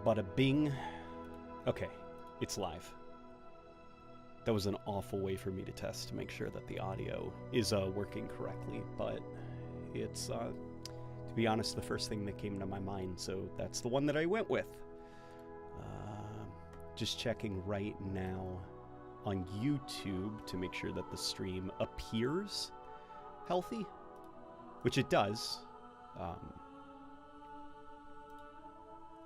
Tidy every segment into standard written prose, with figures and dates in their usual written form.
bada bing. Okay, it's live. That was an awful way for me to test to make sure that the audio is working correctly, but it's, to be honest, the first thing that came to my mind, so that's the one that I went with. Just checking right now on YouTube to make sure that the stream appears healthy, which it does.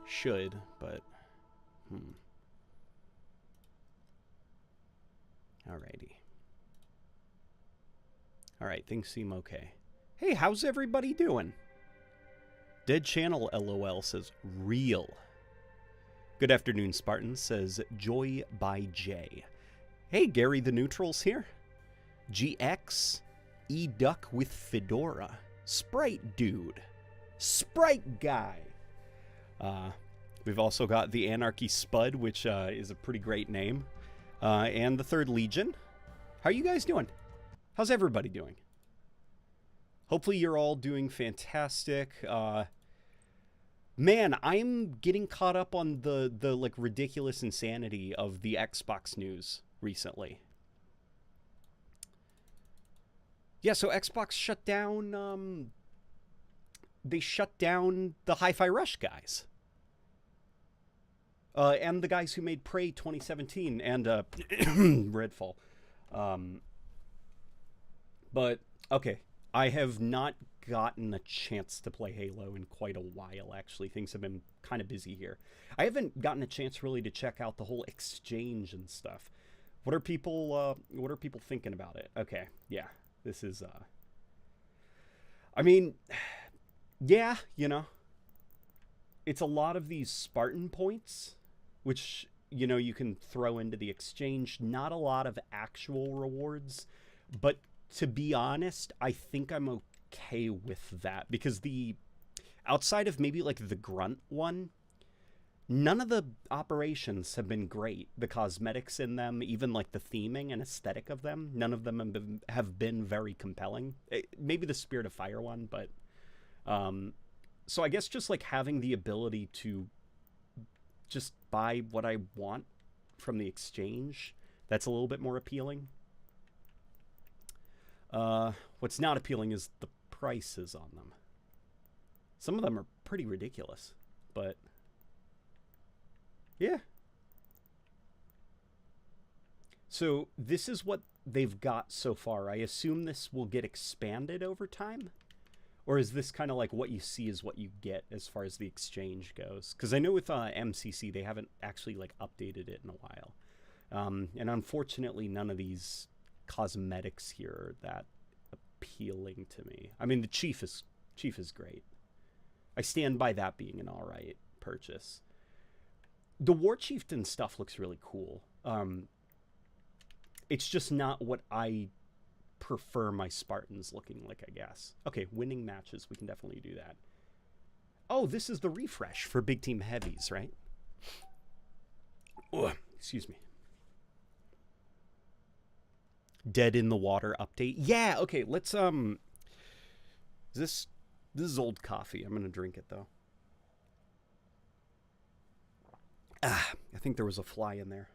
Should, but alrighty. Alright, things seem okay. Hey, how's everybody doing? Dead Channel LOL says real. Good afternoon, Spartans, says Joy by J. Hey, Gary the Neutral's here. GX, E-Duck with Fedora, Sprite Dude, Sprite Guy. We've also got the Anarchy Spud, which is a pretty great name, and the Third Legion. How are you guys doing? How's everybody doing? Hopefully you're all doing fantastic. Man, I'm getting caught up on the like ridiculous insanity of the Xbox news recently. Yeah, so Xbox shut down. They shut down the Hi-Fi Rush guys. And the guys who made Prey 2017 and Redfall. But, okay, I have not gotten a chance to play Halo in quite a while, actually. Things have been kind of busy here. I haven't gotten a chance really to check out the whole exchange and stuff. What are people thinking about it? Okay, yeah, this is, I mean, yeah, you know, it's a lot of these Spartan points, which, you know, you can throw into the exchange. Not a lot of actual rewards, but to be honest, I think I'm okay with that, because the outside of maybe like the grunt one, none of the operations have been great. The cosmetics in them, even like the theming and aesthetic of them, none of them have been very compelling. Maybe the Spirit of Fire one, but so I guess just like having the ability to just buy what I want from the exchange, that's a little bit more appealing. What's not appealing is the prices on them. Some of them are pretty ridiculous, but yeah. So this is what they've got so far. I assume this will get expanded over time, or is this kind of like what you see is what you get as far as the exchange goes? Because I know with MCC they haven't actually like updated it in a while, and unfortunately none of these cosmetics here are that appealing to me. I mean, the Chief is great. I stand by that being an alright purchase. The War Chieftain stuff looks really cool. It's just not what I prefer my Spartans looking like, I guess. Okay, winning matches, we can definitely do that. Oh, this is the refresh for Big Team Heavies, right? Ugh, excuse me. Dead in the Water update. Yeah, okay, let's this is old coffee. I'm gonna drink it though. I think there was a fly in there.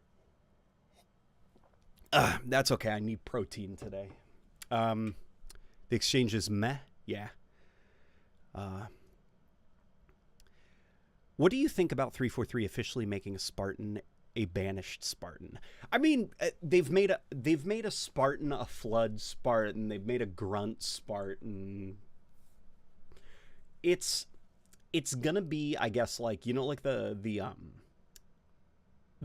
That's okay. I need protein today. The exchange is meh. Yeah. What do you think about 343 officially making a Spartan a banished Spartan? I mean, they've made a Spartan a flood Spartan. They've made a grunt Spartan. It's gonna be, I guess, like, you know, like the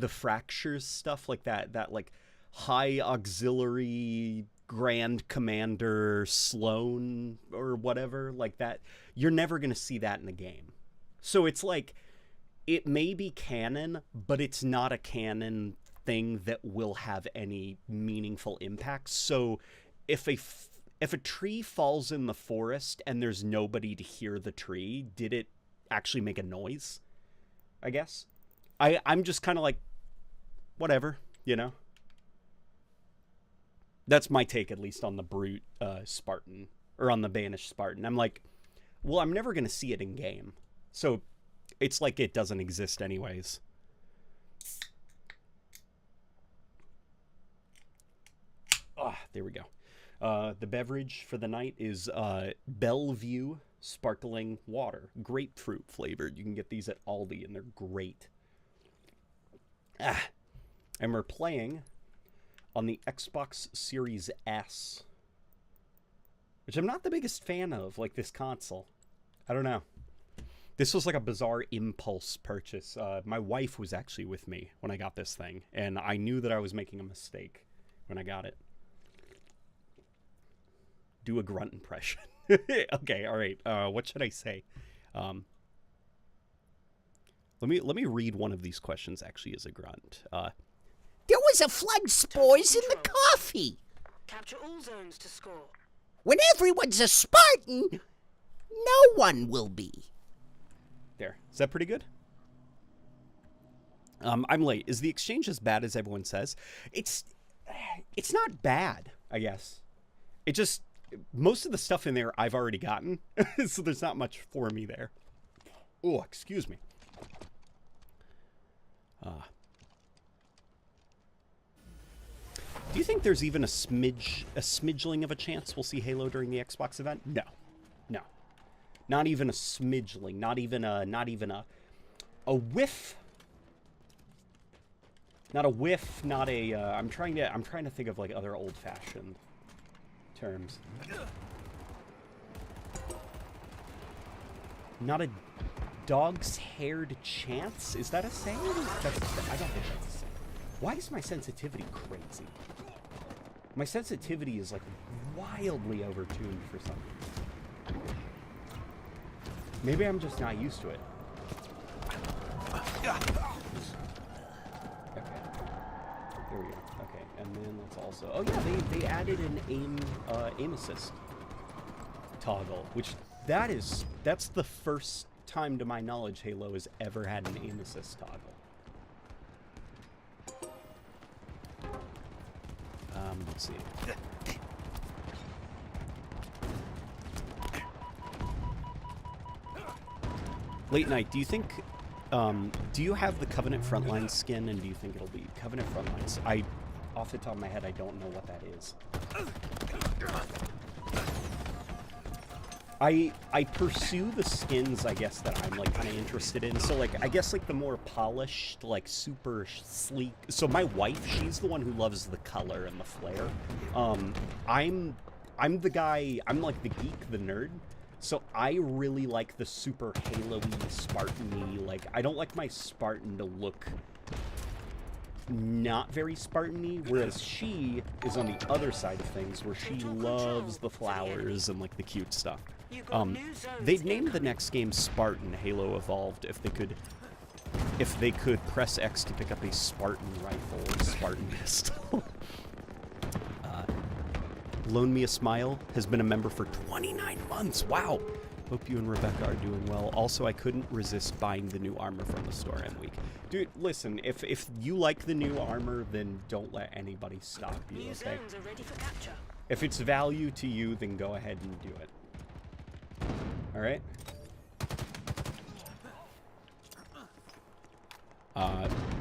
fractures stuff, like that like high auxiliary Grand Commander Sloan or whatever, like that. You're never gonna see that in a game. So it's like, it may be canon, but it's not a canon thing that will have any meaningful impact. So if a tree falls in the forest and there's nobody to hear the tree, did it actually make a noise? I guess. I'm just kind of like, whatever, you know? That's my take, at least, on the brute Spartan, or on the banished Spartan. I'm like, well, I'm never going to see it in game. So It's like it doesn't exist anyways. Ah, there we go. The beverage for the night is Bellevue sparkling water, grapefruit flavored. You can get these at Aldi, and they're great. And we're playing on the Xbox Series S, which I'm not the biggest fan of, like this console. I don't know. This was like a bizarre impulse purchase. My wife was actually with me when I got this thing, and I knew that I was making a mistake when I got it. Do a grunt impression. Okay, all right. What should I say? Let me read one of these questions actually as a grunt. There was a flood spores in the coffee. Capture all zones to score. When everyone's a Spartan, no one will be. There. Is that pretty good? I'm late. Is the exchange as bad as everyone says? It's not bad, I guess. It just, most of the stuff in there I've already gotten, so there's not much for me there. Oh, excuse me. Do you think there's even a smidgeling of a chance we'll see Halo during the Xbox event? No. No. Not even a smidgeling, not even a whiff. Not a whiff, not a I'm trying to think of like other old-fashioned terms. Not a dog's-haired chance? Is that a saying? I don't think that's a saying. Why is my sensitivity crazy? My sensitivity is like wildly overtuned for something. Maybe I'm just not used to it. Okay. There we go. Okay, and then let's also... Oh yeah, they added an aim assist toggle, which that's the first time to my knowledge Halo has ever had an aim assist toggle. Let's see. Late night, do you think, do you have the Covenant Frontline skin, and do you think it'll be Covenant Frontlines? Off the top of my head, I don't know what that is. I pursue the skins, I guess, that I'm, like, kind of interested in. So, like, I guess, like, the more polished, like, super sleek... So my wife, she's the one who loves the color and the flair. I'm the guy... I'm, like, the geek, the nerd. So I really like the super Halo-y, Spartan-y, like... I don't like my Spartan to look not very Spartan-y, whereas she is on the other side of things, where she loves the flowers and, like, the cute stuff. They'd named the next game Spartan Halo Evolved if they could press X to pick up a Spartan rifle or Spartan pistol. Loan Me a Smile has been a member for 29 months. Wow. Hope you and Rebecca are doing well. Also, I couldn't resist buying the new armor from the store M week. Dude, listen, if you like the new armor, then don't let anybody stop you, okay? If it's value to you, then go ahead and do it. Alright?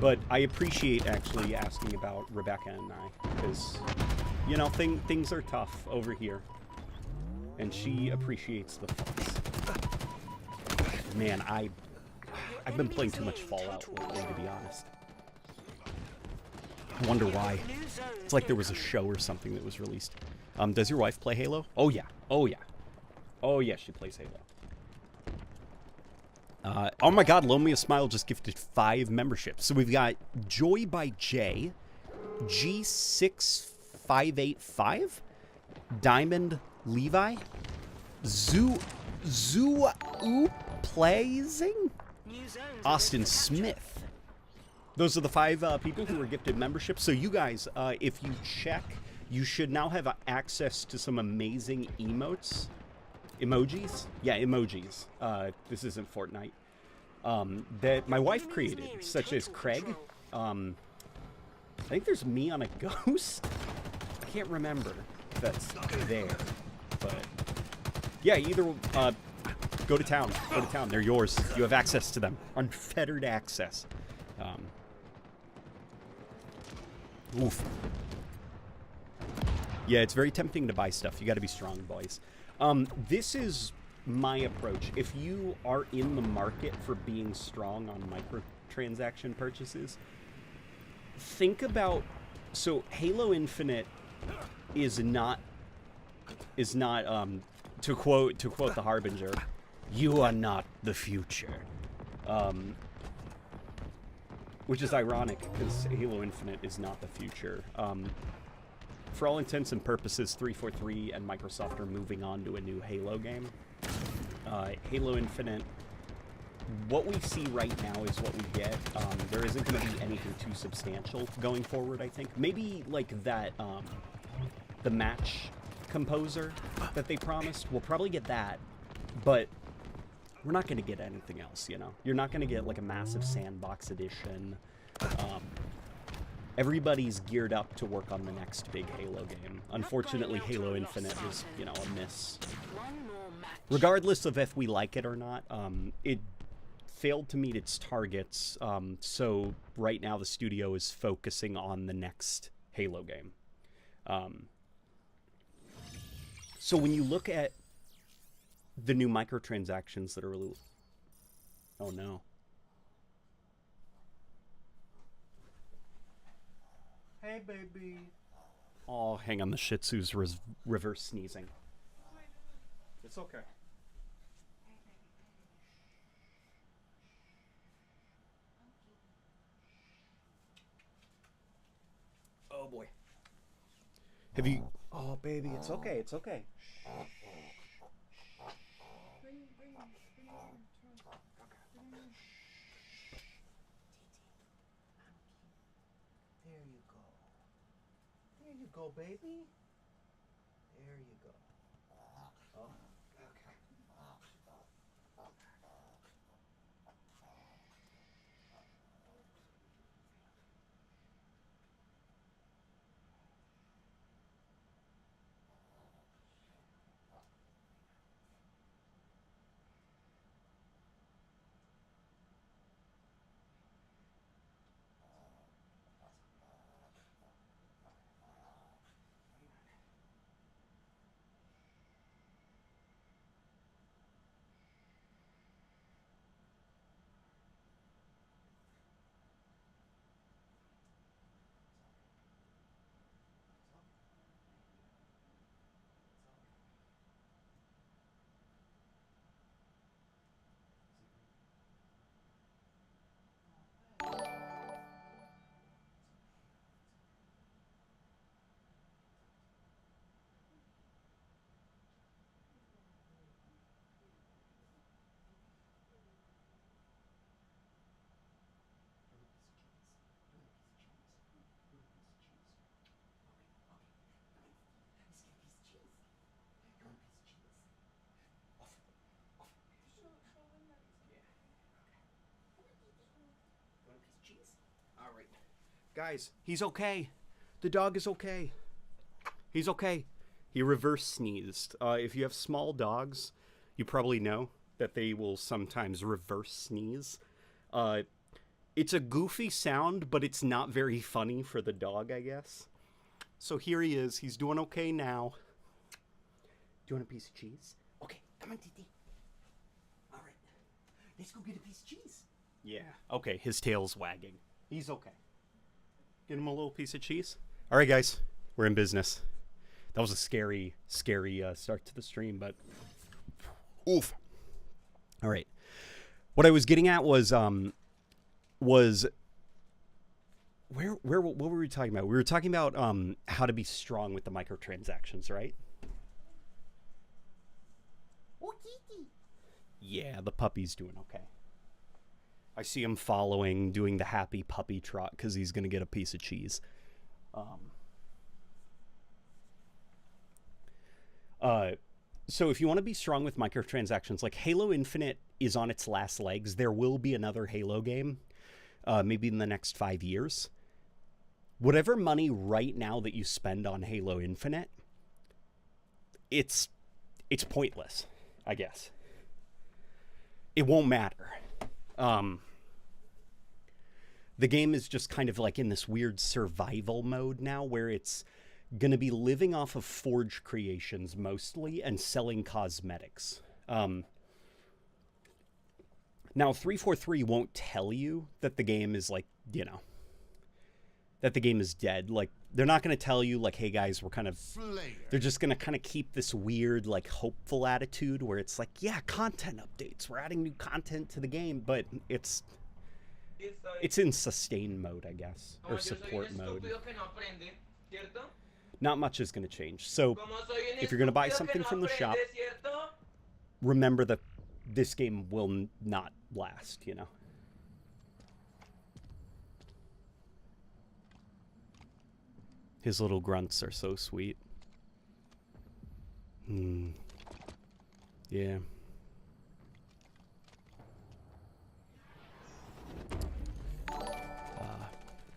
But I appreciate actually asking about Rebecca and I, because, you know, things are tough over here. And she appreciates the fuss. Man, I've been playing too much Fallout lately, to be honest. I wonder why. It's like there was a show or something that was released. Does your wife play Halo? Oh yeah. Oh yeah. Oh yeah, she plays Halo. Oh my god, Loan Me a Smile just gifted 5 memberships. So we've got Joy by J, G6585, Diamond Levi, Plazing, Austin Smith. Those are the 5 people who were gifted memberships. So you guys, if you check, you should now have access to some amazing emotes. Emojis? Yeah, emojis. This isn't Fortnite. That my wife created, such as Craig. I think there's me on a ghost. I can't remember if that's there, but yeah, either Go to town. Go to town. They're yours. You have access to them. Unfettered access. Oof. Yeah, it's very tempting to buy stuff. You got to be strong, boys. This is my approach. If you are in the market for being strong on microtransaction purchases, think about... So, Halo Infinite is not to quote the Harbinger, "You are not the future," which is ironic because Halo Infinite is not the future. For all intents and purposes, 343 and Microsoft are moving on to a new Halo game. Halo Infinite, what we see right now is what we get. There isn't going to be anything too substantial going forward, I think. Maybe like that, the match composer that they promised. We'll probably get that, but we're not going to get anything else, you know? You're not going to get like a massive sandbox edition. Everybody's geared up to work on the next big Halo game. Unfortunately, Halo Infinite was, you know, a miss. Regardless of if we like it or not, it failed to meet its targets, so right now the studio is focusing on the next Halo game. So when you look at the new microtransactions that are really... Oh no. Hey, baby. Oh, hang on, the Shih Tzu's reverse sneezing. It's okay. Oh boy. Have you... Oh, baby, it's okay, it's okay. There you go. There you go, baby. There you go. Oh, okay. Guys, he's okay. The dog is okay. He's okay. He reverse sneezed. If you have small dogs, you probably know that they will sometimes reverse sneeze. It's a goofy sound, but it's not very funny for the dog, I guess. So here he is. He's doing okay now. Do you want a piece of cheese? Okay, come on, Titi. All right. Let's go get a piece of cheese. Yeah. Okay, his tail's wagging. He's okay. Get him a little piece of cheese. All right, guys. We're in business. That was a scary start to the stream, but... Oof. All right. What I was getting at was what were we talking about? We were talking about how to be strong with the microtransactions, right? Oh, Kiki. Yeah, the puppy's doing okay. I see him following, doing the happy puppy trot because he's going to get a piece of cheese. So if you want to be strong with microtransactions, like Halo Infinite is on its last legs. There will be another Halo game, maybe in the next 5 years. Whatever money right now that you spend on Halo Infinite, it's pointless, I guess. it won't matter. The game is just kind of like in this weird survival mode now where it's going to be living off of forge creations mostly and selling cosmetics. Now, 343 won't tell you that the game is like, you know, that the game is dead. Like, they're not going to tell you, like, hey, guys, we're kind of... They're just going to kind of keep this weird, like, hopeful attitude where it's like, yeah, content updates. We're adding new content to the game, but it's in sustain mode, I guess, or support mode. Not much is going to change. So, if you're going to buy something from the shop, remember that this game will not last, you know? His little grunts are so sweet. Yeah.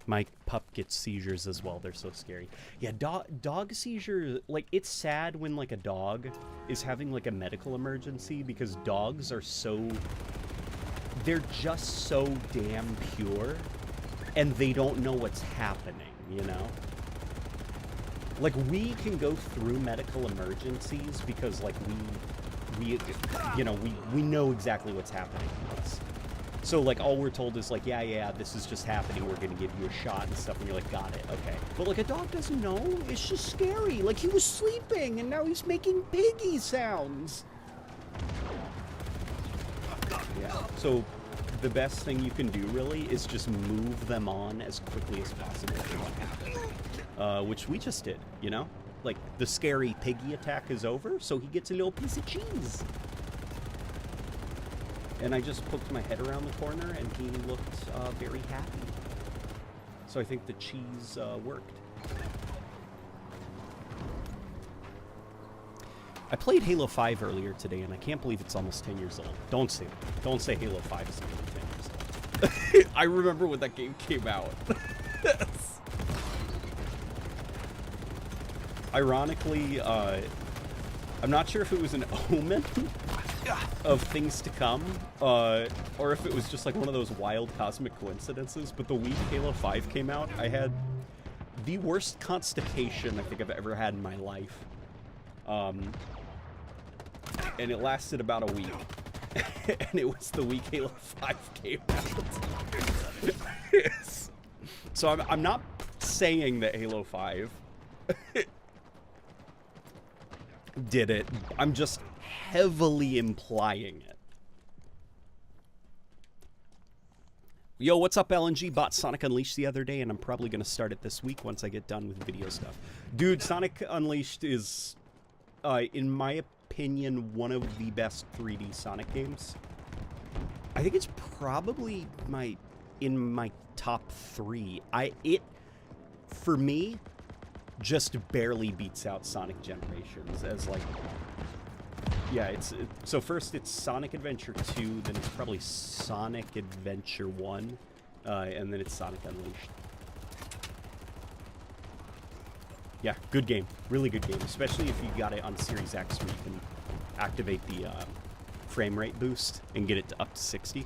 My pup gets seizures as well. They're so scary. Yeah, dog seizures, like, it's sad when, like, a dog is having, like, a medical emergency because dogs are so... They're just so damn pure, and they don't know what's happening, you know? Like, we can go through medical emergencies because, like, we know exactly what's happening to us. So, like, all we're told is, like, yeah, this is just happening. We're going to give you a shot and stuff. And you're like, got it. Okay. But, like, a dog doesn't know. It's just scary. Like, he was sleeping, and now he's making piggy sounds. Yeah. So, the best thing you can do, really, is just move them on as quickly as possible from what happened. Which we just did, you know? Like, the scary piggy attack is over, so he gets a little piece of cheese. And I just poked my head around the corner, and he looked very happy. So I think the cheese worked. I played Halo 5 earlier today, and I can't believe it's almost 10 years old. Don't say Halo 5 is only 10 years old. I remember when that game came out. Ironically, I'm not sure if it was an omen of things to come, or if it was just like one of those wild cosmic coincidences, but the week Halo 5 came out, I had the worst constipation I think I've ever had in my life. And it lasted about a week. And it was the week Halo 5 came out. So I'm not saying that Halo 5 did it. I'm just heavily implying it. Yo, what's up, LNG? Bought Sonic Unleashed the other day, and I'm probably going to start it this week once I get done with video stuff. Dude, Sonic Unleashed is, in my opinion, one of the best 3D Sonic games. I think it's probably in my top 3. For me, just barely beats out Sonic Generations as, like... Yeah, so first it's Sonic Adventure 2, then it's probably Sonic Adventure 1, and then it's Sonic Unleashed. Yeah, good game. Really good game, especially if you got it on Series X where you can activate the frame rate boost and get it to up to 60.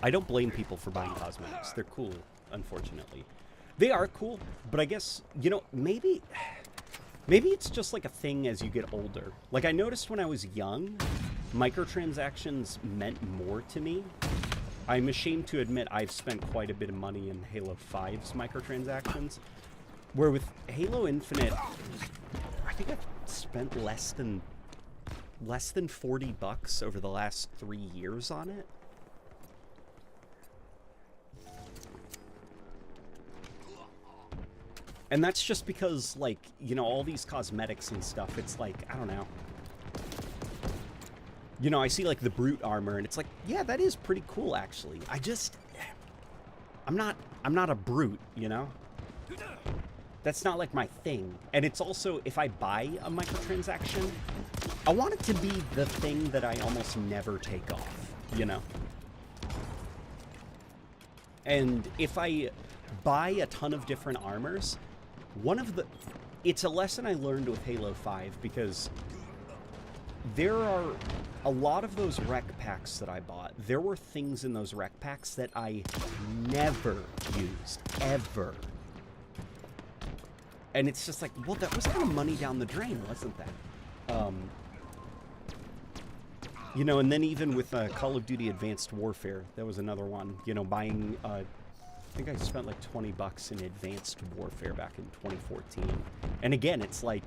I don't blame people for buying cosmetics. They're cool, unfortunately. They are cool, but I guess, you know, maybe it's just like a thing as you get older. Like, I noticed when I was young, microtransactions meant more to me. I'm ashamed to admit I've spent quite a bit of money in Halo 5's microtransactions, where with Halo Infinite, I think I've spent less than $40 over the last 3 years on it. And that's just because, like, you know, all these cosmetics and stuff, it's like, I don't know. You know, I see, like, the brute armor, and it's like, yeah, that is pretty cool, actually. I'm not a brute, you know? That's not, like, my thing. And it's also, if I buy a microtransaction, I want it to be the thing that I almost never take off, you know? And if I buy a ton of different armors. It's a lesson I learned with Halo 5 because there are a lot of those rec packs that I bought. There were things in those rec packs that I never used, ever. And it's just like, well, that was kind of money down the drain, wasn't that? You know, and then even with Call of Duty Advanced Warfare, that was another one. You know, buying, I think I spent like $20 in Advanced Warfare back in 2014. And again, it's like,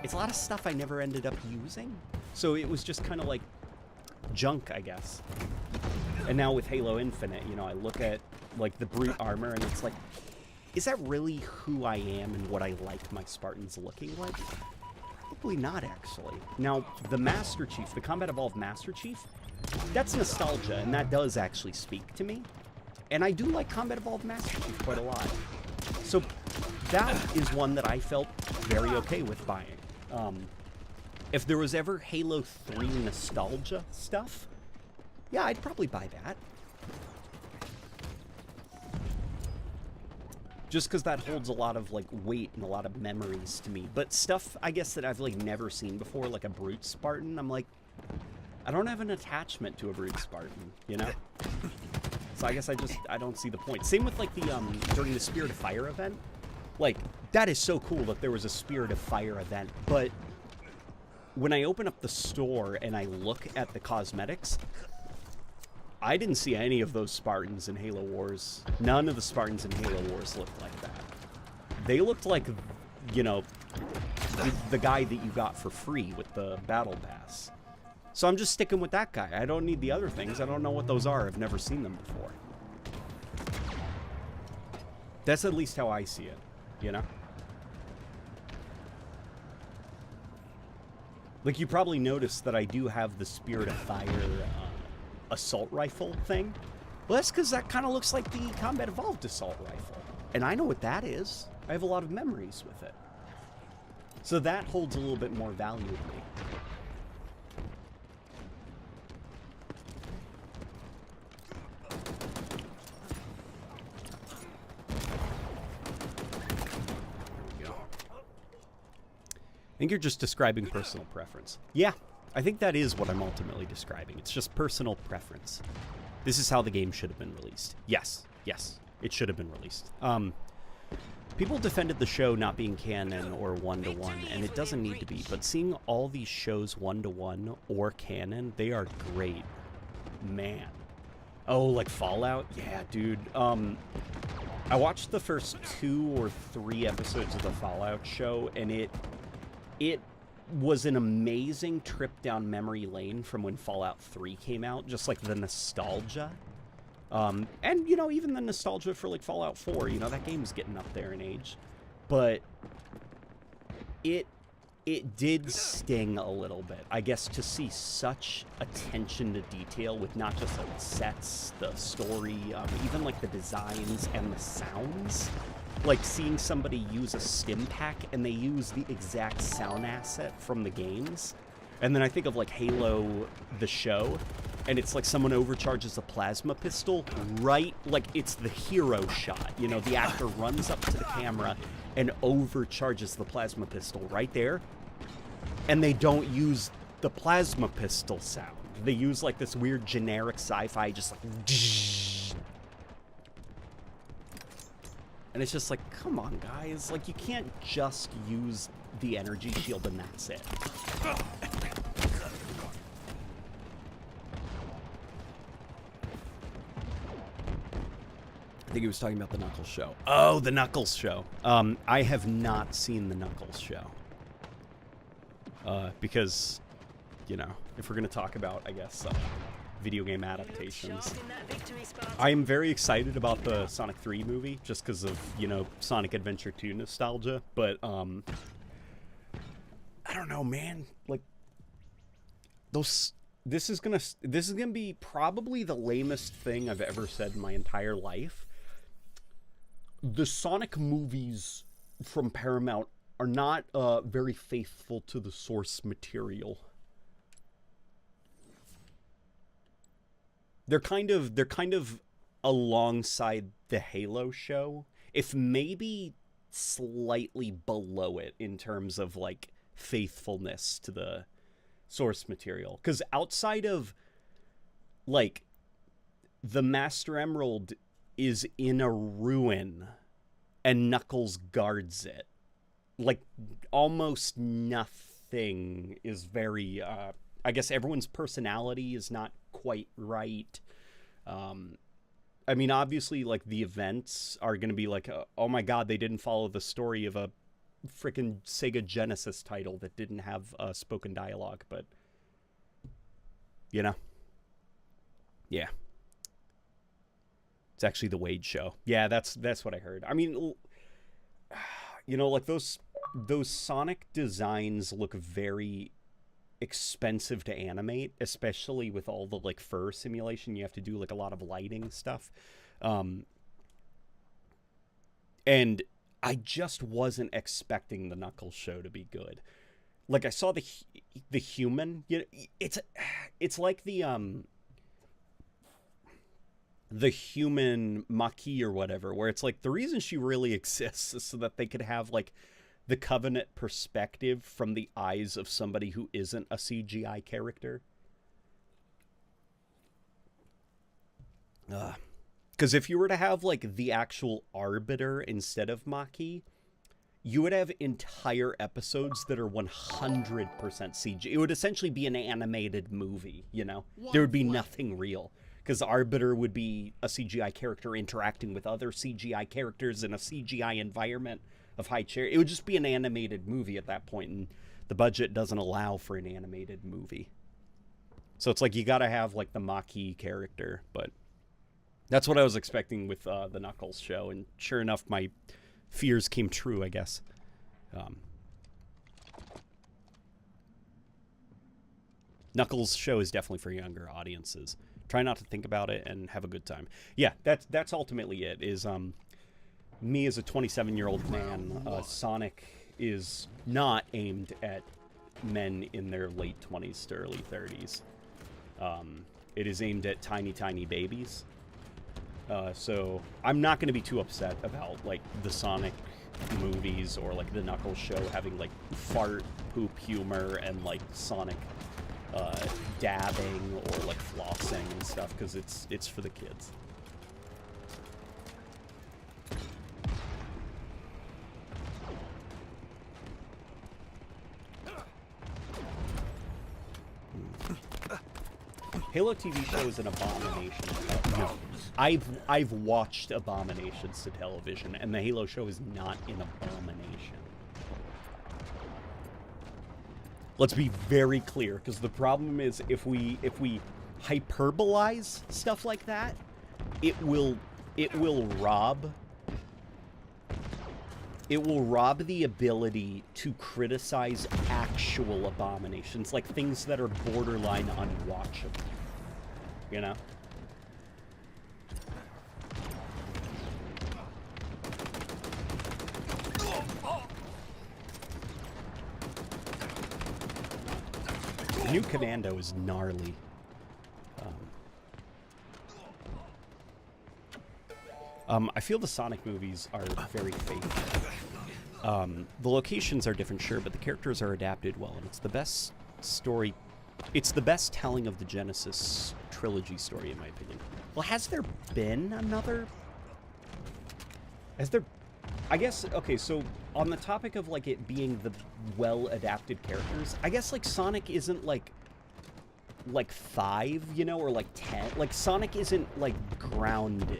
it's a lot of stuff I never ended up using. So it was just kind of like junk, I guess. And now with Halo Infinite, you know, I look at like the brute armor and it's like, is that really who I am and what I like my Spartans looking like? Probably not, actually. Now, the Master Chief, the Combat Evolved Master Chief, that's nostalgia, and that does actually speak to me. And I do like Combat Evolved Master Chief quite a lot. So that is one that I felt very okay with buying. If there was ever Halo 3 nostalgia stuff, yeah, I'd probably buy that. Just because that holds a lot of, like, weight and a lot of memories to me. But stuff, I guess, that I've, like, never seen before, like a Brute Spartan, I'm like, I don't have an attachment to a Brute Spartan, you know? So I guess I don't see the point. Same with, like, the, during the Spirit of Fire event. Like, that is so cool that there was a Spirit of Fire event, but when I open up the store and I look at the cosmetics, I didn't see any of those Spartans in Halo Wars. None of the Spartans in Halo Wars looked like that. They looked like, you know, the guy that you got for free with the Battle Pass. So I'm just sticking with that guy. I don't need the other things. I don't know what those are. I've never seen them before. That's at least how I see it, you know? Like, you probably noticed that I do have the Spirit of Fire assault rifle thing. Well, that's because that kind of looks like the Combat Evolved assault rifle. And I know what that is. I have a lot of memories with it. So that holds a little bit more value to me. There we go. I think you're just describing personal preference. Yeah. I think that is what I'm ultimately describing. It's just personal preference. This is how the game should have been released. Yes, it should have been released. People defended the show not being canon or one-to-one, and it doesn't need to be, but seeing all these shows one-to-one or canon, they are great. Man. Oh, like Fallout? Yeah, dude. I watched the first 2 or 3 episodes of the Fallout show, and it was an amazing trip down memory lane from when Fallout 3 came out, just like the nostalgia. And, you know, even the nostalgia for, like, Fallout 4, you know, that game's getting up there in age. But it did sting a little bit, I guess, to see such attention to detail with not just, like, sets, the story, even, like, the designs and the sounds. Like, seeing somebody use a stim pack and they use the exact sound asset from the games. And then I think of, like, Halo, the show, and it's like someone overcharges a plasma pistol right, like, it's the hero shot. You know, the actor runs up to the camera and overcharges the plasma pistol right there. And they don't use the plasma pistol sound. They use, like, this weird generic sci-fi, just like... And it's just like, come on, guys. Like, you can't just use the energy shield and that's it. I think he was talking about the Knuckles show. Oh, the Knuckles show. I have not seen the Knuckles show. Because, you know, if we're going to talk about, I guess, video game adaptations. I am very excited about the Sonic 3 movie, just because of, you know, Sonic Adventure 2 nostalgia, but, I don't know, man, like, this is gonna be probably the lamest thing I've ever said in my entire life. The Sonic movies from Paramount are not, very faithful to the source material. They're kind of alongside the Halo show, if maybe slightly below it in terms of like faithfulness to the source material. Because outside of like the Master Emerald is in a ruin and Knuckles guards it, like almost nothing is very I guess everyone's personality is not quite right. I mean, obviously, like, the events are going to be like, oh my god, they didn't follow the story of a freaking Sega Genesis title that didn't have spoken dialogue, but, you know. Yeah. It's actually the Wade show. Yeah, that's what I heard. I mean, you know, like, those Sonic designs look very expensive to animate, especially with all the like fur simulation. You have to do like a lot of lighting stuff, and I just wasn't expecting the Knuckles show to be good. Like, I saw the human, you know, it's like the human Maki or whatever, where it's like the reason she really exists is so that they could have like the Covenant perspective from the eyes of somebody who isn't a CGI character. Because if you were to have, like, the actual Arbiter instead of Maki, you would have entire episodes that are 100% CG. It would essentially be an animated movie, you know? There would be nothing real. Because Arbiter would be a CGI character interacting with other CGI characters in a CGI environment of high chair. It would just be an animated movie at that point, and the budget doesn't allow for an animated movie. So it's like you gotta have like the Maki character, but that's what I was expecting with the Knuckles show, and sure enough, my fears came true, I guess. Knuckles show is definitely for younger audiences. Try not to think about it and have a good time. Yeah, that's ultimately it. Is me as a 27-year-old man, Sonic is not aimed at men in their late 20s to early 30s. It is aimed at tiny babies. So I'm not going to be too upset about like the Sonic movies or like the Knuckles show having like fart, poop humor and like Sonic dabbing or like flossing and stuff, because it's for the kids. Halo TV show is an abomination. No, I've watched abominations to television, and the Halo show is not an abomination. Let's be very clear, because the problem is if we hyperbolize stuff like that, it will rob the ability to criticize actual abominations, like things that are borderline unwatchable. You know? The new Commando is gnarly. I feel the Sonic movies are very faithful. The locations are different, sure, but the characters are adapted well, and it's the best story. It's the best telling of the Genesis trilogy story, in my opinion. Well, has there been another? Has there? I guess, okay, so on the topic of, like, it being the well-adapted characters, I guess, like, Sonic isn't, like 5, you know, or, like, 10. Like, Sonic isn't, like, grounded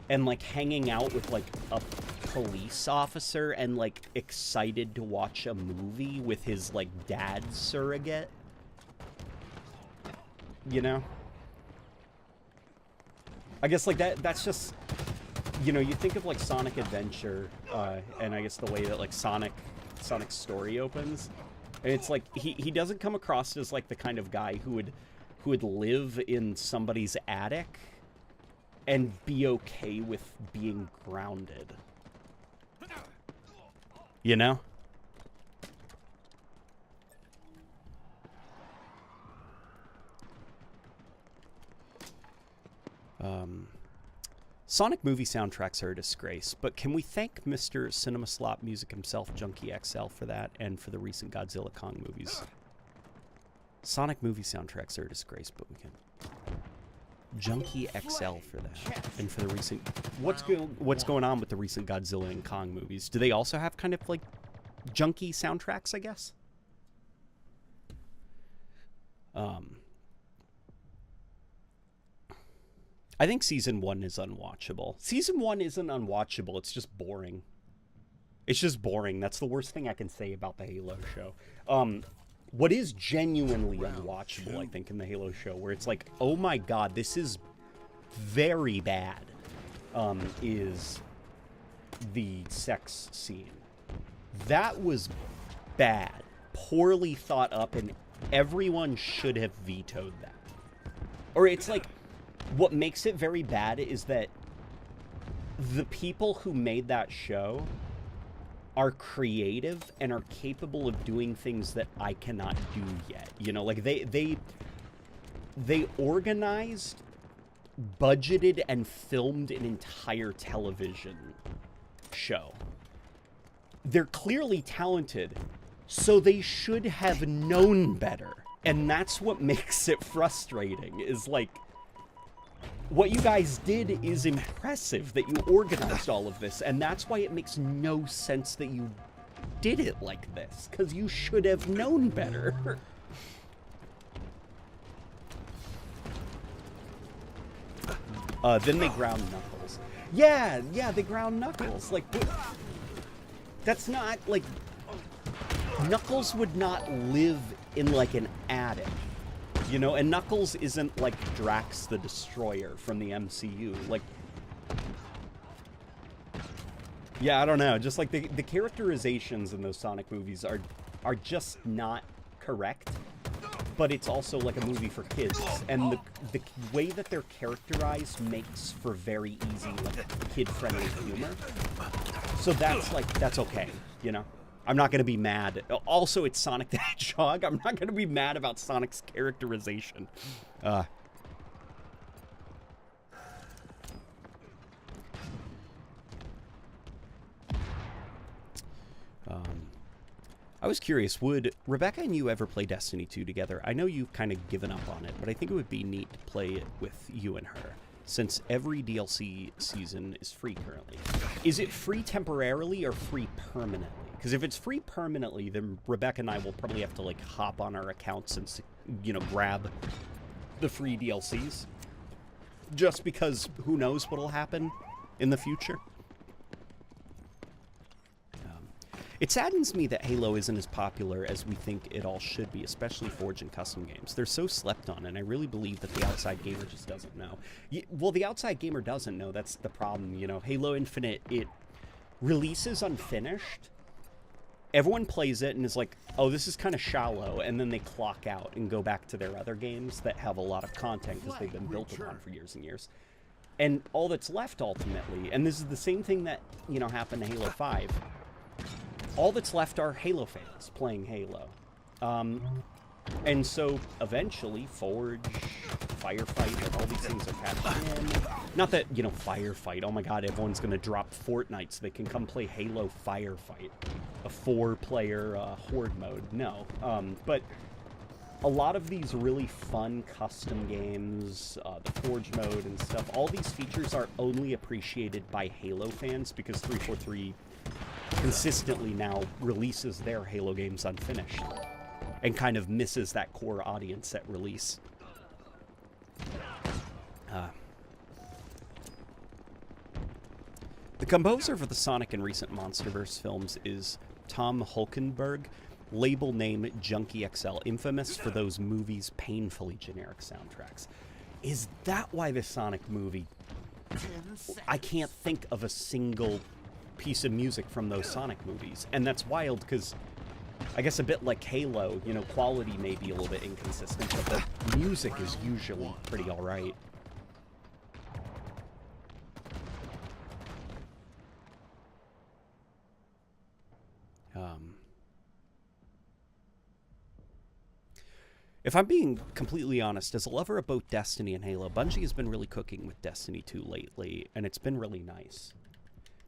and, like, hanging out with, like, a police officer and, like, excited to watch a movie with his, like, dad surrogate. You know? I guess, like, that's just, you know, you think of, like, Sonic Adventure, and I guess the way that, like, Sonic's story opens, and it's like, he doesn't come across as, like, the kind of guy who would live in somebody's attic and be okay with being grounded. You know? Sonic movie soundtracks are a disgrace, but can we thank Mr. Cinema Slop Music himself, Junkie XL, for that, and for the recent Godzilla Kong movies? Sonic movie soundtracks are a disgrace, but we can... Junkie XL for that, and for the recent... What's going on with the recent Godzilla and Kong movies? Do they also have kind of, like, junky soundtracks, I guess? I think Season 1 is unwatchable. Season 1 isn't unwatchable, it's just boring. It's just boring. That's the worst thing I can say about the Halo show. What is genuinely unwatchable, I think, in the Halo show, where it's like, oh my god, this is very bad, is the sex scene. That was bad, poorly thought up, and everyone should have vetoed that. Or it's like, what makes it very bad is that the people who made that show are creative and are capable of doing things that I cannot do yet. You know, like they organized, budgeted, and filmed an entire television show. They're clearly talented, so they should have known better. And that's what makes it frustrating, is like, what you guys did is impressive, that you organized all of this, and that's why it makes no sense that you did it like this, because you should have known better. Then they ground Knuckles. Yeah, they ground Knuckles. Like, that's not, like, Knuckles would not live in, like, an attic. You know, and Knuckles isn't like Drax the Destroyer from the MCU. Like, yeah, I don't know. Just like the characterizations in those Sonic movies are just not correct. But it's also like a movie for kids, and the way that they're characterized makes for very easy, like, kid-friendly humor. So that's okay, you know. I'm not going to be mad. Also, it's Sonic the Hedgehog. I'm not going to be mad about Sonic's characterization. I was curious, would Rebecca and you ever play Destiny 2 together? I know you've kind of given up on it, but I think it would be neat to play it with you and her, since every DLC season is free currently. Is it free temporarily or free permanently? Because if it's free permanently, then Rebecca and I will probably have to, like, hop on our accounts and, you know, grab the free DLCs. Just because who knows what'll happen in the future. It saddens me that Halo isn't as popular as we think it all should be, especially Forge and custom games. They're so slept on, and I really believe that the outside gamer just doesn't know. Well, the outside gamer doesn't know. That's the problem, you know. Halo Infinite, it releases unfinished. Everyone plays it and is like, oh, this is kind of shallow, and then they clock out and go back to their other games that have a lot of content because they've been built upon for years and years. And all that's left, ultimately, and this is the same thing that, you know, happened to Halo 5, all that's left are Halo fans playing Halo. And so, eventually, Forge, Firefight, all these things are catching in. Not that, you know, Firefight, oh my god, everyone's gonna drop Fortnite so they can come play Halo Firefight. A 4-player horde mode. No. But a lot of these really fun custom games, the Forge mode and stuff, all these features are only appreciated by Halo fans because 343 consistently now releases their Halo games unfinished and kind of misses that core audience at release. The composer for the Sonic and recent MonsterVerse films is Tom Hulkenberg, label name Junkie XL, infamous for those movies' painfully generic soundtracks. Is that why the Sonic movie... I can't think of a single piece of music from those Sonic movies. And that's wild, because I guess a bit like Halo, you know, quality may be a little bit inconsistent, but the music is usually pretty alright. If I'm being completely honest, as a lover of both Destiny and Halo, Bungie has been really cooking with Destiny 2 lately, and it's been really nice.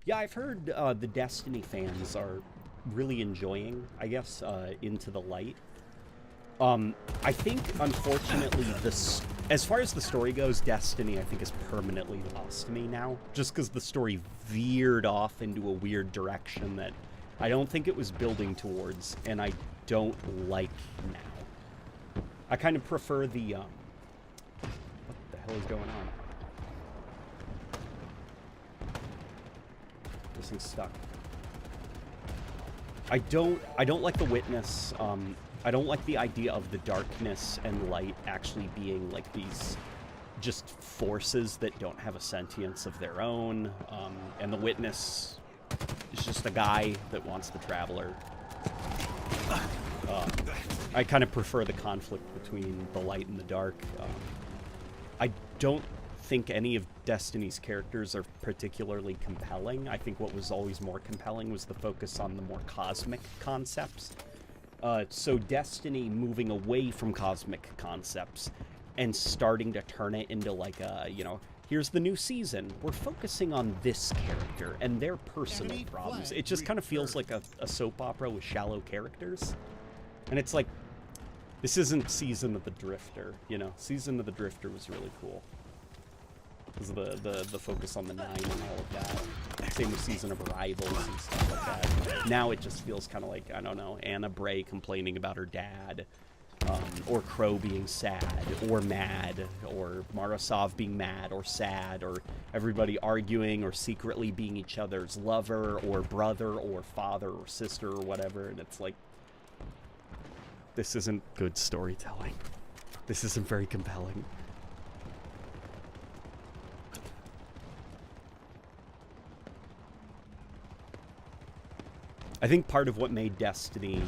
Yeah, I've heard the Destiny fans are really enjoying, I guess, Into the Light. I think, unfortunately, as far as the story goes, Destiny, I think, is permanently lost to me now. Just because the story veered off into a weird direction that I don't think it was building towards, and I don't like now. I kind of prefer the, what the hell is going on? This thing's stuck. I don't like the Witness. I don't like the idea of the darkness and light actually being like these just forces that don't have a sentience of their own. And the Witness is just a guy that wants the Traveler. I kind of prefer the conflict between the light and the dark. I don't think any of Destiny's characters are particularly compelling. I think what was always more compelling was the focus on the more cosmic concepts. So Destiny moving away from cosmic concepts and starting to turn it into like a, here's the new season. We're focusing on this character and their personal problems. It just kind of feels like a soap opera with shallow characters. And it's like, this isn't Season of the Drifter, Season of the Drifter was really cool. Because of the focus on the Nine and all of that. Same with Season of Arrivals and stuff like that. Now it just feels kind of like, I don't know, Anna Bray complaining about her dad. Or Crow being sad, or mad, or Marasov being mad, or sad, or everybody arguing, or secretly being each other's lover, or brother, or father, or sister, or whatever, and it's like, this isn't good storytelling. This isn't very compelling. I think part of what made Destiny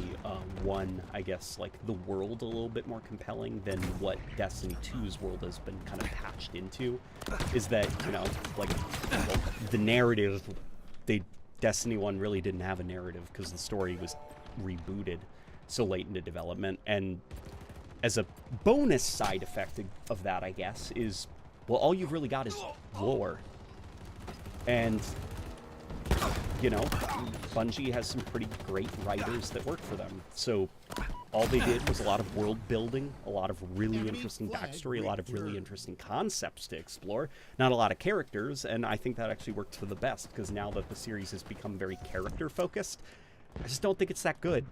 1, I guess, like, the world a little bit more compelling than what Destiny 2's world has been kind of patched into is that, like, well, the narrative, Destiny 1 really didn't have a narrative because the story was rebooted so late into development. And as a bonus side effect of that, I guess, is, well, all you've really got is lore. And Bungie has some pretty great writers that work for them. So all they did was a lot of world building, a lot of really interesting backstory, a lot of really interesting concepts to explore, not a lot of characters, and I think that actually worked for the best, because now that the series has become very character focused, I just don't think it's that good,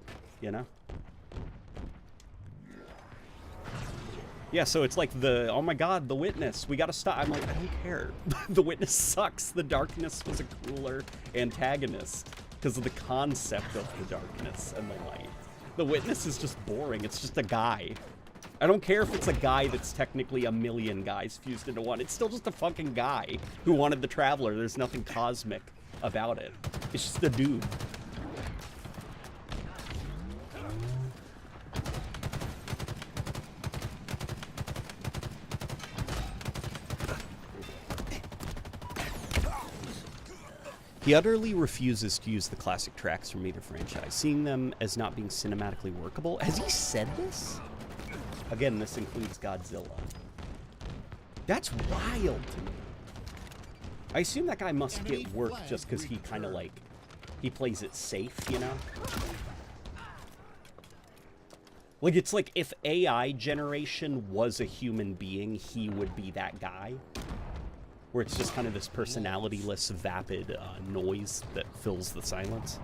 Yeah, so it's like oh my god, the Witness, we gotta stop. I'm like, I don't care. The Witness sucks. The Darkness was a cooler antagonist because of the concept of the darkness and the light. The Witness is just boring. It's just a guy. I don't care if it's a guy that's technically a million guys fused into one. It's still just a fucking guy who wanted the Traveler. There's nothing cosmic about it. It's just a dude. He utterly refuses to use the classic tracks from either franchise, seeing them as not being cinematically workable. Has he said this? Again, this includes Godzilla. That's wild to me. I assume that guy must get work just because he kind of like, he plays it safe, Like, it's like if AI generation was a human being, he would be that guy. Where it's just kind of this personality-less, vapid noise that fills the silence.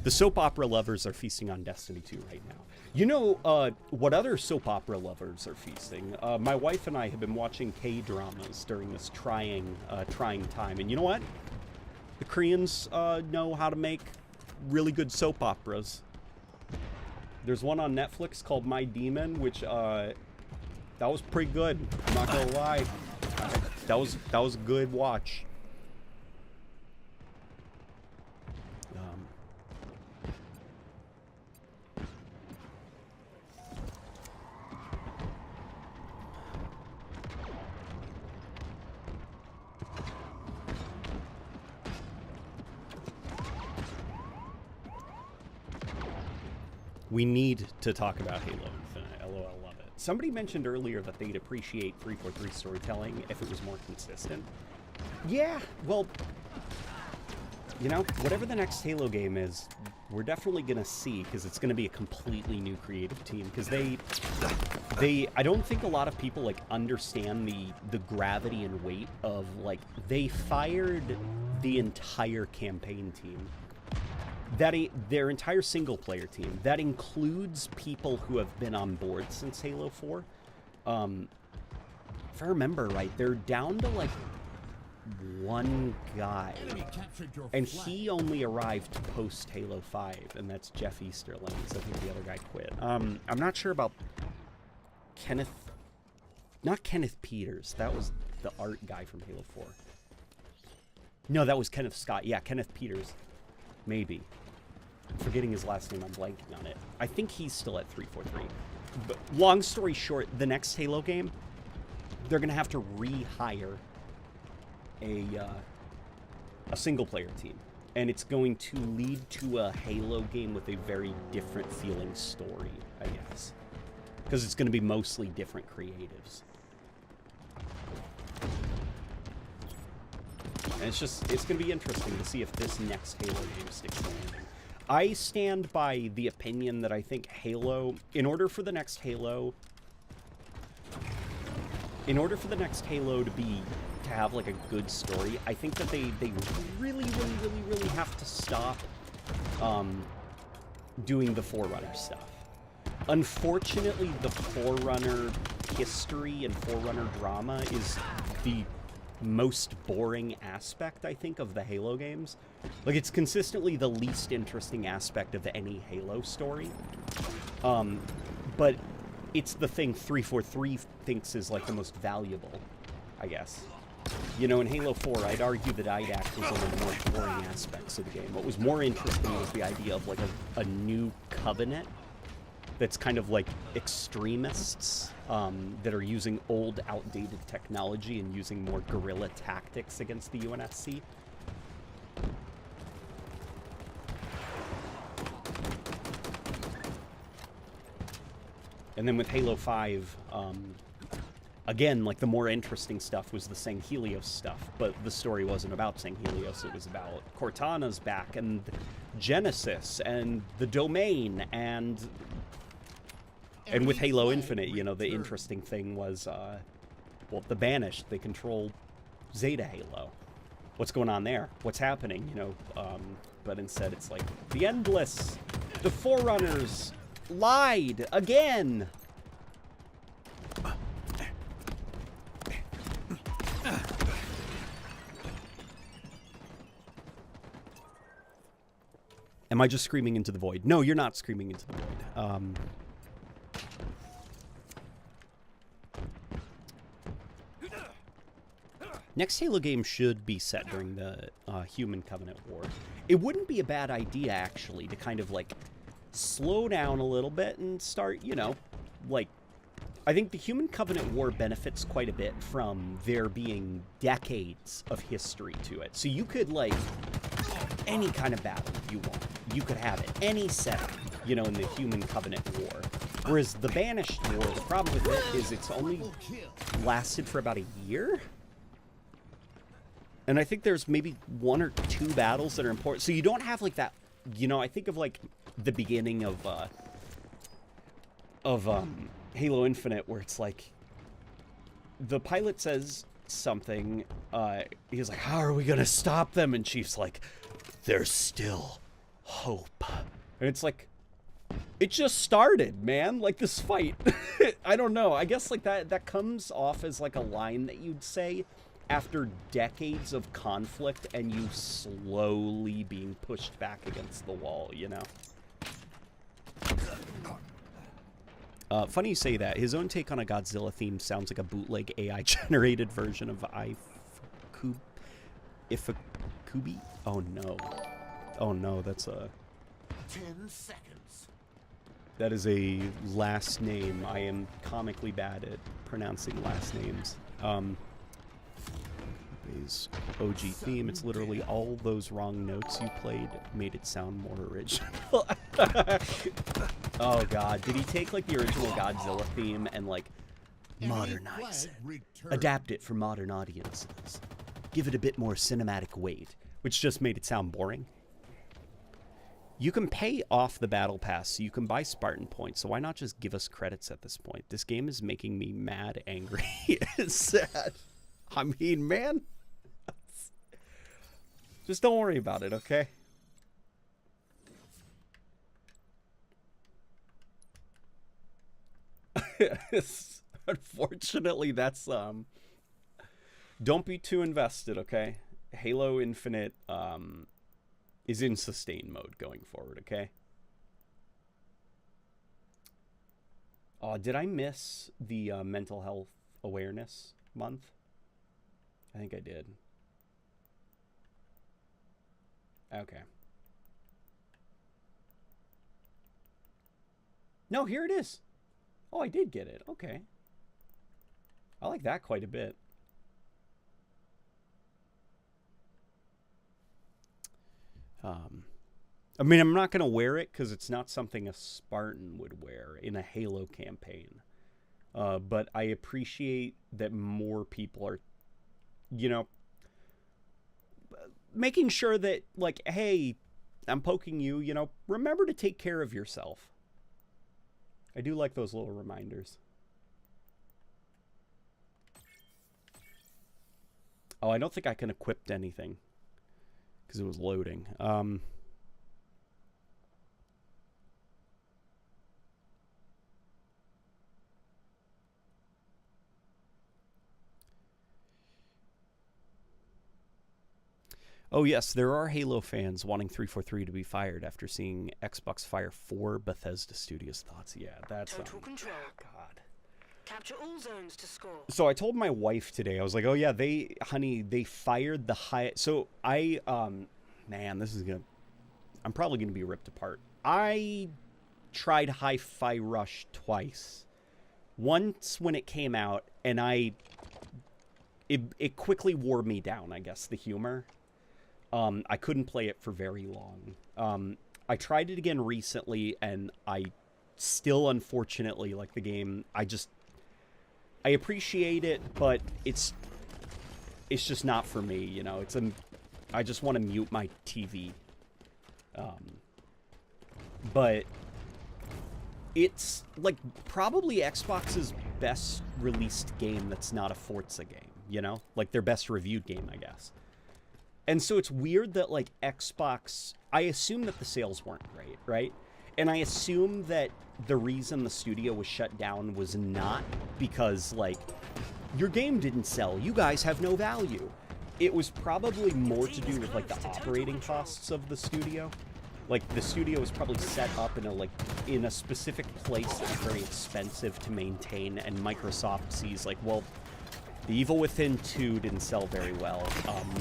The soap opera lovers are feasting on Destiny 2 right now. What other soap opera lovers are feasting? My wife and I have been watching K-dramas during this trying time. And you know what? The Koreans know how to make really good soap operas. There's one on Netflix called My Demon, which, that was pretty good. I'm not gonna lie. That was a good watch. We need to talk about Halo Infinite. LOL, love it. Somebody mentioned earlier that they'd appreciate 343 storytelling if it was more consistent. Yeah, well, you know, whatever the next Halo game is, we're definitely gonna see, because it's gonna be a completely new creative team. Because I don't think a lot of people like understand the gravity and weight of like they fired the entire campaign team. Their entire single player team. That includes people who have been on board since Halo 4. If I remember right, they're down to like one guy. And he only arrived post Halo 5, and that's Jeff Easterling. So I think the other guy quit. I'm not sure about not Kenneth Peters. That was the art guy from Halo 4. No, that was Kenneth Scott. Yeah, Kenneth Peters. Maybe. I'm forgetting his last name. I'm blanking on it. I think he's still at 343. But long story short, the next Halo game, they're going to have to rehire a single-player team. And it's going to lead to a Halo game with a very different feeling story, I guess. Because it's going to be mostly different creatives. And it's going to be interesting to see if this next Halo game sticks the landing. I stand by the opinion that I think Halo, in order for the next Halo to have like a good story, I think that they really have to stop doing the Forerunner stuff. Unfortunately, the Forerunner history and Forerunner drama is the most boring aspect, I think, of the Halo games. Like, it's consistently the least interesting aspect of any Halo story. But it's the thing 343 thinks is, like, the most valuable, I guess. You know, in Halo 4, I'd argue that IDAC was one of the more boring aspects of the game. What was more interesting was the idea of, like, a new covenant that's kind of like extremists that are using old, outdated technology and using more guerrilla tactics against the UNSC. And then with Halo 5, again, like the more interesting stuff was the Sang Helios stuff, but the story wasn't about Sang Helios, it was about Cortana's back and Genesis and the Domain and with Halo Infinite, you know, the interesting thing was, well, the Banished, they control Zeta Halo. What's going on there? What's happening, you know? But instead it's like, the Endless, the Forerunners lied again! Am I just screaming into the void? No, you're not screaming into the void. Next Halo game should be set during the Human Covenant War. It wouldn't be a bad idea, actually, to kind of, like, slow down a little bit and start, you know, like, I think the Human Covenant War benefits quite a bit from there being decades of history to it. So you could, like, any kind of battle you want. You could have it. Any setting, you know, in the Human Covenant War. Whereas the Banished War, the problem with it is it's only lasted for about a year? And I think there's maybe one or two battles that are important. So you don't have, like, that, you know, I think of, like, the beginning of Halo Infinite, where it's like, the pilot says something, he's like, how are we gonna stop them? And Chief's like, there's still hope. And it's like, it just started, man. Like, this fight. I don't know. I guess, like, that comes off as, like, a line that you'd say after decades of conflict and you slowly being pushed back against the wall, you know? Funny you say that. His own take on a Godzilla theme sounds like a bootleg AI-generated version of Ifukubi? Oh, no. Oh, no, that's a... 10 seconds. That is a last name. I am comically bad at pronouncing last names. B's OG theme. It's literally all those wrong notes you played made it sound more original. Oh god, did he take like the original Godzilla theme and like modernize it? Adapt it for modern audiences. Give it a bit more cinematic weight, which just made it sound boring. You can pay off the battle pass, so you can buy Spartan points, so why not just give us credits at this point? This game is making me mad, angry, and sad. I mean, man. Just don't worry about it, okay? Unfortunately, that's, don't be too invested, okay? Halo Infinite, is in sustain mode going forward, okay? Did I miss the mental health awareness month? I think I did. Okay. No, here it is. Oh, I did get it. Okay. I like that quite a bit. I mean, I'm not going to wear it because it's not something a Spartan would wear in a Halo campaign. But I appreciate that more people are, you know, making sure that, like, hey, I'm poking you, you know, remember to take care of yourself. I do like those little reminders. Oh, I don't think I can equip anything because it was loading. Oh yes, there are Halo fans wanting 343 to be fired after seeing Xbox fire 4 Bethesda Studios. Thoughts? Yeah, that's Total control. God. Capture all zones to score. So I told my wife today. I was like, "Oh yeah, they fired the high." So I, man, this is I'm probably gonna be ripped apart. I tried Hi-Fi Rush twice. Once when it came out, and it quickly wore me down. I guess the humor. I couldn't play it for very long. I tried it again recently, and I still, unfortunately, like the game. I appreciate it, but it's just not for me. You know, I just want to mute my TV. But it's like probably Xbox's best released game that's not a Forza game. You know, like their best reviewed game, I guess. And so it's weird that, like, Xbox... I assume that the sales weren't great, right? And I assume that the reason the studio was shut down was not because, like, your game didn't sell. You guys have no value. It was probably more to do with, like, the operating costs of the studio. Like, the studio was probably set up in a specific place that's very expensive to maintain, and Microsoft sees, like, well... The Evil Within 2 didn't sell very well.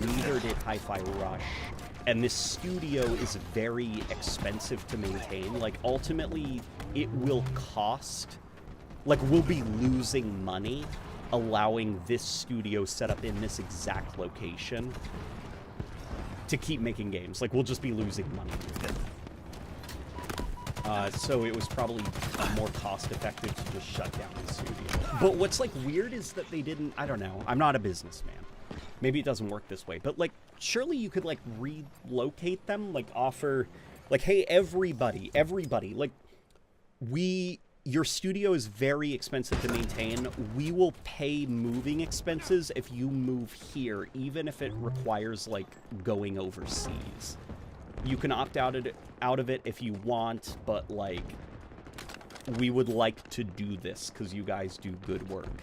Neither did Hi-Fi Rush. And this studio is very expensive to maintain. Like, ultimately, it will cost... Like, we'll be losing money allowing this studio set up in this exact location to keep making games. Like, we'll just be losing money. So it was probably more cost-effective to just shut down the studio. But what's, like, weird is that they didn't... I don't know. I'm not a businessman. Maybe it doesn't work this way. But, like, surely you could, like, relocate them? Like, offer... Like, hey, everybody, like, your studio is very expensive to maintain. We will pay moving expenses if you move here, even if it requires, like, going overseas. You can opt out of it if you want, but, like, we would like to do this because you guys do good work.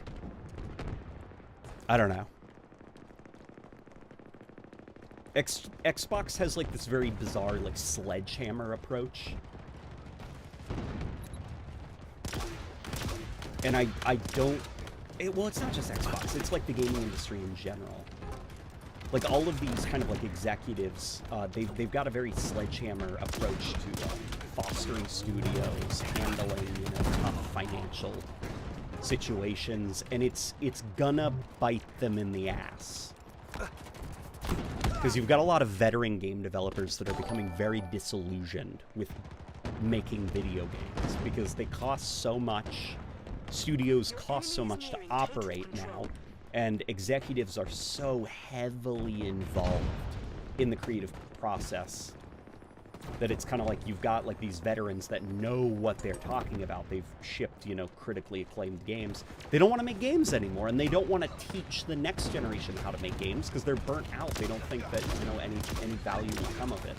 I don't know. Xbox has, like, this very bizarre, like, sledgehammer approach. And I don't... well, it's not just Xbox. It's, like, the gaming industry in general. Like, all of these kind of, like, executives, they've got a very sledgehammer approach to fostering studios, handling, you know, tough financial situations, and it's gonna bite them in the ass. Because you've got a lot of veteran game developers that are becoming very disillusioned with making video games because they cost so much, studios cost so much to operate now, and executives are so heavily involved in the creative process that it's kind of like you've got like these veterans that know what they're talking about. They've shipped, you know, critically acclaimed games. They don't want to make games anymore, and they don't want to teach the next generation how to make games because they're burnt out. They don't think that, you know, any value will come of it.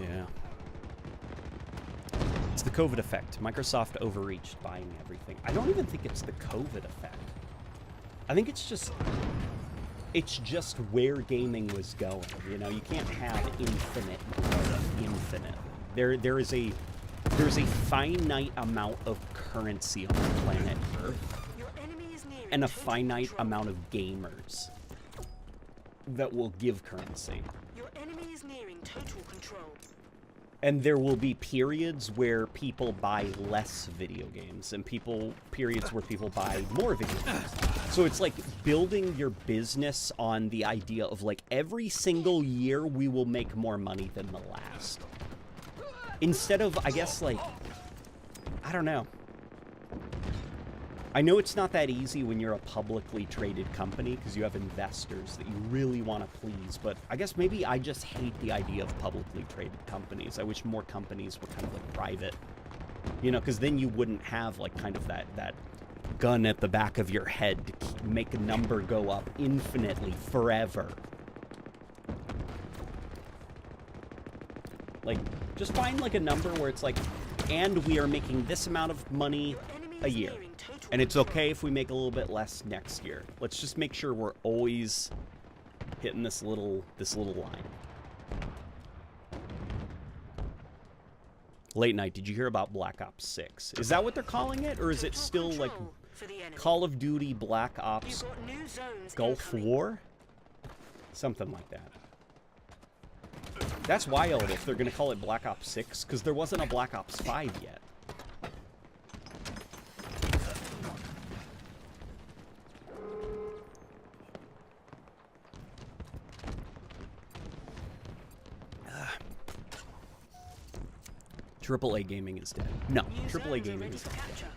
Yeah. It's the COVID effect. Microsoft overreached buying everything. I don't even think it's the COVID effect. I think it's just where gaming was going. You know, you can't have infinite growth infinitely. There's a finite amount of currency on planet Earth and a finite amount of gamers that will give currency. Your enemy is nearing total control. And there will be periods where people buy less video games and periods where people buy more video games. So it's like building your business on the idea of like every single year we will make more money than the last. Instead of, I guess, like, I don't know. I know it's not that easy when you're a publicly traded company because you have investors that you really want to please, but I guess maybe I just hate the idea of publicly traded companies. I wish more companies were kind of like private, you know, because then you wouldn't have like kind of that gun at the back of your head to make a number go up infinitely forever. Like, just find like a number where it's like, and we are making this amount of money a year. And it's okay if we make a little bit less next year. Let's just make sure we're always hitting this little line. Late night, did you hear about Black Ops 6? Is that what they're calling it? Or is it still like Call of Duty Black Ops Gulf War? Something like that. That's wild if they're going to call it Black Ops 6, because there wasn't a Black Ops 5 yet. AAA gaming is dead. No, AAA gaming is not dead.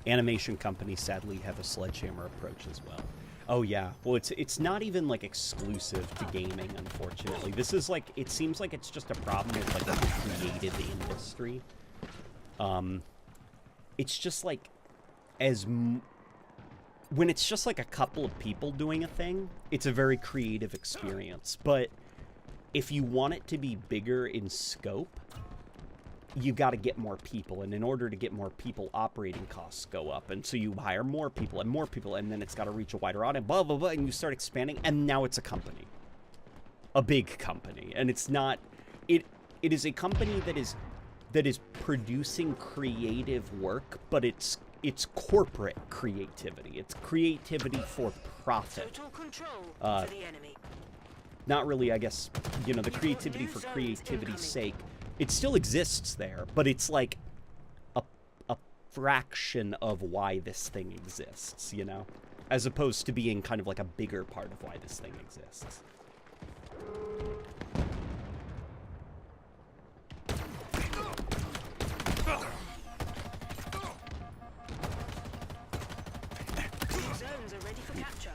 Animation companies sadly have a sledgehammer approach as well. Oh yeah, well it's not even like exclusive to gaming, unfortunately. This is like, it seems like it's just a problem with like the creative industry. It's just like when it's just like a couple of people doing a thing, it's a very creative experience. But if you want it to be bigger in scope, you got to get more people, and in order to get more people, operating costs go up, and so you hire more people, and then it's got to reach a wider audience, blah blah blah, and you start expanding, and now it's a company, a big company, and it's not. It is a company that is producing creative work, but it's corporate creativity. It's creativity for profit. Total control for the enemy. Not really, I guess, you know, the creativity for creativity's sake. It still exists there, but it's like a fraction of why this thing exists, you know? As opposed to being kind of like a bigger part of why this thing exists. Zones are ready for capture.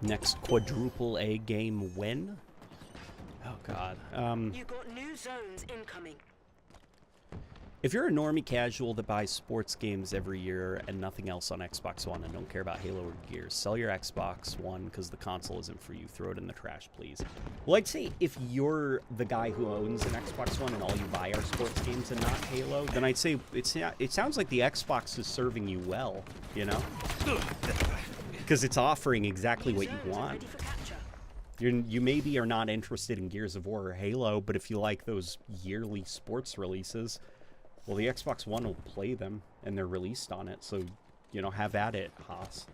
Next quadruple A game when? Oh god. You got new zones incoming. If you're a normie casual that buys sports games every year and nothing else on Xbox One and don't care about Halo or Gears, sell your Xbox One because the console isn't for you. Throw it in the trash, please. Well, I'd say if you're the guy who owns an Xbox One and all you buy are sports games and not Halo, then I'd say it sounds like the Xbox is serving you well, you know? Because it's offering exactly what you want. You maybe are not interested in Gears of War or Halo, but if you like those yearly sports releases, well, the Xbox One will play them, and they're released on it, so, you know, have at it, Haas.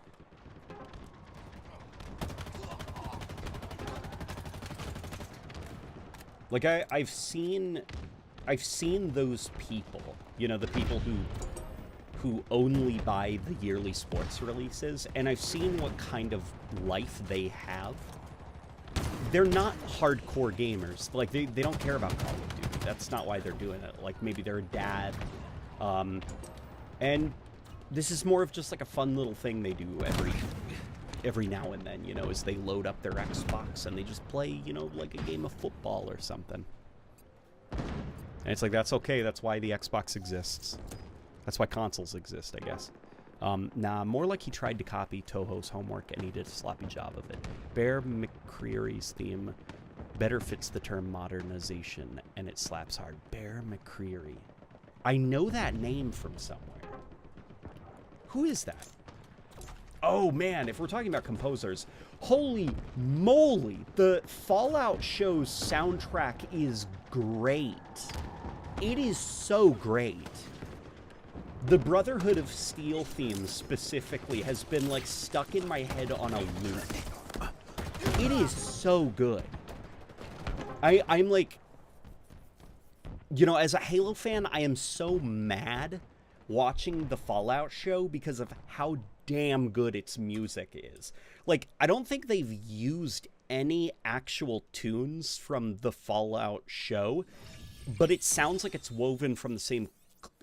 Like, I've seen those people, you know, the people who only buy the yearly sports releases, and I've seen what kind of life they have. They're not hardcore gamers. Like, they don't care about Call of Duty. That's not why they're doing it. Like, maybe they're a dad. And this is more of just like a fun little thing they do every now and then, you know, as they load up their Xbox and they just play, you know, like a game of football or something. And it's like, that's okay. That's why the Xbox exists. That's why consoles exist, I guess. Nah, more like he tried to copy Toho's homework and he did a sloppy job of it. Bear McCreary's theme better fits the term modernization, and it slaps hard. Bear McCreary. I know that name from somewhere. Who is that? Oh, man, if we're talking about composers, holy moly, the Fallout show's soundtrack is great. It is so great. The Brotherhood of Steel theme specifically has been, like, stuck in my head on a loop. It is so good. I'm like, you know, as a Halo fan, I am so mad watching the Fallout show because of how damn good its music is. Like, I don't think they've used any actual tunes from the Fallout show, but it sounds like it's woven from the same,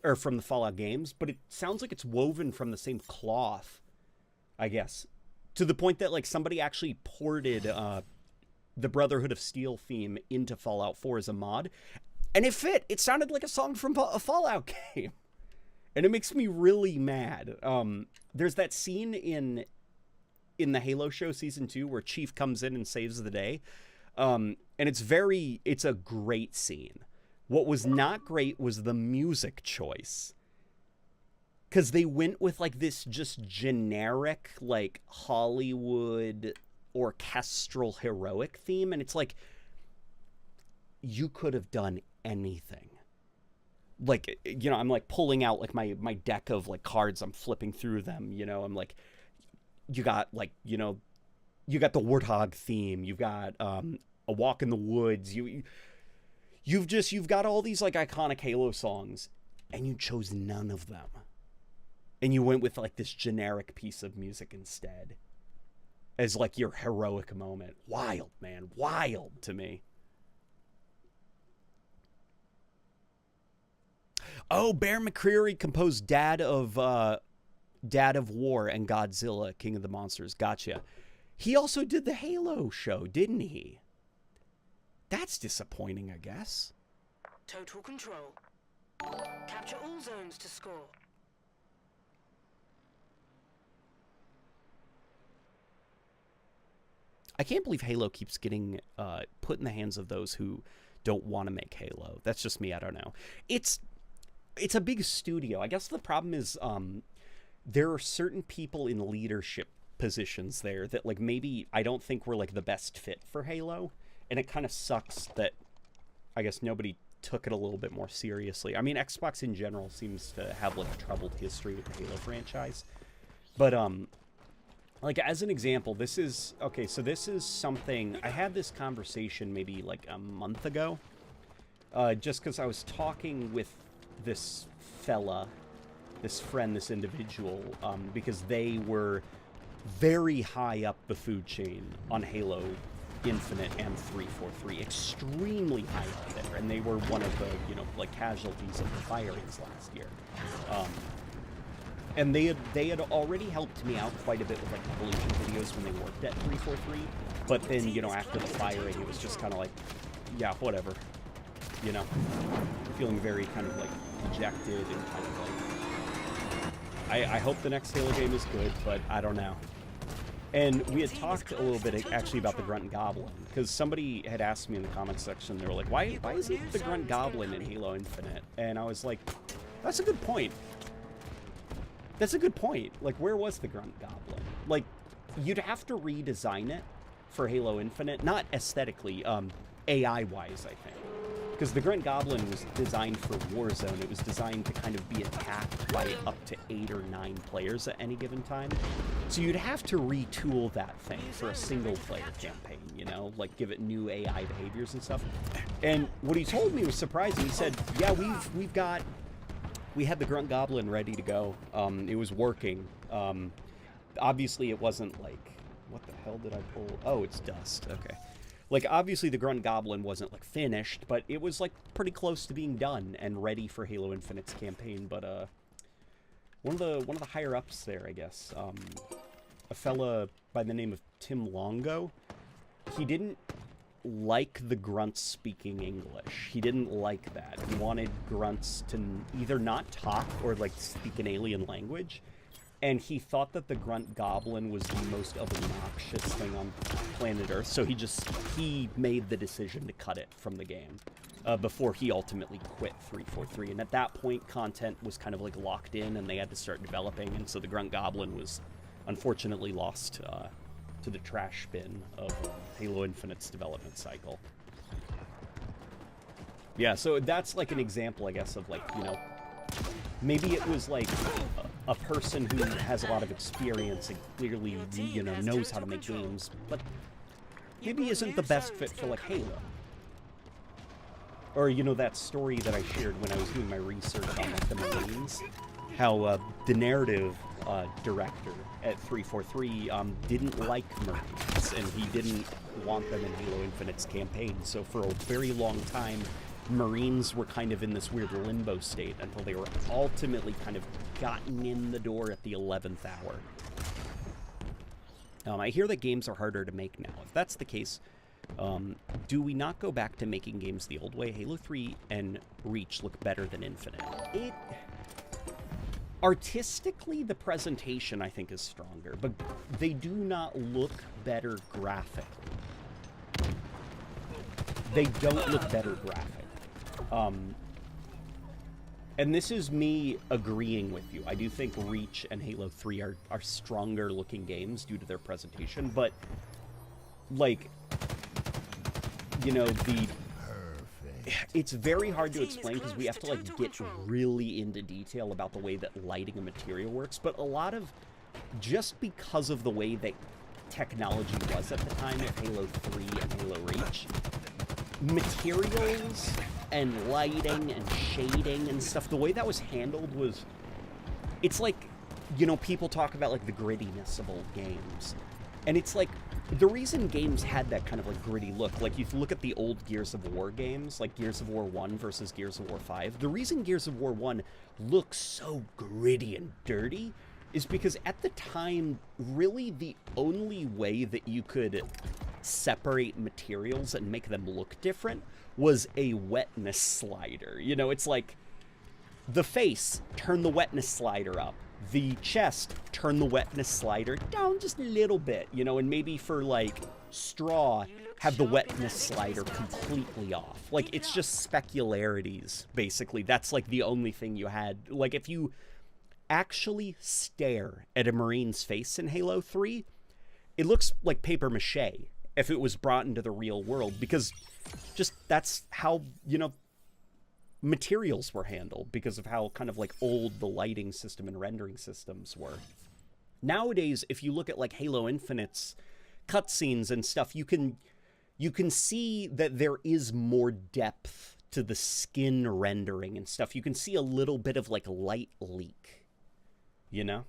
or from the Fallout games, but it sounds like it's woven from the same cloth, I guess. To the point that, like, somebody actually ported the Brotherhood of Steel theme into Fallout 4 as a mod, and it fit. It sounded like a song from a Fallout game. And it makes me really mad. There's that scene in the Halo show season 2 where Chief comes in and saves the day. And it's a great scene. What was not great was the music choice. Because they went with, like, this just generic, like, Hollywood orchestral heroic theme. And it's like, you could have done anything. Like, you know, I'm, like, pulling out, like, my deck of, like, cards. I'm flipping through them, you know. I'm like, you got, like, you know, you got the Warthog theme. You've got A Walk in the Woods. You've got all these, like, iconic Halo songs, and you chose none of them. And you went with, like, this generic piece of music instead as, like, your heroic moment. Wild, man. Wild to me. Oh, Bear McCreary composed Dad of War and Godzilla, King of the Monsters. Gotcha. He also did the Halo show, didn't he? That's disappointing, I guess. Total control. Capture all zones to score. I can't believe Halo keeps getting put in the hands of those who don't want to make Halo. That's just me. I don't know. It's a big studio. I guess the problem is there are certain people in leadership positions there that, like, maybe I don't think we're, like, the best fit for Halo. And it kind of sucks that I guess nobody took it a little bit more seriously. I mean, Xbox in general seems to have, like, a troubled history with the Halo franchise. But, like, as an example, this is something, I had this conversation maybe, like, a month ago. Just because I was talking with this fella, this friend, this individual, because they were very high up the food chain on Halo Infinite and 343, extremely high up there, and they were one of the, you know, like, casualties of the firings last year. And they had already helped me out quite a bit with, like, the pollution videos when they worked at 343, but then, you know, after the firing, it was just kind of like, yeah, whatever, you know, feeling very kind of, like, dejected and kind of like, I hope the next Halo game is good, but I don't know. And we had talked a little bit actually about the Grunt Goblin, because somebody had asked me in the comments section, they were like, why isn't the Grunt Goblin in Halo Infinite? And I was like, that's a good point. That's a good point. Like, where was the Grunt Goblin? Like, you'd have to redesign it for Halo Infinite, not aesthetically, AI-wise, I think. Because the Grunt Goblin was designed for Warzone. It was designed to kind of be attacked by up to 8 or 9 players at any given time. So you'd have to retool that thing for a single-player campaign, you know? Like, give it new AI behaviors and stuff. And what he told me was surprising. He said, yeah, we had the Grunt Goblin ready to go. It was working. Obviously, it wasn't like... What the hell did I pull? Oh, it's dust. Okay. Like, obviously, the Grunt Goblin wasn't, like, finished, but it was, like, pretty close to being done and ready for Halo Infinite's campaign. But, one of the higher-ups there, I guess, a fella by the name of Tim Longo, he didn't like the grunts speaking English. He didn't like that. He wanted grunts to either not talk or, like, speak an alien language. And he thought that the Grunt Goblin was the most obnoxious thing on planet Earth, so he made the decision to cut it from the game before he ultimately quit 343. And at that point, content was kind of like locked in, and they had to start developing, and so the Grunt Goblin was unfortunately lost to the trash bin of Halo Infinite's development cycle. Yeah, so that's like an example, I guess, of like, you know, maybe it was like a person who has a lot of experience and clearly, you know, knows how to make games, but maybe isn't the best fit for, like, Halo. Or, you know, that story that I shared when I was doing my research on, like, the Marines, how the narrative director at 343 didn't like Marines, and he didn't want them in Halo Infinite's campaign, so for a very long time, Marines were kind of in this weird limbo state until they were ultimately kind of gotten in the door at the 11th hour. I hear that games are harder to make now. If that's the case, do we not go back to making games the old way? Halo 3 and Reach look better than Infinite. Artistically, the presentation, I think, is stronger, but they do not look better graphically. They don't look better graphically. And this is me agreeing with you. I do think Reach and Halo 3 are stronger looking games due to their presentation, but, like, you know, it's very hard to explain because we have to, like, get really into detail about the way that lighting a material works, but a lot of, just because of the way that technology was at the time of Halo 3 and Halo Reach, materials and lighting and shading and stuff, the way that was handled was, it's like, you know, people talk about, like, the grittiness of old games, and it's like, the reason games had that kind of, like, gritty look, like, if you look at the old Gears of War games, like Gears of War 1 versus Gears of War 5, the reason Gears of War 1 looks so gritty and dirty is because at the time, really the only way that you could separate materials and make them look different was a wetness slider. You know, it's like the face, turn the wetness slider up. The chest, turn the wetness slider down just a little bit, you know, and maybe for, like, Straw, have the wetness slider completely off. Like, it's just specularities, basically. That's, like, the only thing you had. Like, if you actually stare at a Marine's face in Halo 3, it looks like paper mache if it was brought into the real world, because just that's how, you know, materials were handled, because of how kind of, like, old the lighting system and rendering systems were. Nowadays, if you look at, like, Halo Infinite's cutscenes and stuff, you can see that there is more depth to the skin rendering and stuff. You can see a little bit of, like, light leak, you know?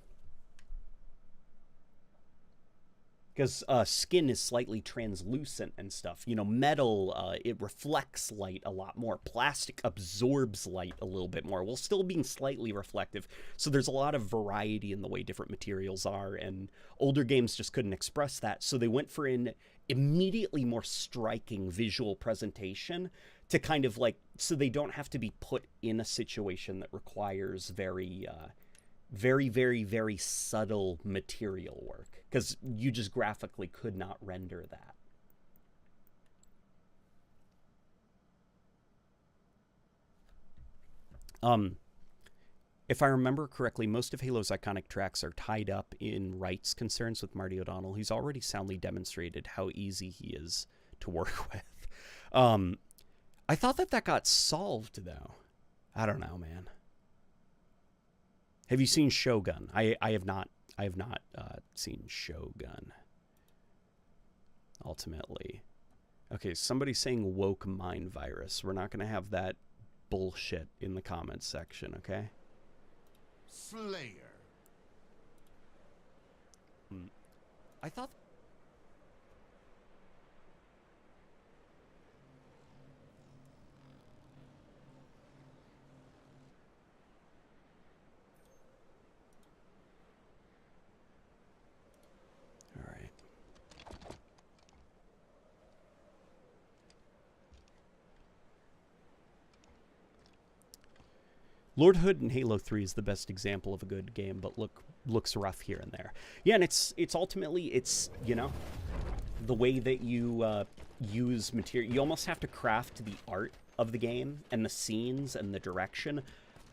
Because skin is slightly translucent and stuff. You know, metal, it reflects light a lot more. Plastic absorbs light a little bit more, while still being slightly reflective. So there's a lot of variety in the way different materials are, and older games just couldn't express that. So they went for an immediately more striking visual presentation to kind of, like, so they don't have to be put in a situation that requires very, very subtle material work, because you just graphically could not render that. if I remember correctly, most of Halo's iconic tracks are tied up in rights concerns with Marty O'Donnell. He's already soundly demonstrated how easy he is to work with. I thought that got solved, though. I don't know, man. Have you seen Shogun? I have not. I have not seen Shogun. Ultimately. Okay, somebody's saying woke mind virus. We're not going to have that bullshit in the comments section, okay? Slayer. I thought... All right. Lord Hood in Halo 3 is the best example of a good game, but looks rough here and there. Yeah, and it's ultimately, you know, the way that you use material. You almost have to craft the art of the game and the scenes and the direction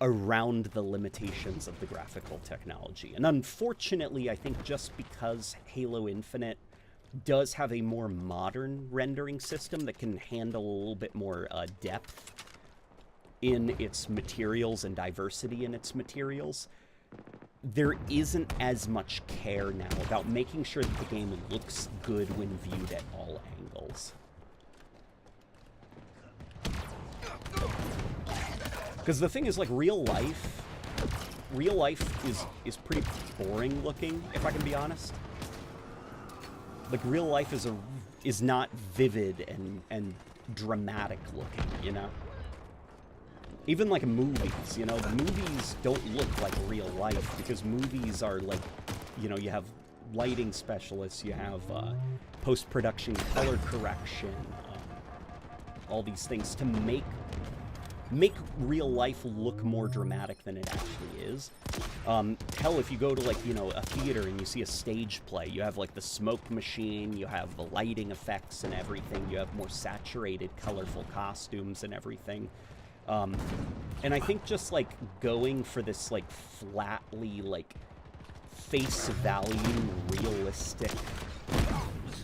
around the limitations of the graphical technology. And unfortunately, I think just because Halo Infinite does have a more modern rendering system that can handle a little bit more depth in its materials and diversity in its materials, there isn't as much care now about making sure that the game looks good when viewed at all angles. Because the thing is, like, real life is pretty boring looking, if I can be honest. Like, real life is not vivid and dramatic looking, you know? Even like movies, you know, the movies don't look like real life because movies are like, you know, you have lighting specialists, you have post-production color correction, all these things to make real life look more dramatic than it actually is. Hell, if you go to, like, you know, a theater and you see a stage play, you have like the smoke machine, you have the lighting effects and everything, you have more saturated, colorful costumes and everything. And I think just, like, going for this, like, flatly, like, face value, realistic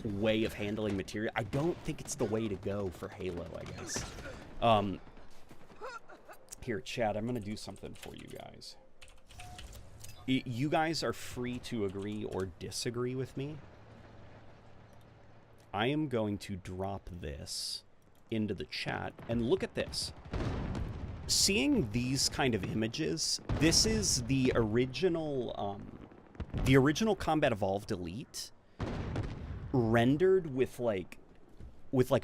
way of handling material, I don't think it's the way to go for Halo, I guess. Here, chat, I'm gonna do something for you guys. You guys are free to agree or disagree with me. I am going to drop this into the chat, and look at this. Seeing these kind of images, this is the original Combat Evolved Elite rendered with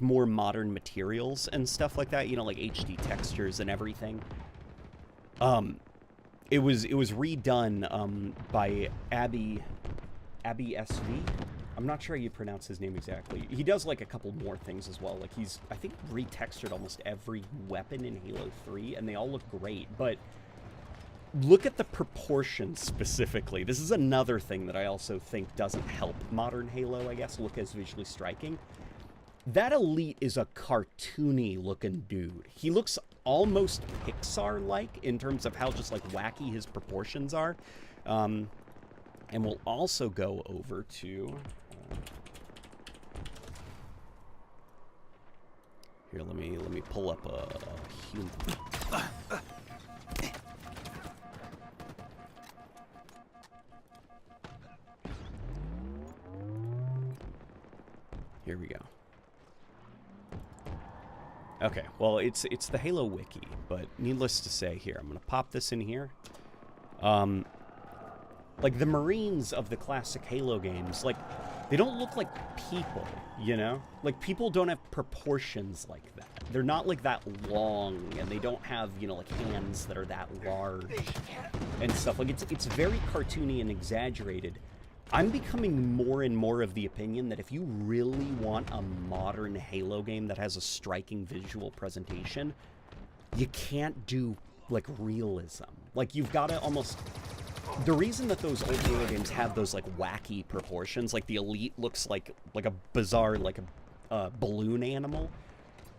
more modern materials and stuff like that, you know, like HD textures and everything. It was redone by Abby SV. I'm not sure how you pronounce his name exactly. He does, like, a couple more things as well. Like, he's, I think, retextured almost every weapon in Halo 3, and they all look great. But look at the proportions specifically. This is another thing that I also think doesn't help modern Halo, I guess, look as visually striking. That Elite is a cartoony-looking dude. He looks almost Pixar-like in terms of how just, like, wacky his proportions are. And we'll also go over to... here, let me pull up a human. Here we go. Okay, well, it's the Halo Wiki, but needless to say, here, I'm gonna pop this in here. Like, the Marines of the classic Halo games, like, they don't look like people, you know? Like, people don't have proportions like that. They're not, like, that long, and they don't have, you know, like, hands that are that large and stuff. Like, it's very cartoony and exaggerated. I'm becoming more and more of the opinion that if you really want a modern Halo game that has a striking visual presentation, you can't do, like, realism. Like, you've got to almost... The reason that those old Halo games have those, like, wacky proportions, like the Elite looks like a bizarre, like a balloon animal,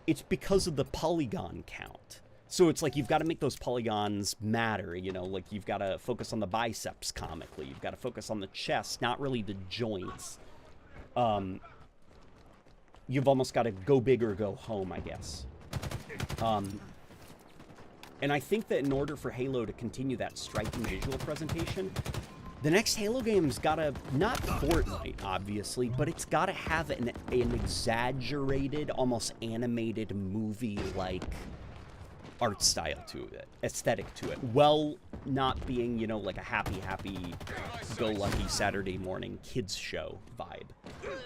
it's because of the polygon count. So it's like you've got to make those polygons matter, you know, like you've got to focus on the biceps comically. You've got to focus on the chest, not really the joints. You've almost got to go big or go home, I guess. And I think that in order for Halo to continue that striking visual presentation, the next Halo game's gotta, not Fortnite, obviously, but it's gotta have an exaggerated, almost animated movie-like art style to it, aesthetic to it, while not being, you know, like a happy-go-lucky Saturday morning kids show vibe.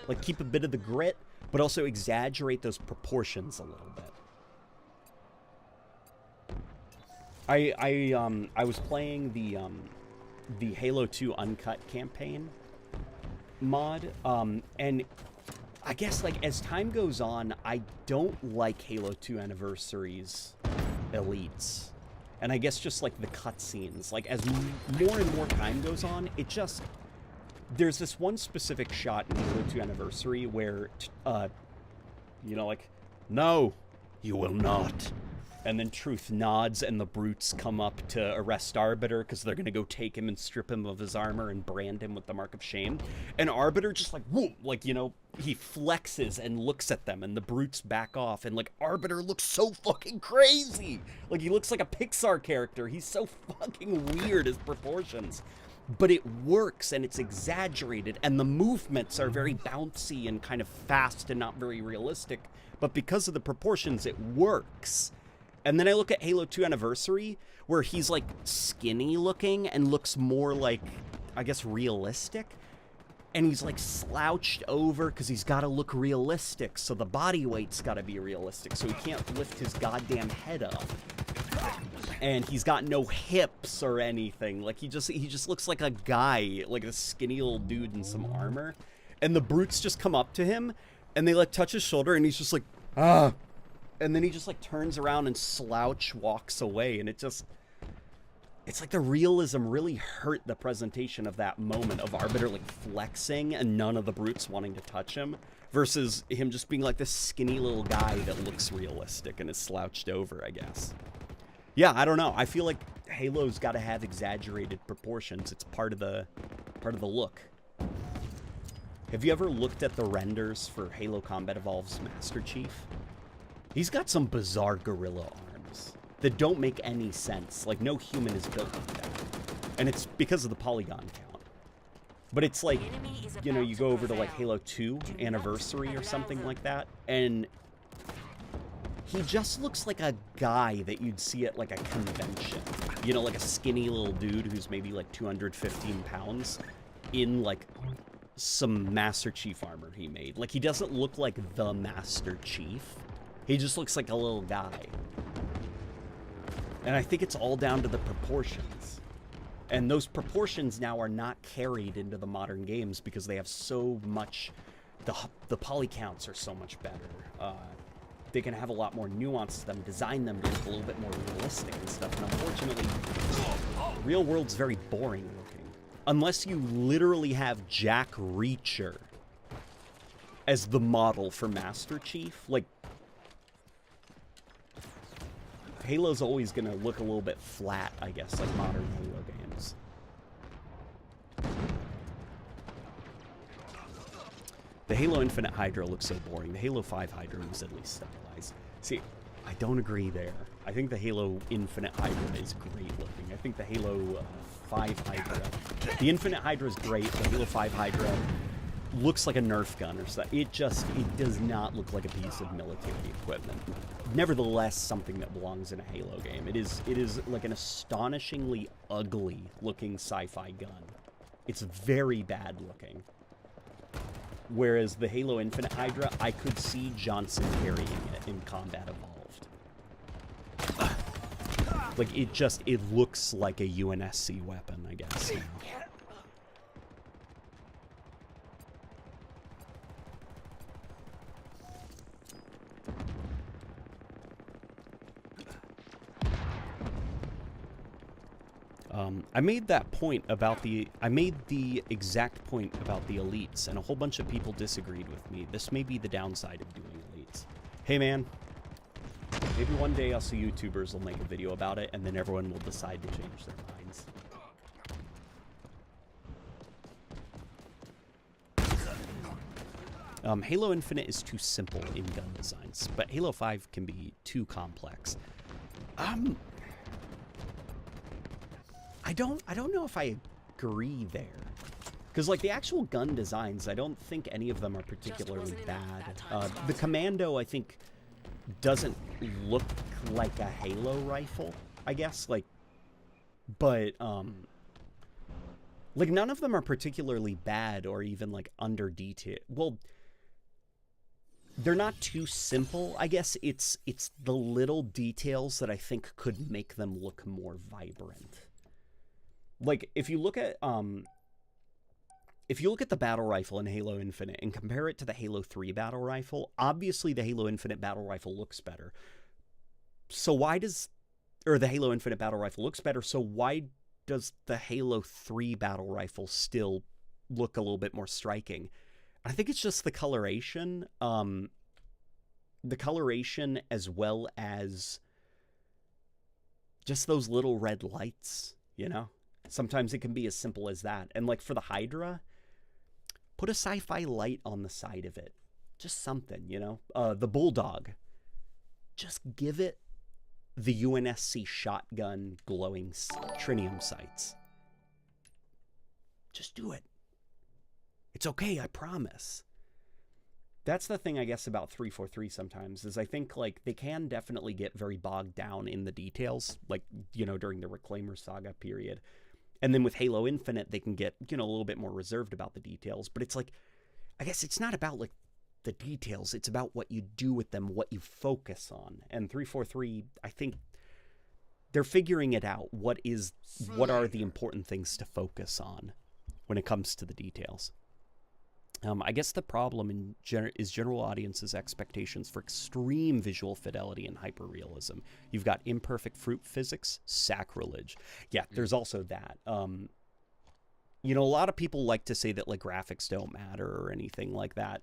Like, keep a bit of the grit, but also exaggerate those proportions a little bit. I was playing the Halo 2 Uncut campaign mod, and I guess, like, as time goes on, I don't like Halo 2 Anniversary's elites. And I guess just, like, the cutscenes. Like, as more and more time goes on, it just... There's this one specific shot in Halo 2 Anniversary where, you know, like, no, you will not. And then Truth nods, and the brutes come up to arrest Arbiter because they're going to go take him and strip him of his armor and brand him with the mark of shame. And Arbiter just like, whoop, like, you know, he flexes and looks at them, and the brutes back off. And, like, Arbiter looks so fucking crazy. Like, he looks like a Pixar character. He's so fucking weird, his proportions. But it works, and it's exaggerated, and the movements are very bouncy and kind of fast and not very realistic. But because of the proportions, it works. And then I look at Halo 2 Anniversary, where he's, like, skinny looking and looks more like, I guess, realistic. And he's, like, slouched over because he's got to look realistic. So the body weight's got to be realistic. So he can't lift his goddamn head up. And he's got no hips or anything. Like, he just looks like a guy, like a skinny little dude in some armor. And the brutes just come up to him, and they, like, touch his shoulder, and he's just like, ah. And then he just, like, turns around and slouch walks away. And it just... It's like the realism really hurt the presentation of that moment of Arbiter, like, flexing and none of the brutes wanting to touch him. Versus him just being, like, this skinny little guy that looks realistic and is slouched over, I guess. Yeah, I don't know. I feel like Halo's got to have exaggerated proportions. It's part of the look. Have you ever looked at the renders for Halo Combat Evolved's Master Chief? He's got some bizarre gorilla arms that don't make any sense. Like, no human is built like that. And it's because of the polygon count. But it's like, you know, you go over to, like, Halo 2 Anniversary or something like that, and he just looks like a guy that you'd see at, like, a convention. You know, like a skinny little dude who's maybe, like, 215 pounds in, like, some Master Chief armor he made. Like, he doesn't look like the Master Chief. He just looks like a little guy. And I think it's all down to the proportions. And those proportions now are not carried into the modern games because they have so much... The poly counts are so much better. They can have a lot more nuance to them, design them to look a little bit more realistic and stuff. And unfortunately, the real world's very boring looking. Unless you literally have Jack Reacher as the model for Master Chief. Like, Halo's always going to look a little bit flat, I guess, like modern Halo games. The Halo Infinite Hydra looks so boring. The Halo 5 Hydra is at least stylized. See, I don't agree there. I think the Halo Infinite Hydra is great looking. I think the Halo 5 Hydra... The Infinite Hydra is great. The Halo 5 Hydra looks like a Nerf gun or something. It does not look like a piece of military equipment. Nevertheless, something that belongs in a Halo game. It is like an astonishingly ugly looking sci-fi gun. It's very bad looking. Whereas the Halo Infinite Hydra, I could see Johnson carrying it in Combat Evolved. Like, it looks like a UNSC weapon, I guess. Now. I made that point about I made the exact point about the elites, and a whole bunch of people disagreed with me. This may be the downside of doing elites. Hey, man. Maybe one day us YouTubers will make a video about it, and then everyone will decide to change their minds. Halo Infinite is too simple in gun designs, but Halo 5 can be too complex. I don't know if I agree there. Because, like, the actual gun designs, I don't think any of them are particularly bad. The Commando, I think, doesn't look like a Halo rifle, I guess. Like, but, like, none of them are particularly bad or even, like, under detail. Well, they're not too simple. I guess it's the little details that I think could make them look more vibrant. Like, if you look at the battle rifle in Halo Infinite and compare it to the Halo 3 battle rifle, obviously the Halo Infinite battle rifle looks better. So why does... Or the Halo Infinite battle rifle looks better, so why does the Halo 3 battle rifle still look a little bit more striking? I think it's just the coloration. The coloration as well as just those little red lights, you know? Sometimes it can be as simple as that. And like for the Hydra, put a sci-fi light on the side of it. Just something, you know? The Bulldog, just give it the UNSC shotgun glowing trinium sights. Just do it. It's okay, I promise. That's the thing, I guess, about 343 sometimes, is I think, like, they can definitely get very bogged down in the details, like, you know, during the Reclaimer saga period. And then with Halo Infinite, they can get, you know, a little bit more reserved about the details. But it's like, I guess it's not about, like, the details. It's about what you do with them, what you focus on. And 343, I think they're figuring it out. What are the important things to focus on when it comes to the details? I guess the problem is general audience's expectations for extreme visual fidelity and hyperrealism. You've got imperfect fruit physics, sacrilege. Yeah, there's also that. You know, a lot of people like to say that, like, graphics don't matter or anything like that.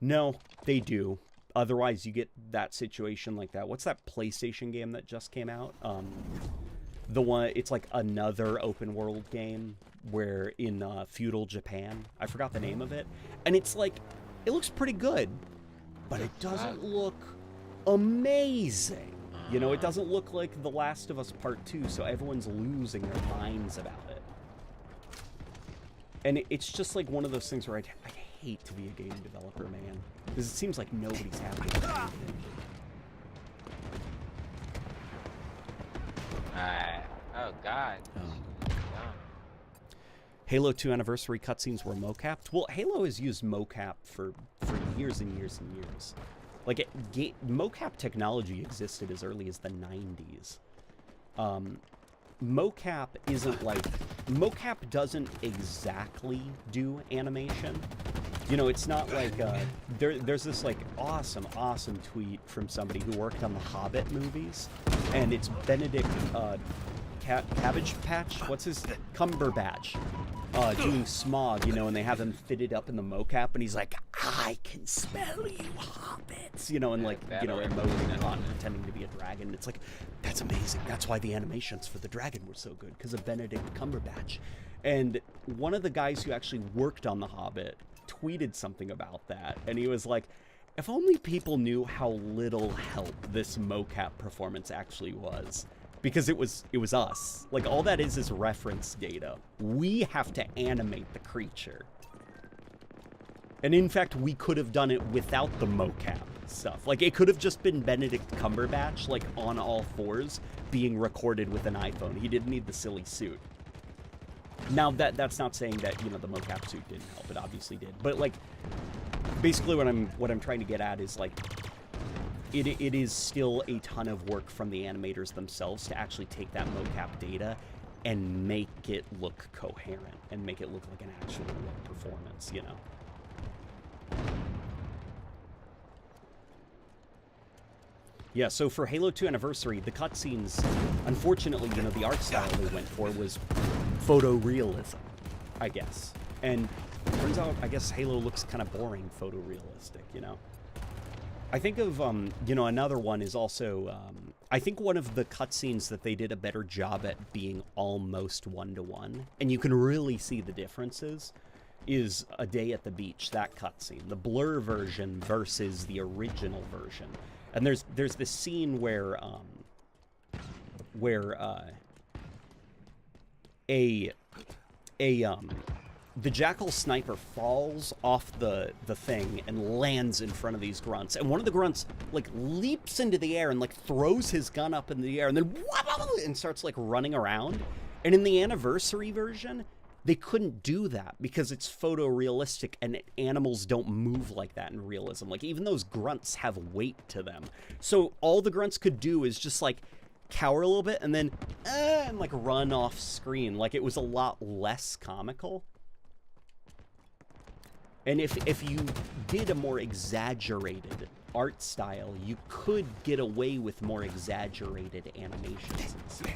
No, they do. Otherwise, you get that situation like that. What's that PlayStation game that just came out? The one, it's like another open world game where in feudal Japan. I forgot the name of it. And it's like, it looks pretty good, but it doesn't look amazing. You know, it doesn't look like The Last of Us Part 2, so everyone's losing their minds about it. And it's just like one of those things where I'd hate to be a game developer, man. Because it seems like nobody's happy with anything. Oh, God. Halo 2 anniversary cutscenes were mocapped. Well, Halo has used mocap for years and years and years. Like, mocap technology existed as early as the 90s. Mocap isn't like... Mocap doesn't exactly do animation. You know, it's not like... there's this, like, awesome tweet from somebody who worked on the Hobbit movies. And it's Benedict... Cabbage Patch? What's his... Cumberbatch. Doing Smog, you know, and they have him fitted up in the mocap, and he's like, I can smell you, hobbits, you know, and like, you know, emoting on pretending to be a dragon. It's like, that's amazing. That's why the animations for the dragon were so good, because of Benedict Cumberbatch. And one of the guys who actually worked on The Hobbit tweeted something about that, and he was like, if only people knew how little help this mocap performance actually was. Because it was us. Like, all that is reference data. We have to animate the creature. And in fact, we could have done it without the mocap stuff. Like, it could have just been Benedict Cumberbatch, like, on all fours, being recorded with an iPhone. He didn't need the silly suit. Now, that's not saying that, you know, the mocap suit didn't help. It obviously did. But, like, basically what I'm trying to get at is, like, it is still a ton of work from the animators themselves to actually take that mocap data and make it look coherent and make it look like an actual performance, you know? Yeah, so for Halo 2 Anniversary, the cutscenes, unfortunately, you know, the art style they went for was photorealism, I guess. And turns out, I guess Halo looks kind of boring photorealistic, you know? I think of, you know, another one is also, I think one of the cutscenes that they did a better job at being almost one-to-one, and you can really see the differences, is A Day at the Beach, that cutscene. The Blur version versus the original version. And there's this scene where the Jackal sniper falls off the thing and lands in front of these grunts. And one of the grunts, like, leaps into the air and, like, throws his gun up in the air and then and starts, like, running around. And in the Anniversary version, they couldn't do that because it's photorealistic and animals don't move like that in realism. Like, even those grunts have weight to them. So all the grunts could do is just, like, cower a little bit and then, and, like, run off screen. Like, it was a lot less comical. And if you did a more exaggerated art style, you could get away with more exaggerated animations and stuff.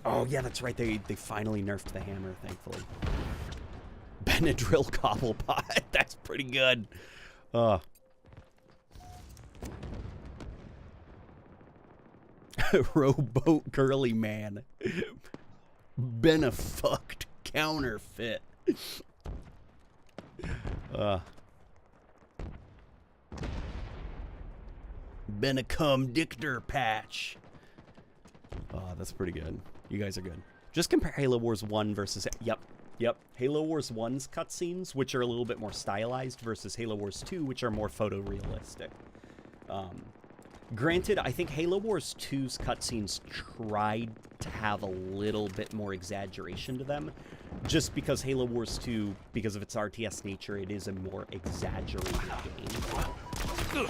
Oh yeah, that's right. They finally nerfed the hammer, thankfully. Benadryl Cobblepot. That's pretty good. Rowboat Girly Man. Been a fucked counterfeit. Been a cum dictor patch. That's pretty good. You guys are good. Just compare Halo Wars 1 versus... Yep. Halo Wars 1's cutscenes, which are a little bit more stylized, versus Halo Wars 2, which are more photorealistic. Granted, I think Halo Wars 2's cutscenes tried to have a little bit more exaggeration to them, just because Halo Wars 2, because of its RTS nature, it is a more exaggerated game.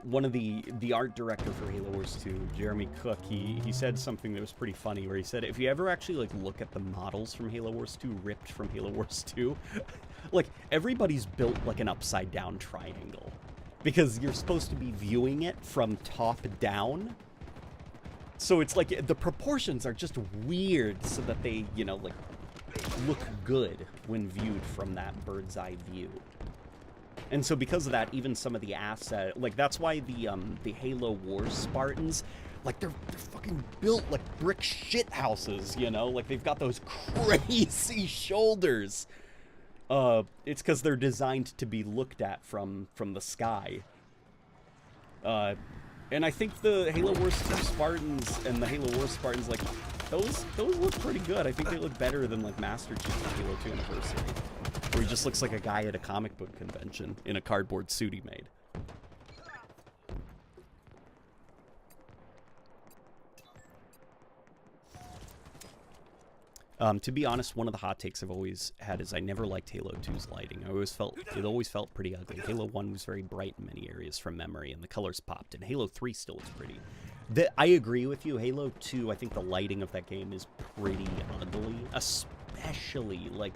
One of the art director for Halo Wars 2, Jeremy Cook, he said something that was pretty funny, where he said, if you ever actually, like, look at the models from Halo Wars 2, ripped from Halo Wars 2, like, everybody's built like an upside down triangle. Because you're supposed to be viewing it from top down. So it's like, the proportions are just weird so that they, you know, like, look good when viewed from that bird's eye view. And so because of that, even some of the assets, like, that's why the Halo Wars Spartans, like, they're fucking built like brick shit houses, you know? Like, they've got those crazy shoulders. It's because they're designed to be looked at from the sky. And I think the Halo Wars 2 Spartans and the Halo Wars Spartans, like, those look pretty good. I think they look better than, like, Master Chief in Halo 2 Anniversary, where he just looks like a guy at a comic book convention in a cardboard suit he made. To be honest, one of the hot takes I've always had is I never liked Halo 2's lighting. It always felt pretty ugly. Halo 1 was very bright in many areas from memory, and the colors popped, and Halo 3 still looks pretty. I agree with you. Halo 2, I think the lighting of that game is pretty ugly, especially, like,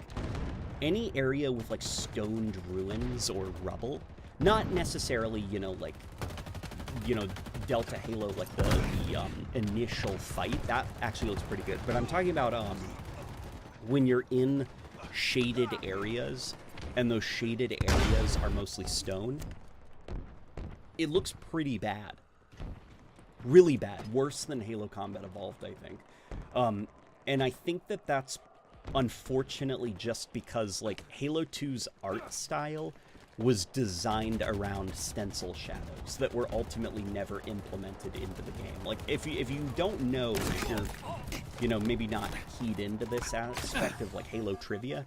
any area with, like, stoned ruins or rubble. Not necessarily, you know, like, you know, Delta Halo, like, the initial fight. That actually looks pretty good. But I'm talking about, when you're in shaded areas, and those shaded areas are mostly stone, it looks pretty bad. Really bad. Worse than Halo Combat Evolved, I think. And I think that that's unfortunately just because, like, Halo 2's art style was designed around stencil shadows that were ultimately never implemented into the game. Like, if you don't know, if you're, you know, maybe not keyed into this aspect of, like, Halo trivia,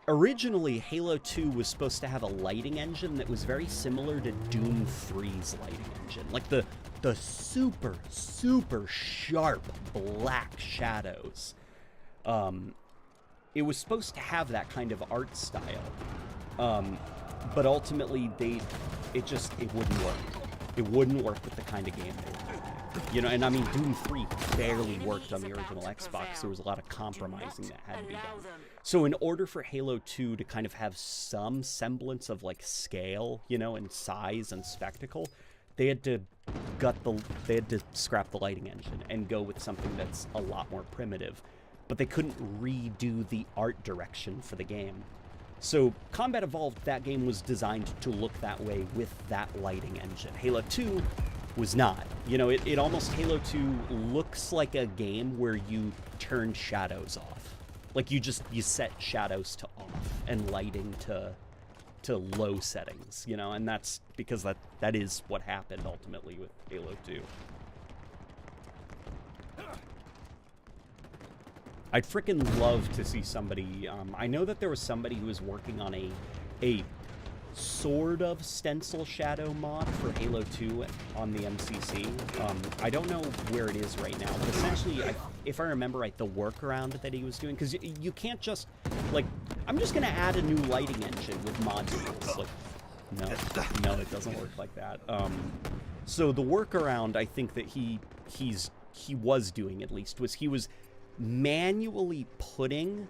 originally Halo 2 was supposed to have a lighting engine that was very similar to Doom 3's lighting engine. Like, the super, super sharp black shadows. It was supposed to have that kind of art style. But ultimately, it wouldn't work. It wouldn't work with the kind of game they were making. You know, and I mean, Doom 3 barely worked on the original Xbox. There was a lot of compromising that had to be done. So in order for Halo 2 to kind of have some semblance of, like, scale, you know, and size and spectacle, they had to scrap the lighting engine and go with something that's a lot more primitive. But they couldn't redo the art direction for the game. So Combat Evolved, that game was designed to look that way with that lighting engine. Halo 2 was not. You know, it almost, Halo 2 looks like a game where you turn shadows off. Like you set shadows to off and lighting to low settings, you know, and that's because that is what happened ultimately with Halo 2. I'd freaking love to see somebody, I know that there was somebody who was working on a sort of stencil shadow mod for Halo 2 on the MCC. I don't know where it is right now, but essentially, if I remember right, the workaround that he was doing, because you can't just, like, I'm just going to add a new lighting engine with modules. Like, no, it doesn't work like that. So the workaround, I think that he was doing, at least, was he was manually putting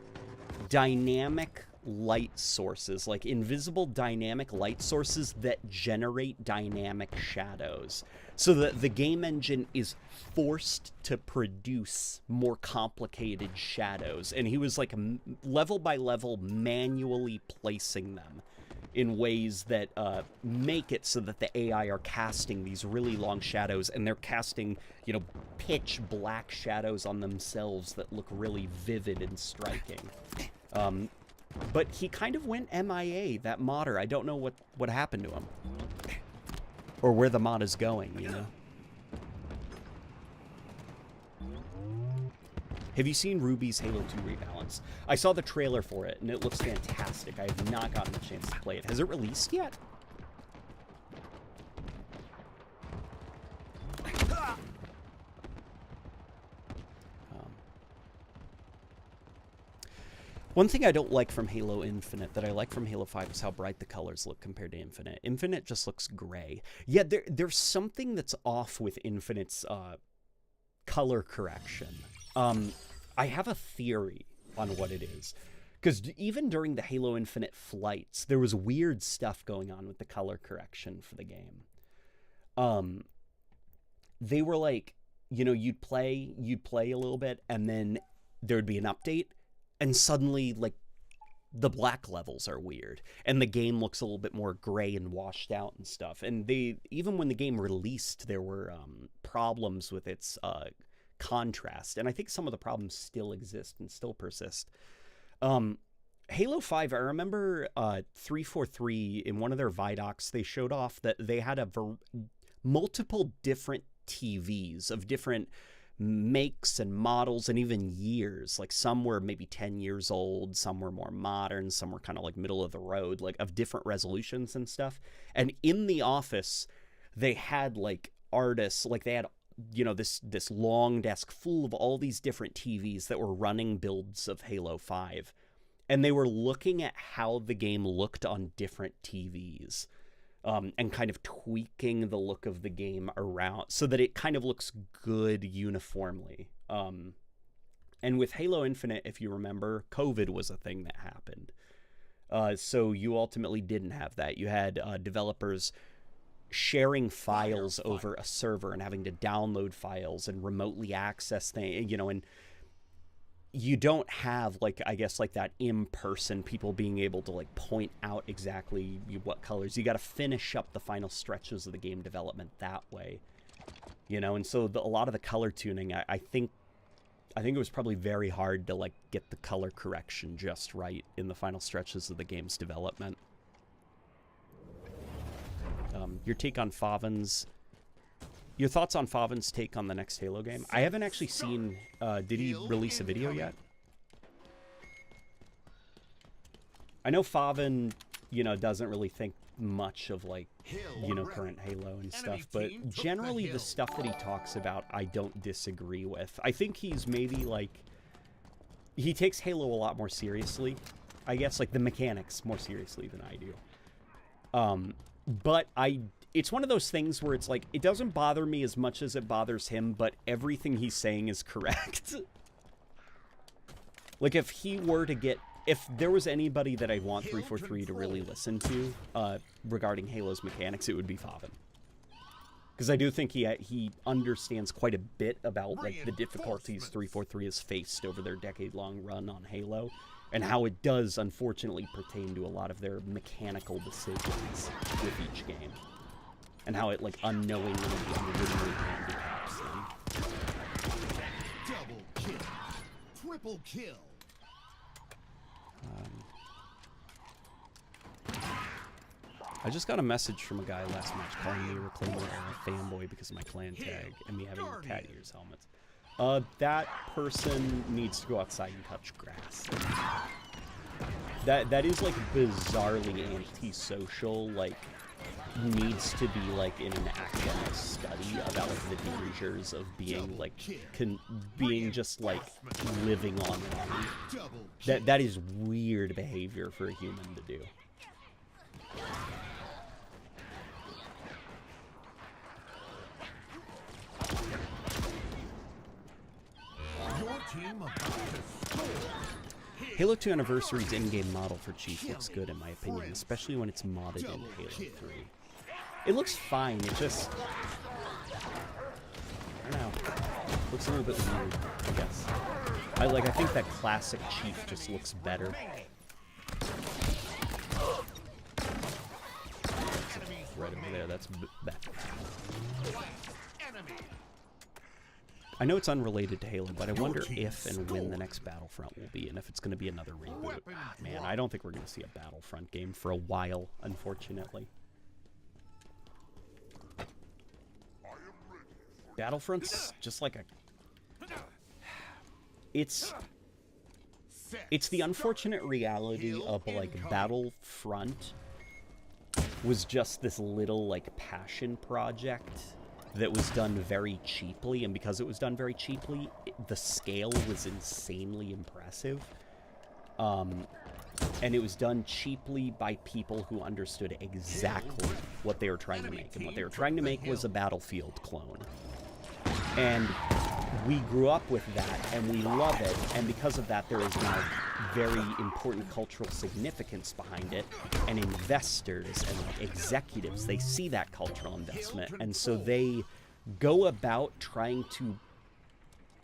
dynamic light sources, like invisible dynamic light sources that generate dynamic shadows, so that the game engine is forced to produce more complicated shadows. And he was like level by level manually placing them in ways that make it so that the AI are casting these really long shadows, and they're casting, you know, pitch black shadows on themselves that look really vivid and striking. But he kind of went MIA, that modder. I don't know what happened to him. Or where the mod is going, you know? Have you seen Ruby's Halo 2 rebalance? I saw the trailer for it, and it looks fantastic. I have not gotten a chance to play it. Has it released yet? One thing I don't like from Halo Infinite that I like from Halo 5 is how bright the colors look compared to Infinite. Infinite just looks gray. Yeah, there's something that's off with Infinite's color correction. I have a theory on what it is. Because even during the Halo Infinite flights, there was weird stuff going on with the color correction for the game. They were like, you know, you'd play a little bit, and then there would be an update, and suddenly, like, the black levels are weird, and the game looks a little bit more gray and washed out and stuff. And even when the game released, there were problems with its contrast, and I think some of the problems still exist and still persist. Halo 5, I remember 343, in one of their Vidocs, they showed off that they had multiple different TVs of different makes and models and even years. Like, some were maybe 10 years old, some were more modern, some were kind of like middle of the road, like of different resolutions and stuff. And in the office, they had like artists, like they had, you know, this long desk full of all these different TVs that were running builds of Halo 5. And they were looking at how the game looked on different TVs. And kind of tweaking the look of the game around so that it kind of looks good uniformly. And with Halo Infinite, if you remember, COVID was a thing that happened. So you ultimately didn't have that. You had developers sharing files over a server and having to download files and remotely access things, you know, and you don't have, like, I guess, like that in-person people being able to like point out exactly what colors. You got to finish up the final stretches of the game development that way, you know. And so a lot of the color tuning, I think it was probably very hard to like get the color correction just right in the final stretches of the game's development. Your take on Favin's... Your thoughts on Favin's take on the next Halo game? I haven't actually seen... did he release a video yet? I know Favin, you know, doesn't really think much of, like, you know, current Halo and stuff, but generally the stuff that he talks about, I don't disagree with. I think he's maybe, like... He takes Halo a lot more seriously. I guess, like, the mechanics more seriously than I do. But it's one of those things where it's like, it doesn't bother me as much as it bothers him, but everything he's saying is correct. Like, if there was anybody that I want 343 to really listen to regarding Halo's mechanics, it would be Favin. Because I do think he understands quite a bit about, like, the difficulties 343 has faced over their decade-long run on Halo. and how it does, unfortunately, pertain to a lot of their mechanical decisions with each game, and how it, like, unknowingly and unwittingly handicaps them. Double kill. Triple kill. I just got a message from a guy last match calling me a reclaimer or a fanboy because of my clan tag and me having cat ears helmets. That person needs to go outside and touch grass. That is, like, bizarrely antisocial, like, needs to be, like, in an academic study about, like, the dangers of being, like, being just, like, living online. That is weird behavior for a human to do. Halo 2 Anniversary's in-game model for Chief looks good in my opinion, especially when it's modded in Halo 3. It looks fine, it just... I don't know. Looks a little bit weird, I guess. I think that classic Chief just looks better. Right over there, that's that. I know it's unrelated to Halo, but I wonder if and when the next Battlefront will be, and if it's going to be another reboot. Man, I don't think we're going to see a Battlefront game for a while, unfortunately. Battlefront's just like a... It's the unfortunate reality of, like, Battlefront was just this little, like, passion project that was done very cheaply, and because it was done very cheaply, the scale was insanely impressive. And it was done cheaply by people who understood exactly what they were trying to make. And what they were trying to make was a Battlefield clone. And we grew up with that, and we love it, and because of that, there is now very important cultural significance behind it, and investors and, like, executives, they see that cultural investment, and so they go about trying to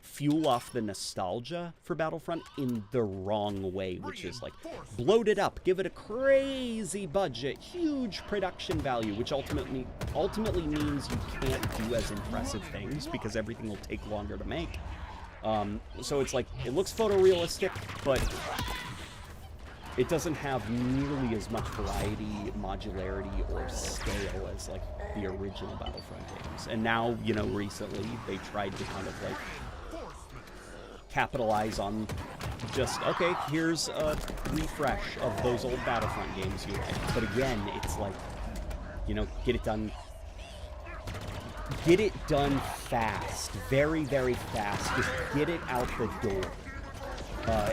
fuel off the nostalgia for Battlefront in the wrong way, which is, like, bloat it up, give it a crazy budget, huge production value, which ultimately means you can't do as impressive things because everything will take longer to make. So it's like, it looks photorealistic, but it doesn't have nearly as much variety, modularity, or scale as, like, the original Battlefront games. And now, you know, recently, they tried to kind of, like, capitalize on just, okay, here's a refresh of those old Battlefront games you like. But again, it's like, you know, get it done fast, very, very fast. Just get it out the door.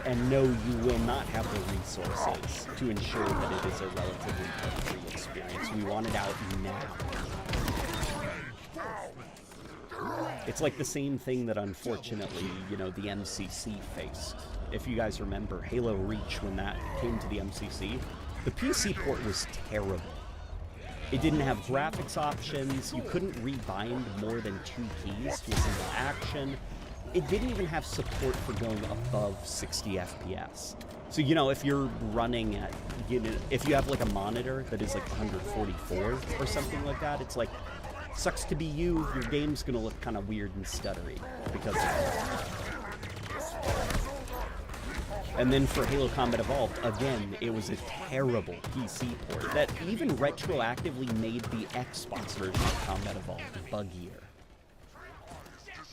And no, you will not have the resources to ensure that it is a relatively free experience. We want it out now. It's like the same thing that, unfortunately, you know, the MCC faced. If you guys remember Halo Reach, when that came to the MCC, the PC port was terrible. It didn't have graphics options, you couldn't rebind more than 2 keys to a single action. It didn't even have support for going above 60 FPS. So, you know, if you're running at, you know, if you have, like, a monitor that is, like, 144 or something like that, it's like, sucks to be you, your game's gonna look kind of weird and stuttery because of that. And then for Halo Combat Evolved, again, it was a terrible PC port that even retroactively made the Xbox version of Combat Evolved buggier.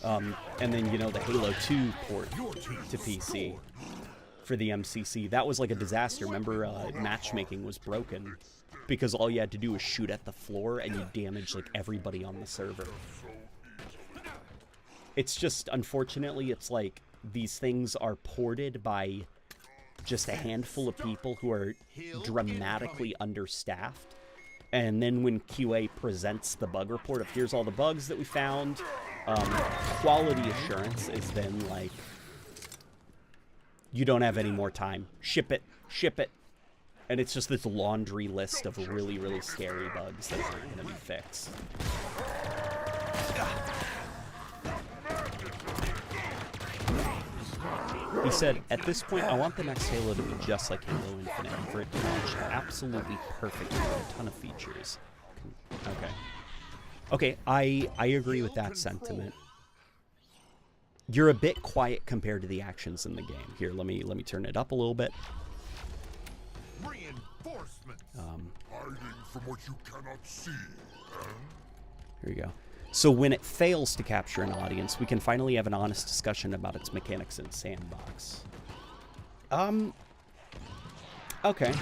And then, you know, the Halo 2 port to PC for the MCC, that was like a disaster. Remember, matchmaking was broken because all you had to do was shoot at the floor and you damaged, like, everybody on the server. It's just, unfortunately, it's like these things are ported by just a handful of people who are dramatically understaffed. And then when QA presents the bug report of here's all the bugs that we found, quality assurance is then like, you don't have any more time. Ship it. Ship it. And it's just this laundry list of really, really scary bugs that aren't going to be fixed. He said, at this point, I want the next Halo to be just like Halo Infinite, and for it to launch absolutely perfect with a ton of features. Okay. Okay, I agree with that sentiment. You're a bit quiet compared to the actions in the game. Here, let me turn it up a little bit. Reinforcements. Hiding from what you cannot see. Here you go. So when it fails to capture an audience, we can finally have an honest discussion about its mechanics in Sandbox. Okay.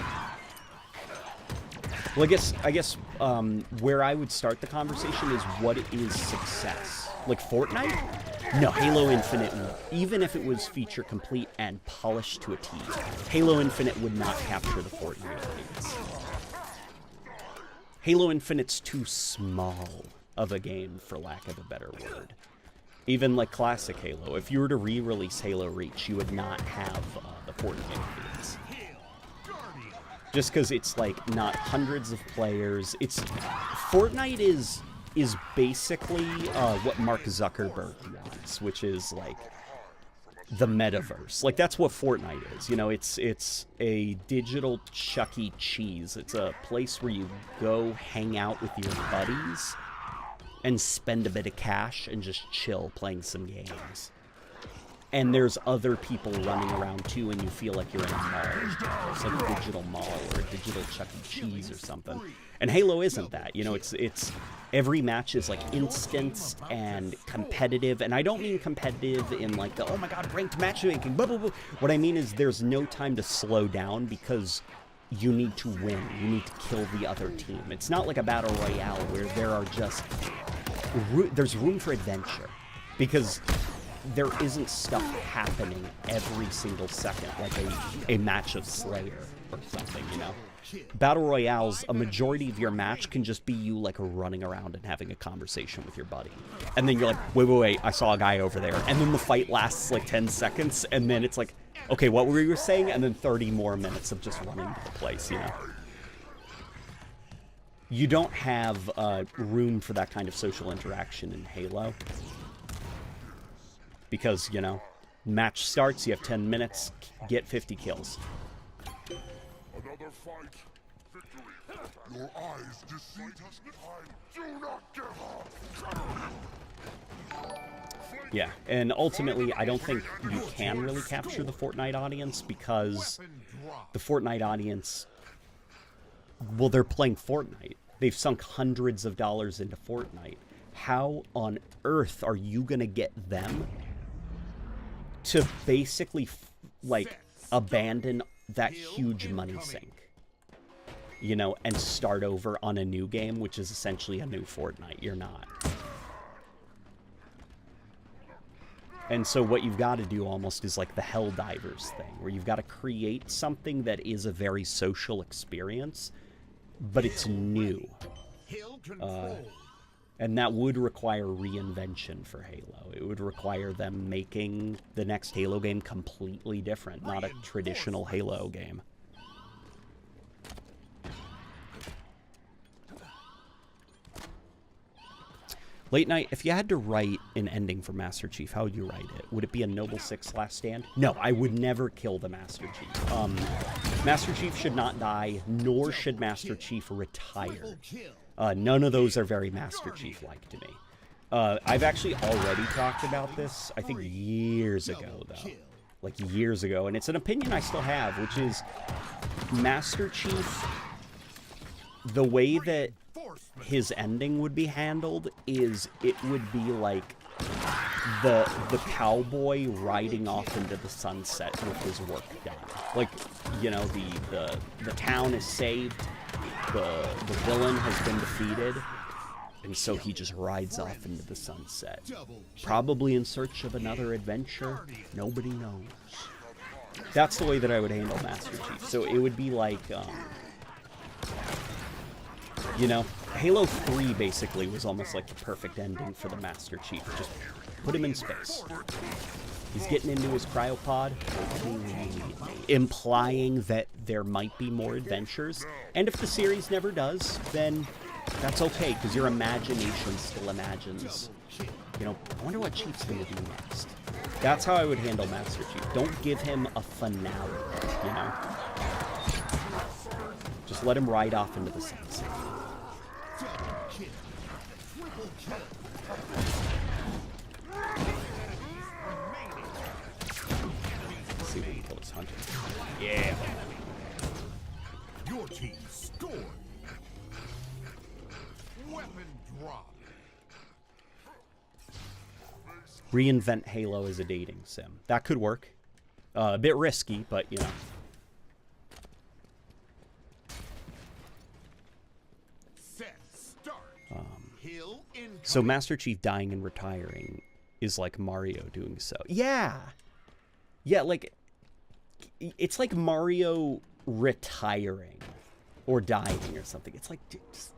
Well, I guess where I would start the conversation is what is success? Like Fortnite? No, Halo Infinite, even if it was feature complete and polished to a T, Halo Infinite would not capture the Fortnite audience. Halo Infinite's too small of a game, for lack of a better word. Even like classic Halo, if you were to re-release Halo Reach, you would not have the Fortnite audience. Just because it's like not hundreds of players. Fortnite is basically what Mark Zuckerberg wants, which is like the metaverse. Like that's what Fortnite is. You know, it's a digital Chuck E. Cheese. It's a place where you go hang out with your buddies and spend a bit of cash and just chill playing some games. And there's other people running around too, and you feel like you're in a mall. It's like a digital mall or a digital Chuck E. Cheese or something. And Halo isn't that. You know, it's every match is like instant and competitive. And I don't mean competitive in like the, oh my god, ranked matchmaking, blah, blah, blah. What I mean is there's no time to slow down because you need to win. You need to kill the other team. It's not like a battle royale where there are just, there's room for adventure. Because there isn't stuff happening every single second, like a match of Slayer or something, you know? Battle Royales, a majority of your match can just be you, like, running around and having a conversation with your buddy. And then you're like, wait, I saw a guy over there. And then the fight lasts, like, 10 seconds, and then it's like, okay, what were you saying? And then 30 more minutes of just running to the place, you know? You don't have room for that kind of social interaction in Halo. Because, you know, match starts, you have 10 minutes, get 50 kills. Another fight. Victory. Your eyes deceive us. I do not give up. Yeah, and ultimately, I don't think you can really capture the Fortnite audience because the Fortnite audience, well, they're playing Fortnite. They've sunk hundreds of dollars into Fortnite. How on earth are you going to get them to basically, like, abandon that huge money sink, you know, and start over on a new game, which is essentially a new Fortnite? You're not. And so what you've got to do almost is like the Helldivers thing, where you've got to create something that is a very social experience, but it's new. And that would require reinvention for Halo. It would require them making the next Halo game completely different, not a traditional Halo game. Late Night, if you had to write an ending for Master Chief, how would you write it? Would it be a Noble Six Last Stand? No, I would never kill the Master Chief. Master Chief should not die, nor should Master Chief retire. None of those are very Master Chief-like to me. I've actually already talked about this, I think years ago, though. Like years ago, and it's an opinion I still have, which is Master Chief, the way that his ending would be handled is it would be like the cowboy riding off into the sunset with his work done. Like, you know, the town is saved, the villain has been defeated, and so he just rides off into the sunset. Probably in search of another adventure. Nobody knows. That's the way that I would handle Master Chief. So it would be like, you know, Halo 3 basically was almost like the perfect ending for the Master Chief. Just put him in space. He's getting into his cryopod, implying that there might be more adventures. And if the series never does, then that's okay, because your imagination still imagines, you know, I wonder what Chief's going to do next. That's how I would handle Master Chief. Don't give him a finale, you know? Just let him ride off into the sunset. Let's see if we can kill this hunter. Yeah. Your team scored. Weapon drop. Reinvent Halo as a dating sim. That could work. A bit risky, but you know. Set start. Hill in. So Master Chief dying and retiring is like Mario doing so. Yeah. Yeah, like it's like Mario retiring or dying or something. It's like just,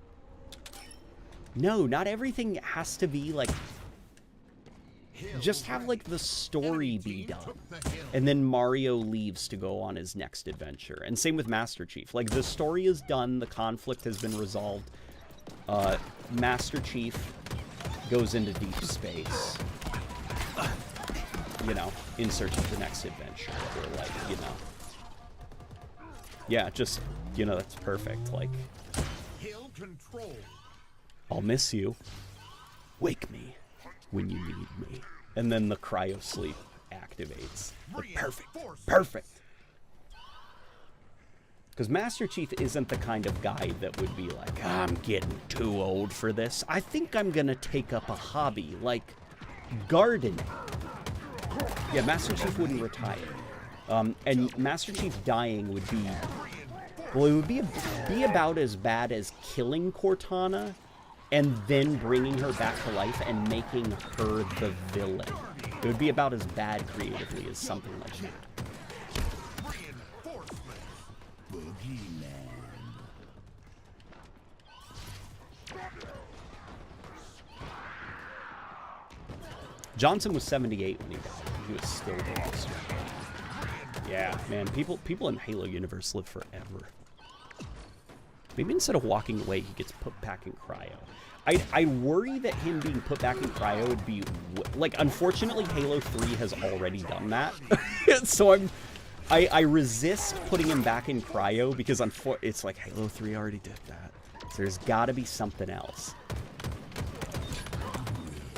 no, not everything has to be like just have like the story be done. And then Mario leaves to go on his next adventure. And same with Master Chief. Like the story is done, the conflict has been resolved. Master Chief goes into deep space, you know, in search of the next adventure, or like, you know, yeah, just, you know, that's perfect. Like, I'll miss you. Wake me when you need me. And then the cryo sleep activates. Like, perfect. Perfect. Because Master Chief isn't the kind of guy that would be like, I'm getting too old for this. I think I'm going to take up a hobby like gardening. Yeah, Master Chief wouldn't retire. And Master Chief dying would be... Well, it would be about as bad as killing Cortana and then bringing her back to life and making her the villain. It would be about as bad creatively as something like that. Johnson was 78 when he died. He was still dead. Yeah, man, people in Halo universe live forever. Maybe instead of walking away, he gets put back in cryo. I worry that him being put back in cryo would be... Like, unfortunately, Halo 3 has already done that. So I resist putting him back in cryo because it's like, Halo 3 already did that. So there's got to be something else.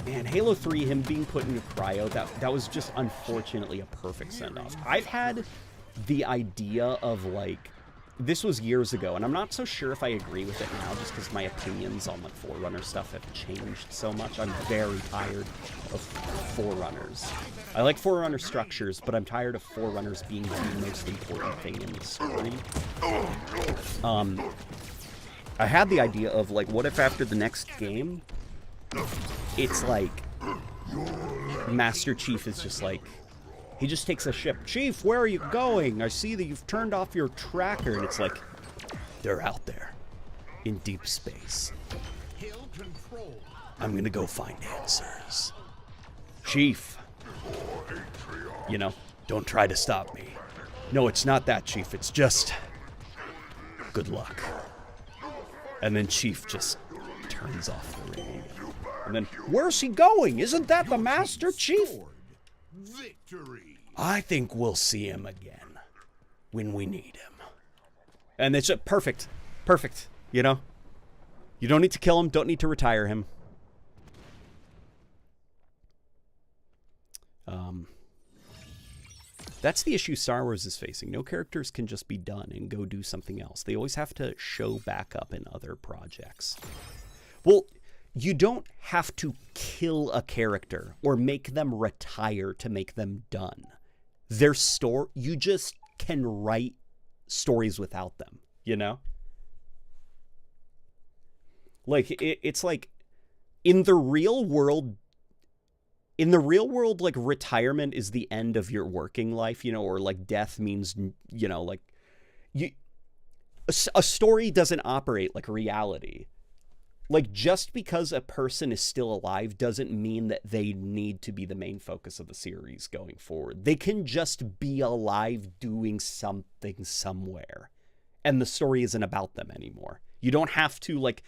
Man, Halo 3, him being put into cryo, that was just unfortunately a perfect send-off. I've had the idea of, like... This was years ago, and I'm not so sure if I agree with it now, just because my opinions on, like, Forerunner stuff have changed so much. I'm very tired of Forerunners. I like Forerunner structures, but I'm tired of Forerunners being the most important thing in the story. I had the idea of, like, what if after the next game, it's like Master Chief is just like, he just takes a ship. Chief, where are you going? I see that you've turned off your tracker. And it's like, they're out there in deep space. I'm going to go find answers. Chief, you know, don't try to stop me. No, it's not that, Chief. It's just good luck. And then Chief just turns off the radio. And then, where's he going? Isn't that the Master Chief? Victory. I think we'll see him again when we need him. And it's just perfect. Perfect. You know? You don't need to kill him. Don't need to retire him. That's the issue Star Wars is facing. No characters can just be done and go do something else. They always have to show back up in other projects. Well, you don't have to kill a character or make them retire to make them done. You just can write stories without them, you know? Like, it's like, in the real world, like, retirement is the end of your working life, you know, or, like, death means, you know, like, a story doesn't operate like reality. Like, just because a person is still alive doesn't mean that they need to be the main focus of the series going forward. They can just be alive doing something somewhere, and the story isn't about them anymore. You don't have to, like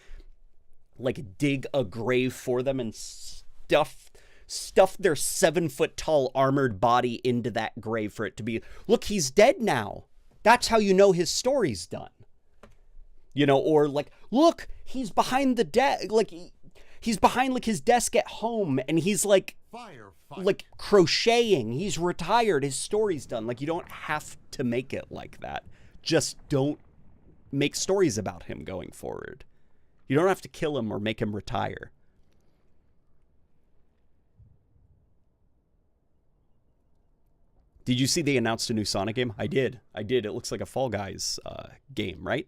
dig a grave for them and stuff stuff their 7-foot-tall armored body into that grave for it to be, look, he's dead now. That's how you know his story's done. You know, or like, look, he's behind the desk, like, he's behind like his desk at home, and he's like, crocheting. He's retired. His story's done. Like, you don't have to make it like that. Just don't make stories about him going forward. You don't have to kill him or make him retire. Did you see they announced a new Sonic game? I did. It looks like a Fall Guys game, right?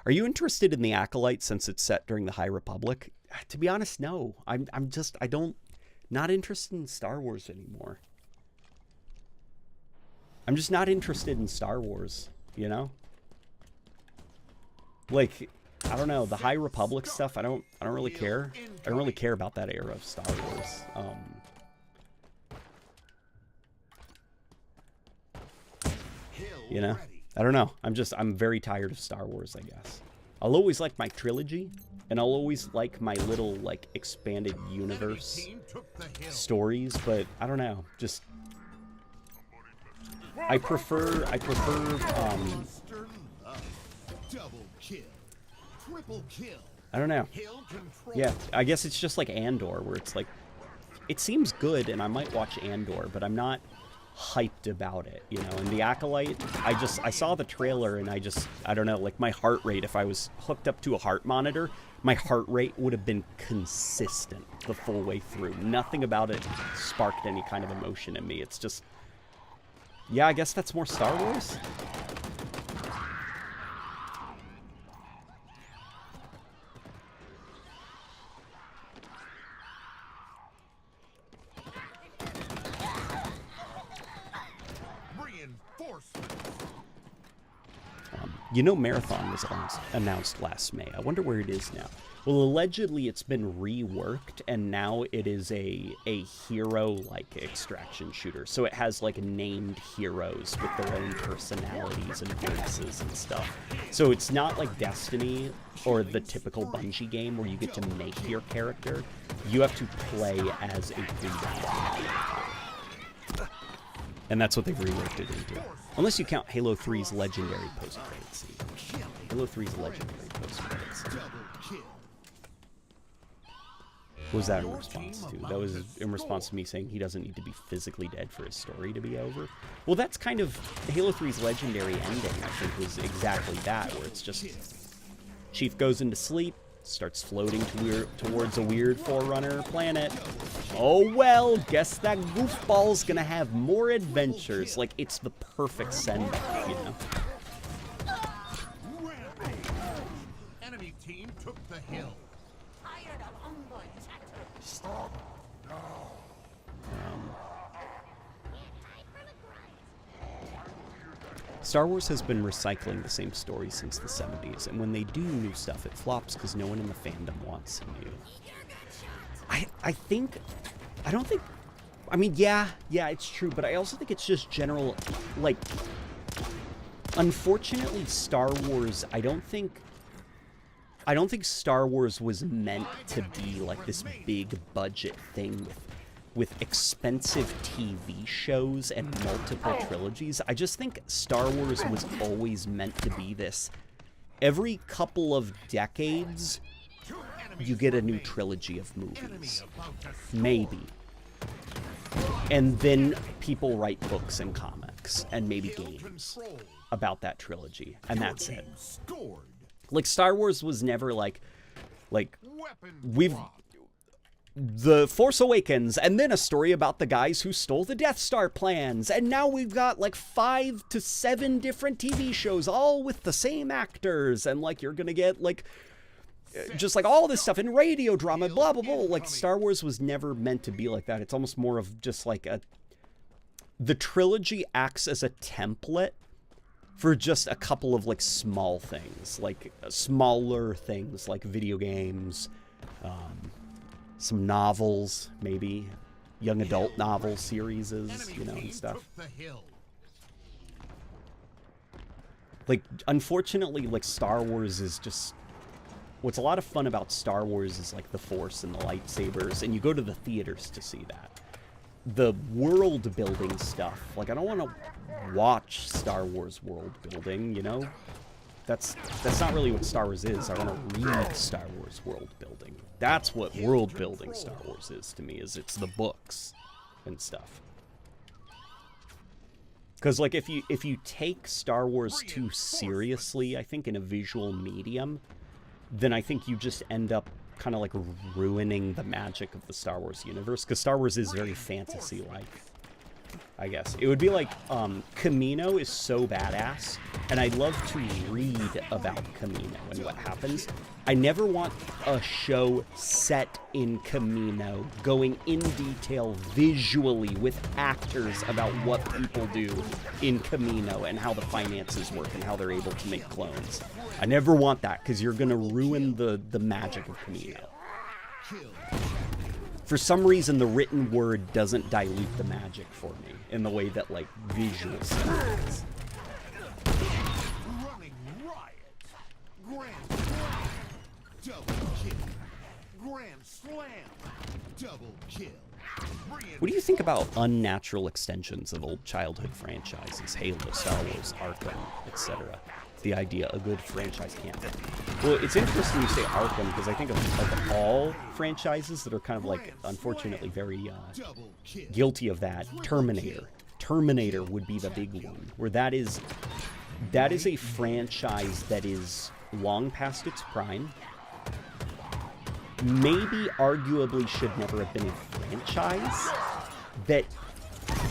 Are you interested in the Acolyte since it's set during the High Republic? To be honest, no. Not interested in Star Wars anymore. I'm just not interested in Star Wars, you know? Like, I don't know, the High Republic stuff, I don't really care. I don't really care about that era of Star Wars. You know? I don't know. I'm very tired of Star Wars, I guess. I'll always like my trilogy, and I'll always like my little, like, expanded universe stories, but I don't know. Just, I prefer, I don't know. Yeah, I guess it's just like Andor, where it's like, it seems good, and I might watch Andor, but I'm not hyped about it, you know. And the Acolyte, I saw the trailer, and I don't know, like, my heart rate, if I was hooked up to a heart monitor, my heart rate would have been consistent the full way through. Nothing about it sparked any kind of emotion in me. It's just, yeah, I guess that's more Star Wars. You know, Marathon was announced last May. I wonder where it is now. Well, allegedly it's been reworked, and now it is a hero-like extraction shooter. So it has, like, named heroes with their own personalities and voices and stuff. So it's not like Destiny or the typical Bungie game where you get to make your character. You have to play as a pre-defined character. And that's what they've reworked it into. Unless you count Halo 3's legendary post-credit scene. Halo 3's legendary post-credit scene. What was that in response to? That was in response to me saying he doesn't need to be physically dead for his story to be over. Well, that's kind of Halo 3's legendary ending, I think, was exactly that, where it's just Chief goes into sleep, starts floating towards a weird Forerunner planet. Oh well, guess that goofball's gonna have more adventures. Like, it's the perfect send-off, you know? Enemy team took the hill. Stop now. Star Wars has been recycling the same story since the 70s, and when they do new stuff, it flops because no one in the fandom wants new. I mean, yeah, it's true, but I also think it's just general, like, unfortunately, Star Wars, I don't think Star Wars was meant to be, like, this big budget thing with expensive TV shows and multiple trilogies. I just think Star Wars was always meant to be this. Every couple of decades, you get a new trilogy of movies. Maybe. And then people write books and comics and maybe games about that trilogy. And that's it. Like, Star Wars was never like we've The Force Awakens, and then a story about the guys who stole the Death Star plans, and now we've got like 5 to 7 different TV shows, all with the same actors, and like you're gonna get like just like all this stuff in radio drama, blah blah blah. Like, Star Wars was never meant to be like that. It's almost more of just like the trilogy acts as a template for just a couple of like small things, like smaller things like video games, some novels, maybe young adult novel series, you know, and stuff. Like, unfortunately, like, Star Wars is just, what's a lot of fun about Star Wars is like the Force and the lightsabers, and you go to the theaters to see that. The world building stuff, like I don't want to watch Star Wars world building, you know? That's not really what Star Wars is. I want to read Star Wars world building. That's what world building Star Wars is to me, is it's the books and stuff. Because like if you take Star Wars too seriously, I think in a visual medium, then I think you just end up kind of like ruining the magic of the Star Wars universe. Because Star Wars is very fantasy-like, I guess. It would be like, Camino is so badass, and I'd love to read about Camino and what happens. I never want a show set in Camino, going in detail visually with actors about what people do in Camino and how the finances work and how they're able to make clones. I never want that, because you're going to ruin the magic of Camino. For some reason, the written word doesn't dilute the magic for me in the way that, like, visual stuff does. Running riot. Grand slam. Double kill. Grand slam. Double kill. What do you think about unnatural extensions of old childhood franchises? Halo, Star Wars, Arkham, etc. The idea a good franchise can't be. Well, it's interesting you say Arkham, because I think of all franchises that are kind of like, unfortunately, very guilty of that. Terminator. Terminator would be the big one, where that is a franchise that is long past its prime. Maybe arguably should never have been a franchise that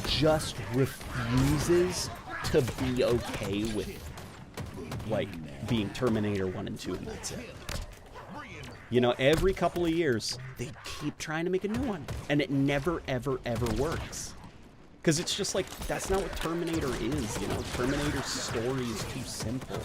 just refuses to be okay with, like, being Terminator 1 and 2, and that's it. You know, every couple of years, they keep trying to make a new one, and it never, ever, ever works. Because it's just like, that's not what Terminator is, you know? Terminator's story is too simple.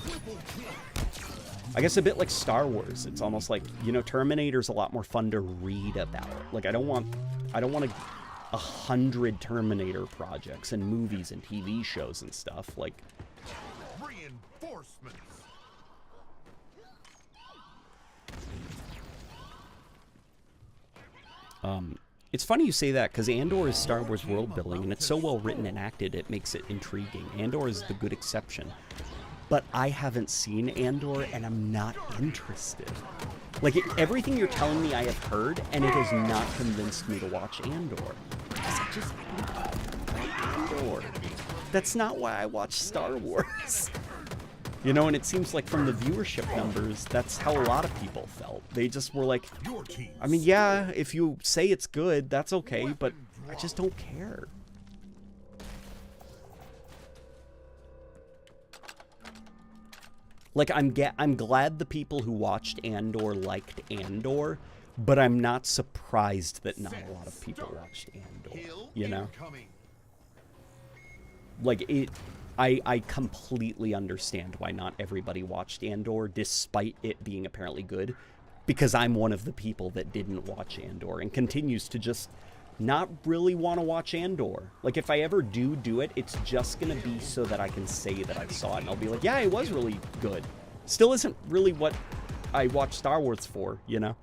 I guess a bit like Star Wars. It's almost like, you know, Terminator's a lot more fun to read about. Like, I don't want 100 Terminator projects and movies and TV shows and stuff. Like, Reinforcements. it's funny you say that, because Andor is Star Wars world building, and it's so well written and acted, it makes it intriguing. Andor is the good exception. But I haven't seen Andor, and I'm not interested. Like, everything you're telling me I have heard, and it has not convinced me to watch Andor. Because I just don't like Andor. That's not why I watch Star Wars. You know, and it seems like from the viewership numbers, that's how a lot of people felt. They just were like, I mean, yeah, if you say it's good, that's okay, but I just don't care. Like, I'm glad the people who watched Andor liked Andor, but I'm not surprised that not a lot of people watched Andor, you know? Like, I completely understand why not everybody watched Andor, despite it being apparently good, because I'm one of the people that didn't watch Andor and continues to just not really want to watch Andor. Like, if I ever do it, it's just gonna be so that I can say that I saw it, and I'll be like, yeah, it was really good. Still isn't really what I watch Star Wars for, you know?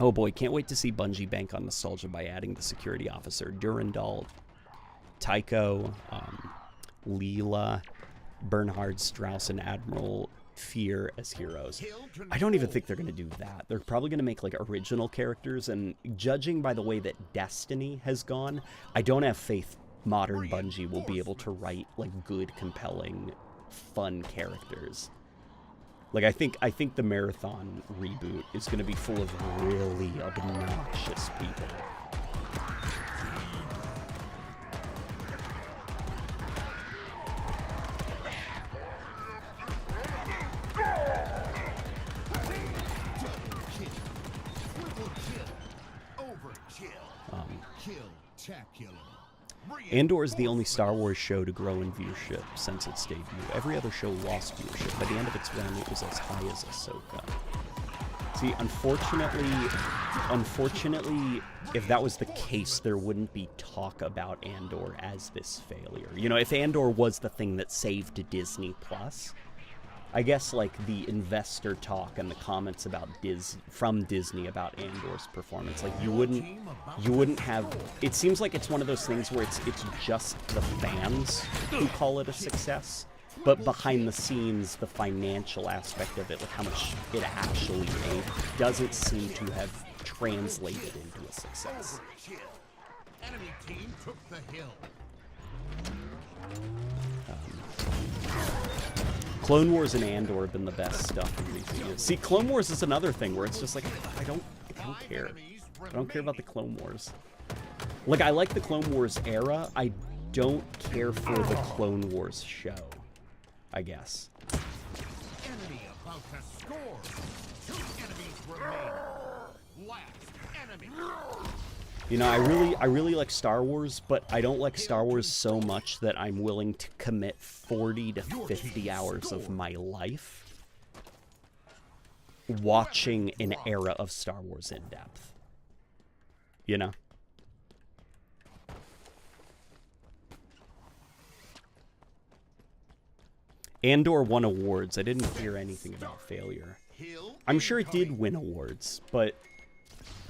Oh boy, can't wait to see Bungie bank on nostalgia by adding the security officer, Durandal, Tycho, Leela, Bernhard Strauss, and Admiral Fear as heroes. I don't even think they're going to do that. They're probably going to make, like, original characters, and judging by the way that Destiny has gone, I don't have faith modern Bungie will be able to write, like, good, compelling, fun characters. Like, I think the Marathon reboot is going to be full of really obnoxious people. Andor is the only Star Wars show to grow in viewership since its debut. Every other show lost viewership. By the end of its run, it was as high as Ahsoka. See, unfortunately, if that was the case, there wouldn't be talk about Andor as this failure. You know, if Andor was the thing that saved Disney Plus, I guess like the investor talk and the comments about from Disney about Andor's performance, like you wouldn't have. It seems like it's one of those things where it's just the fans who call it a success, but behind the scenes, the financial aspect of it, like how much it actually made, doesn't seem to have translated into a success. Enemy team took the hill. Clone Wars and Andor have been the best stuff in recent years. See, Clone Wars is another thing where it's just like, I don't care. I don't care about the Clone Wars. Like, I like the Clone Wars era. I don't care for the Clone Wars show, I guess. Enemy about to score. 2 enemies remain. Last enemy. You know, I really like Star Wars, but I don't like Star Wars so much that I'm willing to commit 40 to 50 hours of my life watching an era of Star Wars in depth. You know? Andor won awards. I didn't hear anything about failure. I'm sure it did win awards, but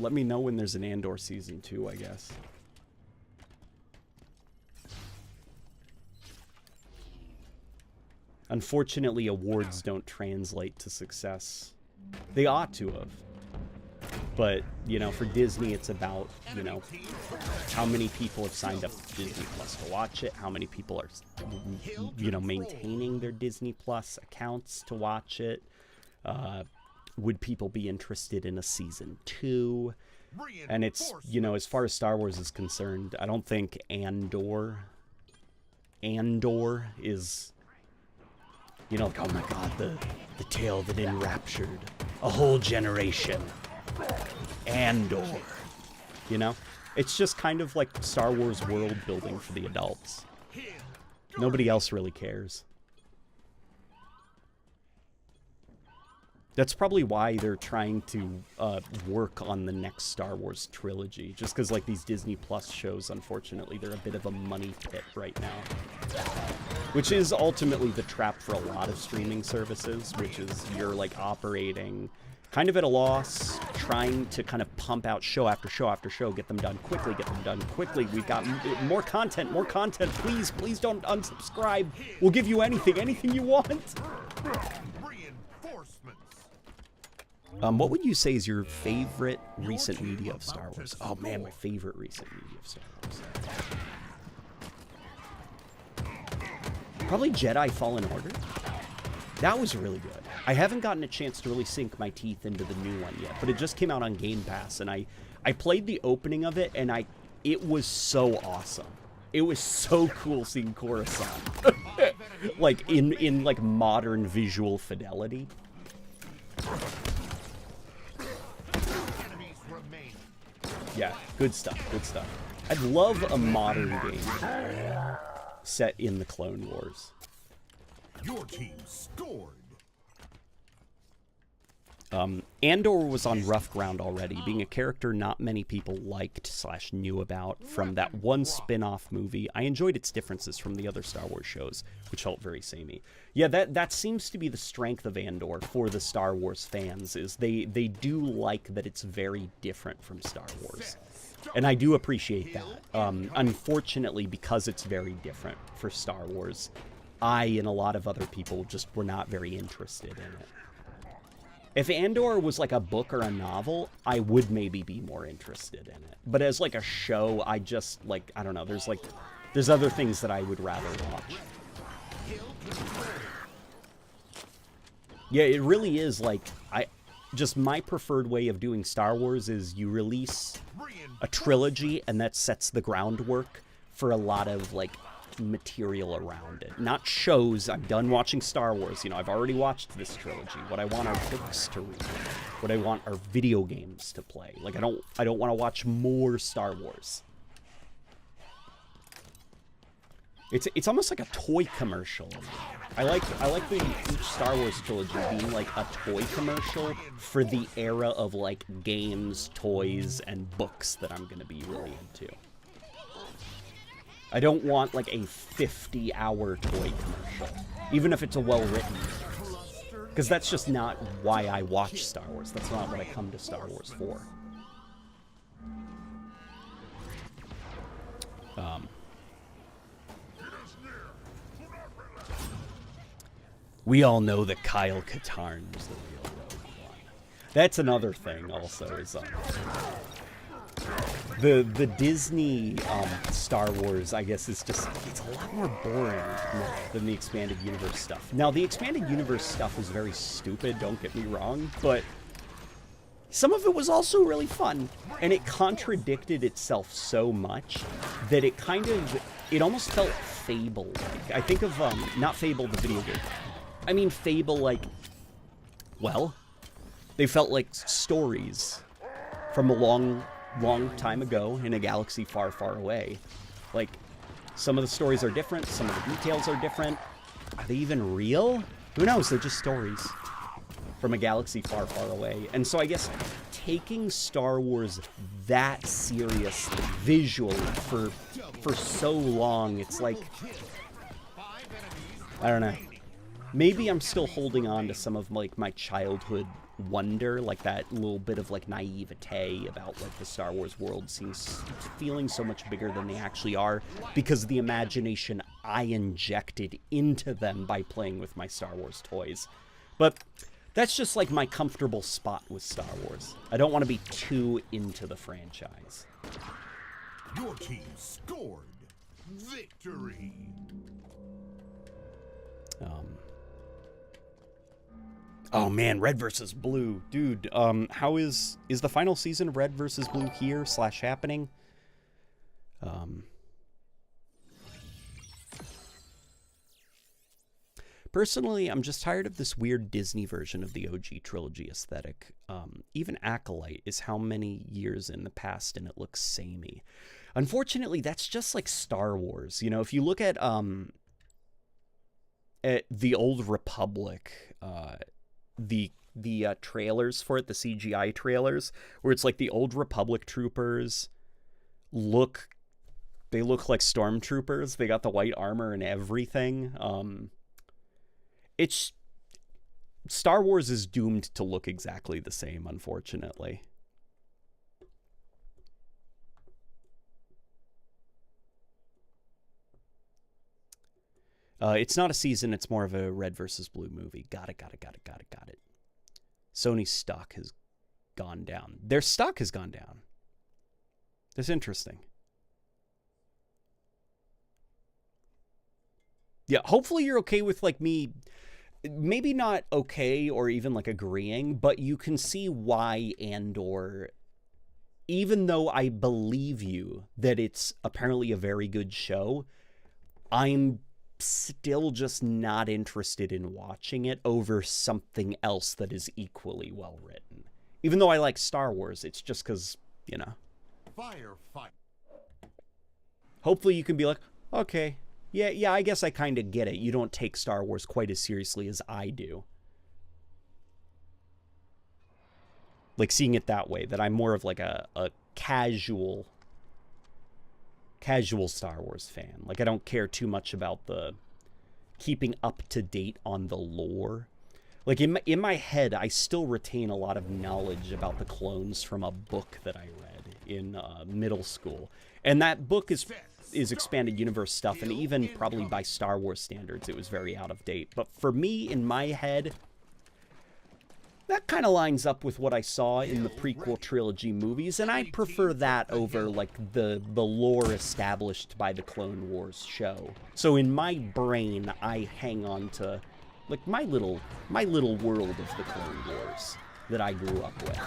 let me know when there's an Andor Season 2, I guess. Unfortunately, awards don't translate to success. They ought to have. But, you know, for Disney, it's about, you know, how many people have signed up to Disney Plus to watch it, how many people are, you know, maintaining their Disney Plus accounts to watch it. Would people be interested in a season 2? And it's, you know, as far as Star Wars is concerned, I don't think Andor is, you know, like, oh my god, the tale that enraptured a whole generation. Andor. You know? It's just kind of like Star Wars world building for the adults. Nobody else really cares. That's probably why they're trying to work on the next Star Wars trilogy. Just because, like, these Disney Plus shows, unfortunately, they're a bit of a money pit right now. Which is ultimately the trap for a lot of streaming services, which is you're, like, operating kind of at a loss, trying to kind of pump out show after show after show, get them done quickly, We've got more content, please don't unsubscribe. We'll give you anything you want. What would you say is your favorite recent media of Star Wars? Oh man, my favorite recent media of Star Wars. Probably Jedi Fallen Order. That was really good. I haven't gotten a chance to really sink my teeth into the new one yet, but it just came out on Game Pass, and I played the opening of it, and it was so awesome. It was so cool seeing Coruscant, like in like modern visual fidelity. Yeah, good stuff. I'd love a modern game set in the Clone Wars. Your team scored. Andor was on rough ground already, being a character not many people liked / knew about from that one spin-off movie. I enjoyed its differences from the other Star Wars shows, which felt very samey. Yeah, that seems to be the strength of Andor for the Star Wars fans, is they do like that it's very different from Star Wars. And I do appreciate that. Unfortunately, because it's very different for Star Wars, I and a lot of other people just were not very interested in it. If Andor was like a book or a novel, I would maybe be more interested in it. But as like a show, I just like, I don't know, there's other things that I would rather watch. Yeah, it really is like, just my preferred way of doing Star Wars is you release a trilogy and that sets the groundwork for a lot of like material around it. Not shows. I'm done watching Star Wars. You know, I've already watched this trilogy. What I want are books to read. What I want are video games to play. Like I don't want to watch more Star Wars. It's almost like a toy commercial. I like each Star Wars trilogy being like a toy commercial for the era of like games, toys, and books that I'm gonna be really into. I don't want like a 50-hour toy commercial, even if it's a well-written. Because that's just not why I watch Star Wars. That's not what I come to Star Wars for. We all know that Kyle Katarn's the real Rogue One. That's another thing also is the Disney Star Wars, I guess, is just, it's a lot more boring than the expanded universe stuff. Now, the expanded universe stuff is very stupid, don't get me wrong, but some of it was also really fun, and it contradicted itself so much that it kind of, it almost felt Fable-like. I think of, not Fable the video game, I mean Fable like, well, they felt like stories from a long time ago in a galaxy far, far away. Like, some of the stories are different, some of the details are different. Are they even real? Who knows, they're just stories from a galaxy far, far away. And so I guess taking Star Wars that seriously, visually, for so long, it's like, I don't know. Maybe I'm still holding on to some of, like, my childhood wonder, like that little bit of, like, naivete about, like, the Star Wars world feeling so much bigger than they actually are because of the imagination I injected into them by playing with my Star Wars toys. But that's just, like, my comfortable spot with Star Wars. I don't want to be too into the franchise. Your team scored victory. Oh man, Red versus Blue. Dude, how is the final season of Red versus Blue here / happening? Personally, I'm just tired of this weird Disney version of the OG trilogy aesthetic. Even Acolyte is how many years in the past and it looks samey. Unfortunately, that's just like Star Wars. You know, if you look at the Old Republic, the trailers for it, the CGI trailers, where it's like the Old Republic troopers look like stormtroopers. They got the white armor and everything. It's Star Wars is doomed to look exactly the same, unfortunately. It's not a season, it's more of a Red versus Blue movie. Got it. Sony's stock has gone down. Their stock has gone down. That's interesting. Yeah, hopefully you're okay with, like, me, maybe not okay or even, like, agreeing, but you can see why Andor, even though I believe you that it's apparently a very good show, I'm still just not interested in watching it over something else that is equally well written. Even though I like Star Wars, it's just because, you know. Firefight. Hopefully you can be like, okay, yeah, I guess I kind of get it. You don't take Star Wars quite as seriously as I do. Like, seeing it that way, that I'm more of like a casual Star Wars fan. Like, I don't care too much about the keeping up to date on the lore. Like, in my head, I still retain a lot of knowledge about the clones from a book that I read in middle school. And that book is expanded universe stuff, and even probably by Star Wars standards, it was very out of date. But for me, in my head, that kind of lines up with what I saw in the prequel trilogy movies, and I prefer that over, like, the lore established by the Clone Wars show. So in my brain, I hang on to, like, my little world of the Clone Wars that I grew up with.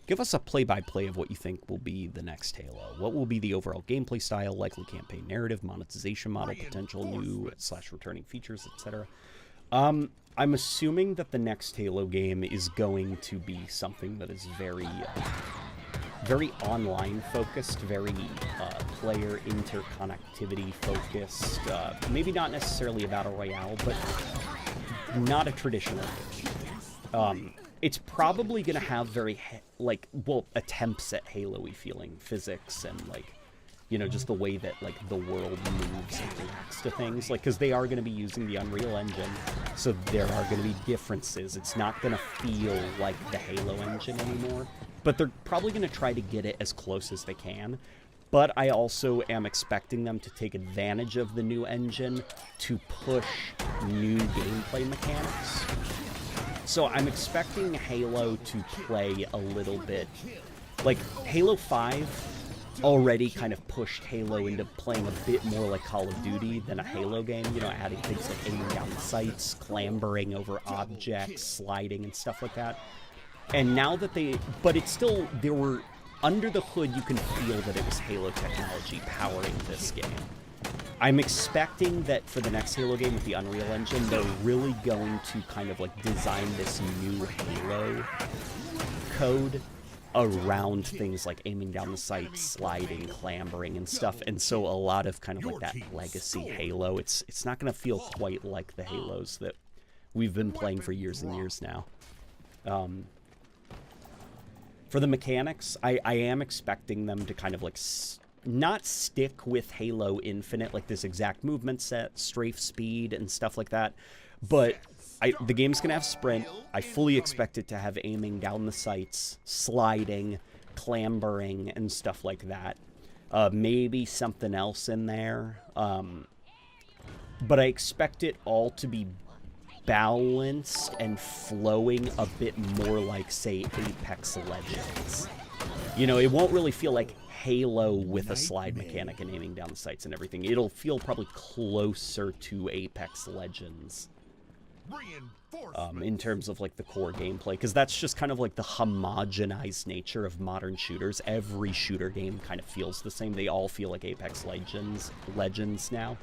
Give us a play-by-play of what you think will be the next Halo. What will be the overall gameplay style, likely campaign narrative, monetization model, potential new / returning features, etc. I'm assuming that the next Halo game is going to be something that is very online focused, very player interconnectivity focused. Maybe not necessarily a battle royale, but not a traditional game. It's probably going to have very, attempts at Halo-y feeling physics and, like, You know, just the way that, like, the world moves and reacts to things. Like, because they are going to be using the Unreal Engine, so there are going to be differences. It's not going to feel like the Halo engine anymore, but they're probably going to try to get it as close as they can. But I also am expecting them to take advantage of the new engine to push new gameplay mechanics. So I'm expecting Halo to play a little bit... Like, Halo 5 already kind of pushed Halo into playing a bit more like Call of Duty than a Halo game, you know, adding things like aiming down sights, clambering over objects, sliding, and stuff like that. And now that they... But it's still... There were... Under the hood, you can feel that it was Halo technology powering this game. I'm expecting that for the next Halo game with the Unreal Engine, they're really going to kind of like design this new Halo code around things like aiming down the sights, sliding, clambering, and stuff. And so a lot of kind of like that legacy Halo, it's not going to feel quite like the Halos that we've been playing for years and years now. For the mechanics, I am expecting them to kind of like not stick with Halo Infinite, like this exact movement set, strafe speed, and stuff like that, but the game's gonna have sprint. I fully expect it to have aiming down the sights, sliding, clambering, and stuff like that. Maybe something else in there, but I expect it all to be balanced and flowing a bit more like, say, Apex Legends. You know, it won't really feel like Halo with a slide mechanic and aiming down the sights and everything. It'll feel probably closer to Apex Legends in terms of like the core gameplay, because that's just kind of like the homogenized nature of modern shooters. Every shooter game kind of feels the same. They all feel like Apex Legends now.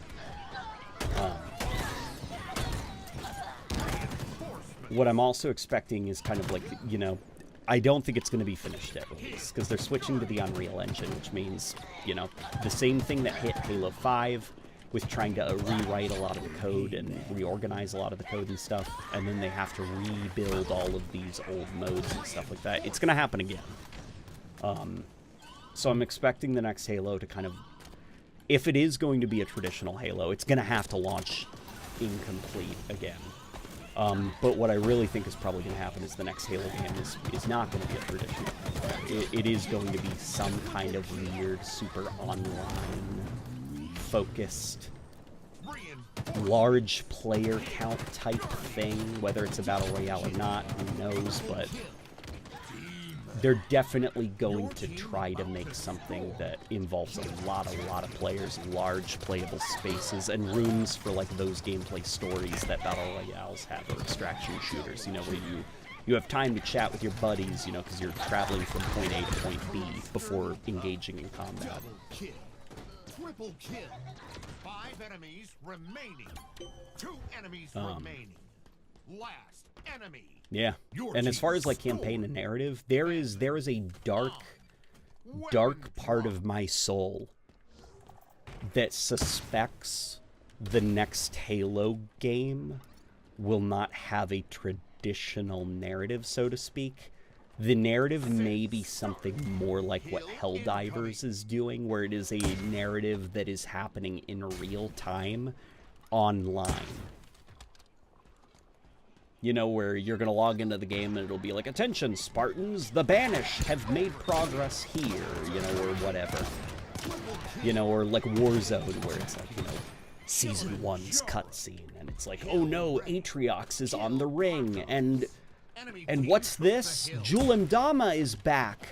What I'm also expecting is kind of like, you know, I don't think it's going to be finished at release, because they're switching to the Unreal Engine, which means, you know, the same thing that hit Halo 5 with trying to rewrite a lot of the code and reorganize a lot of the code and stuff, and then they have to rebuild all of these old modes and stuff like that. It's going to happen again. So I'm expecting the next Halo to kind of, if it is going to be a traditional Halo, it's going to have to launch incomplete again. But what I really think is probably going to happen is the next Halo game is not going to be a traditional Halo. It is going to be some kind of weird, super online-focused, large player count type thing. Whether it's a battle royale or not, who knows, but they're definitely going to try to make something that involves a lot of players, large playable spaces, and rooms for like those gameplay stories that battle royales have, or extraction shooters, you know, where you have time to chat with your buddies, you know, because you're traveling from point A to point B before engaging in combat. Triple kill. 5 enemies remaining. 2 enemies remaining. Last enemy. Yeah, and as far as like campaign and narrative, there is a dark part of my soul that suspects the next Halo game will not have a traditional narrative, so to speak. The narrative may be something more like what Helldivers is doing, where it is a narrative that is happening in real time online. You know, where you're going to log into the game and it'll be like, attention, Spartans, the Banished have made progress here, you know, or whatever. You know, or like Warzone, where it's like, you know, Season 1's cutscene, and it's like, oh no, Atriox is on the ring, and what's this? Julim Dama is back,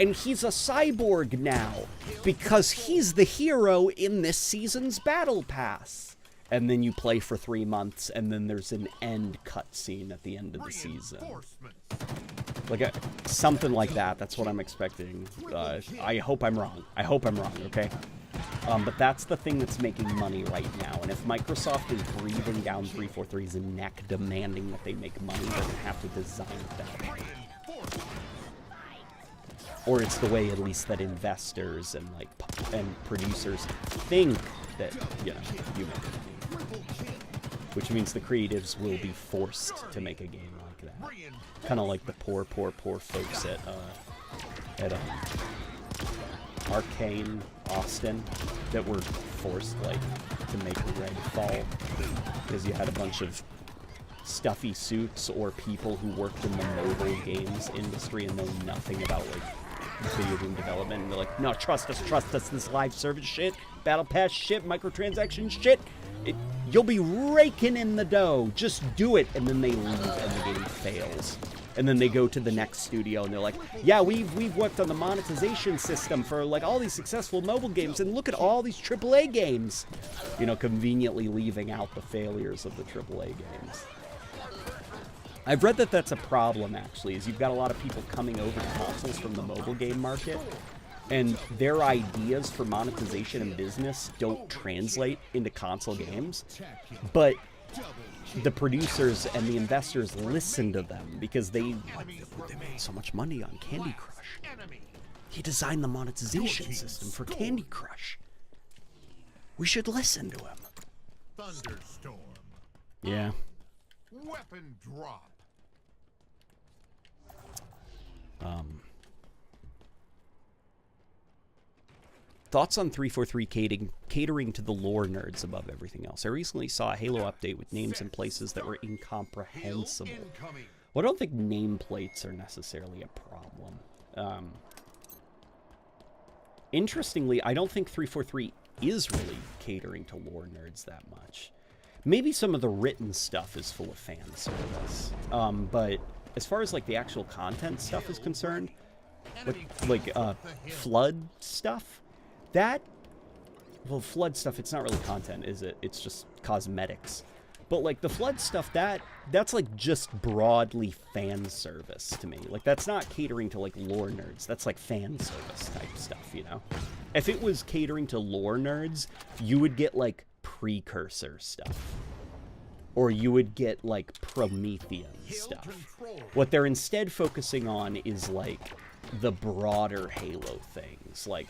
and he's a cyborg now, because he's the hero in this season's Battle Pass. And then you play for 3 months, and then there's an end cutscene at the end of the season. Like something like that. That's what I'm expecting. I hope I'm wrong. Okay? But that's the thing that's making money right now. And if Microsoft is breathing down 343's neck, demanding that they make money, they're going to have to design it that way. Or it's the way, at least, that investors and producers think that, you know, you make money. Which means the creatives will be forced to make a game like that. Kind of like the poor folks at Arcane, Austin, that were forced, like, to make Redfall, because you had a bunch of stuffy suits or people who worked in the mobile games industry and know nothing about, like, video game development, and they're like, no, trust us, this live service shit, battle pass shit, microtransaction shit, you'll be raking in the dough, just do it, and then they leave and the game fails. And then they go to the next studio and they're like, yeah, we've worked on the monetization system for like all these successful mobile games, and look at all these AAA games. You know, conveniently leaving out the failures of the AAA games. I've read that that's a problem, actually, is you've got a lot of people coming over to consoles from the mobile game market, and their ideas for monetization and business don't translate into console games, but the producers and the investors listen to them because they made so much money on Candy Crush. He designed the monetization system for Candy Crush. We should listen to him. Thunderstorm. Yeah. Weapon drop. Thoughts on 343 catering to the lore nerds above everything else? I recently saw a Halo update with names and places that were incomprehensible. Well, I don't think nameplates are necessarily a problem. Interestingly, I don't think 343 is really catering to lore nerds that much. Maybe some of the written stuff is full of fan service. But as far as like the actual content stuff is concerned, like flood stuff, well, flood stuff, it's not really content, is it? It's just cosmetics. But, like, the flood stuff, that's, like, just broadly fan service to me. Like, that's not catering to, like, lore nerds. That's, like, fan service type stuff, you know? If it was catering to lore nerds, you would get, like, precursor stuff. Or you would get, like, Promethean stuff. What they're instead focusing on is, like, the broader Halo things. Like,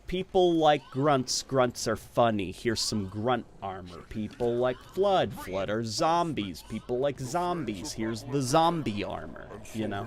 people like grunts. Grunts are funny. Here's some grunt armor. People like Flood. Flood are zombies. People like zombies. Here's the zombie armor, you know?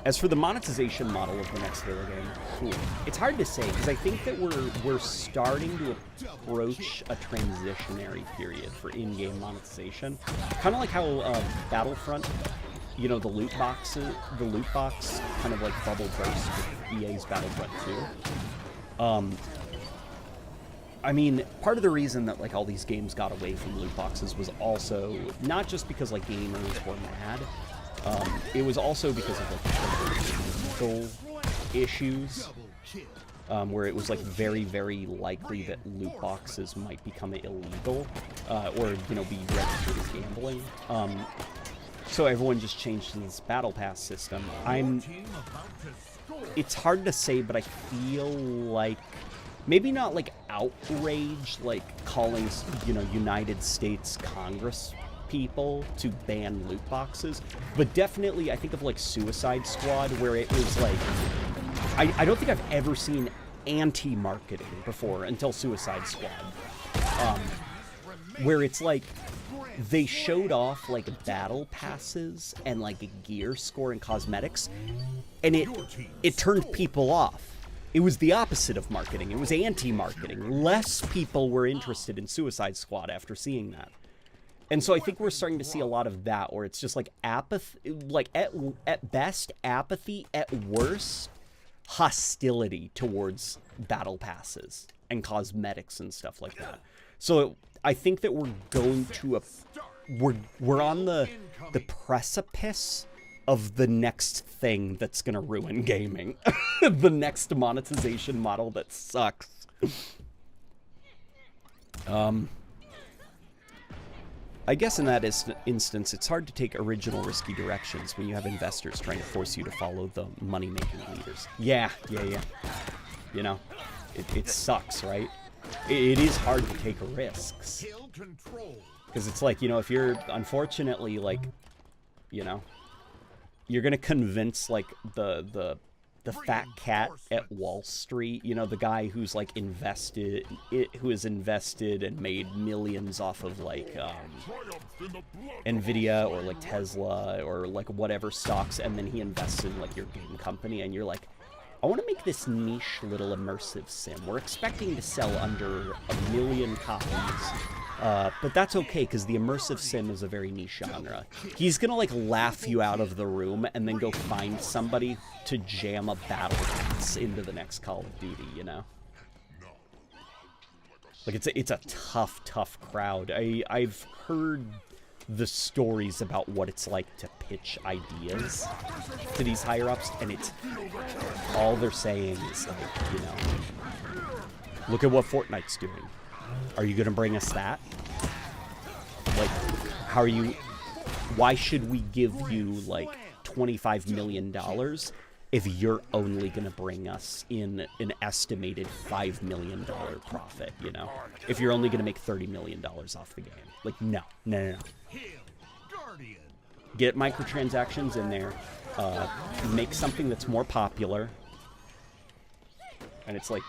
As for the monetization model of the next Halo game, it's hard to say, because I think that we're starting to approach a transitionary period for in-game monetization. Kind of like how Battlefront, you know, the loot box kind of like bubble burst with EA's Battlefront 2. I mean, part of the reason that like all these games got away from loot boxes was also not just because like gamers were mad. It was also because of like legal issues, where it was like very, very likely that loot boxes might become illegal, or, you know, be registered as gambling. So everyone just changed to this battle pass system. It's hard to say, but I feel like maybe not like outrage, like calling, you know, United States Congress people to ban loot boxes, but definitely I think of like Suicide Squad, where it was like, I don't think I've ever seen anti-marketing before until Suicide Squad, where it's like they showed off like battle passes and like a gear score and cosmetics, and it turned people off. It was the opposite of marketing. It was anti-marketing. Less people were interested in Suicide Squad after seeing that. And so I think we're starting to see a lot of that, where it's just like apathy, like at best apathy, at worst hostility towards battle passes and cosmetics and stuff like that. So I think that we're going to we're on the precipice of the next thing that's gonna ruin gaming, the next monetization model that sucks. I guess in that instance, it's hard to take original risky directions when you have investors trying to force you to follow the money-making leaders. Yeah. You know, it sucks, right? It is hard to take risks. Because it's like, you know, if you're, unfortunately, like, you know, you're going to convince, like, the the fat cat at Wall Street, you know, the guy who's like who has invested and made millions off of like Nvidia or like Tesla or like whatever stocks, and then he invests in like your game company, and you're like, I want to make this niche little immersive sim. We're expecting to sell under 1 million copies, but that's okay because the immersive sim is a very niche genre. He's gonna like laugh you out of the room and then go find somebody to jam a battle pass into the next Call of Duty, you know? Like it's a tough crowd. I've heard the stories about what it's like to pitch ideas to these higher ups, and it's all they're saying is like, you know, look at what Fortnite's doing. Are you gonna bring us that? Like, why should we give you like $25 million if you're only gonna bring us in an estimated $5 million profit, you know? If you're only gonna make $30 million off the game. Like, no. Get microtransactions in there, make something that's more popular, and it's like,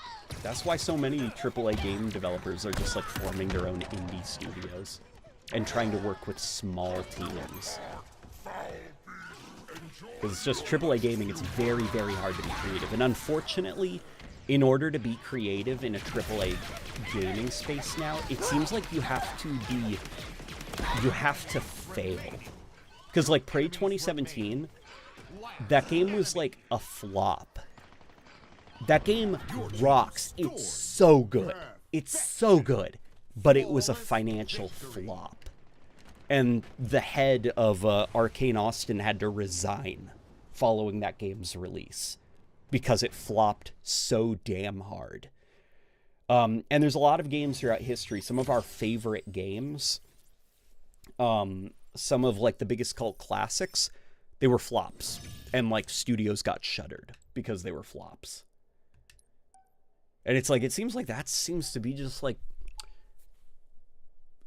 that's why so many AAA game developers are just like forming their own indie studios and trying to work with small teams. Because it's just AAA gaming, it's very, very hard to be creative. And unfortunately, in order to be creative in a AAA gaming space now, it seems like you have to fail. Because like Prey 2017, that game was like a flop. That game rocks. It's so good. It's so good. But it was a financial flop. And the head of Arcane Austin had to resign following that game's release because it flopped so damn hard. And there's a lot of games throughout history. Some of our favorite games, some of like the biggest cult classics, they were flops. And like studios got shuttered because they were flops. And it's like, it seems like that seems to be just like,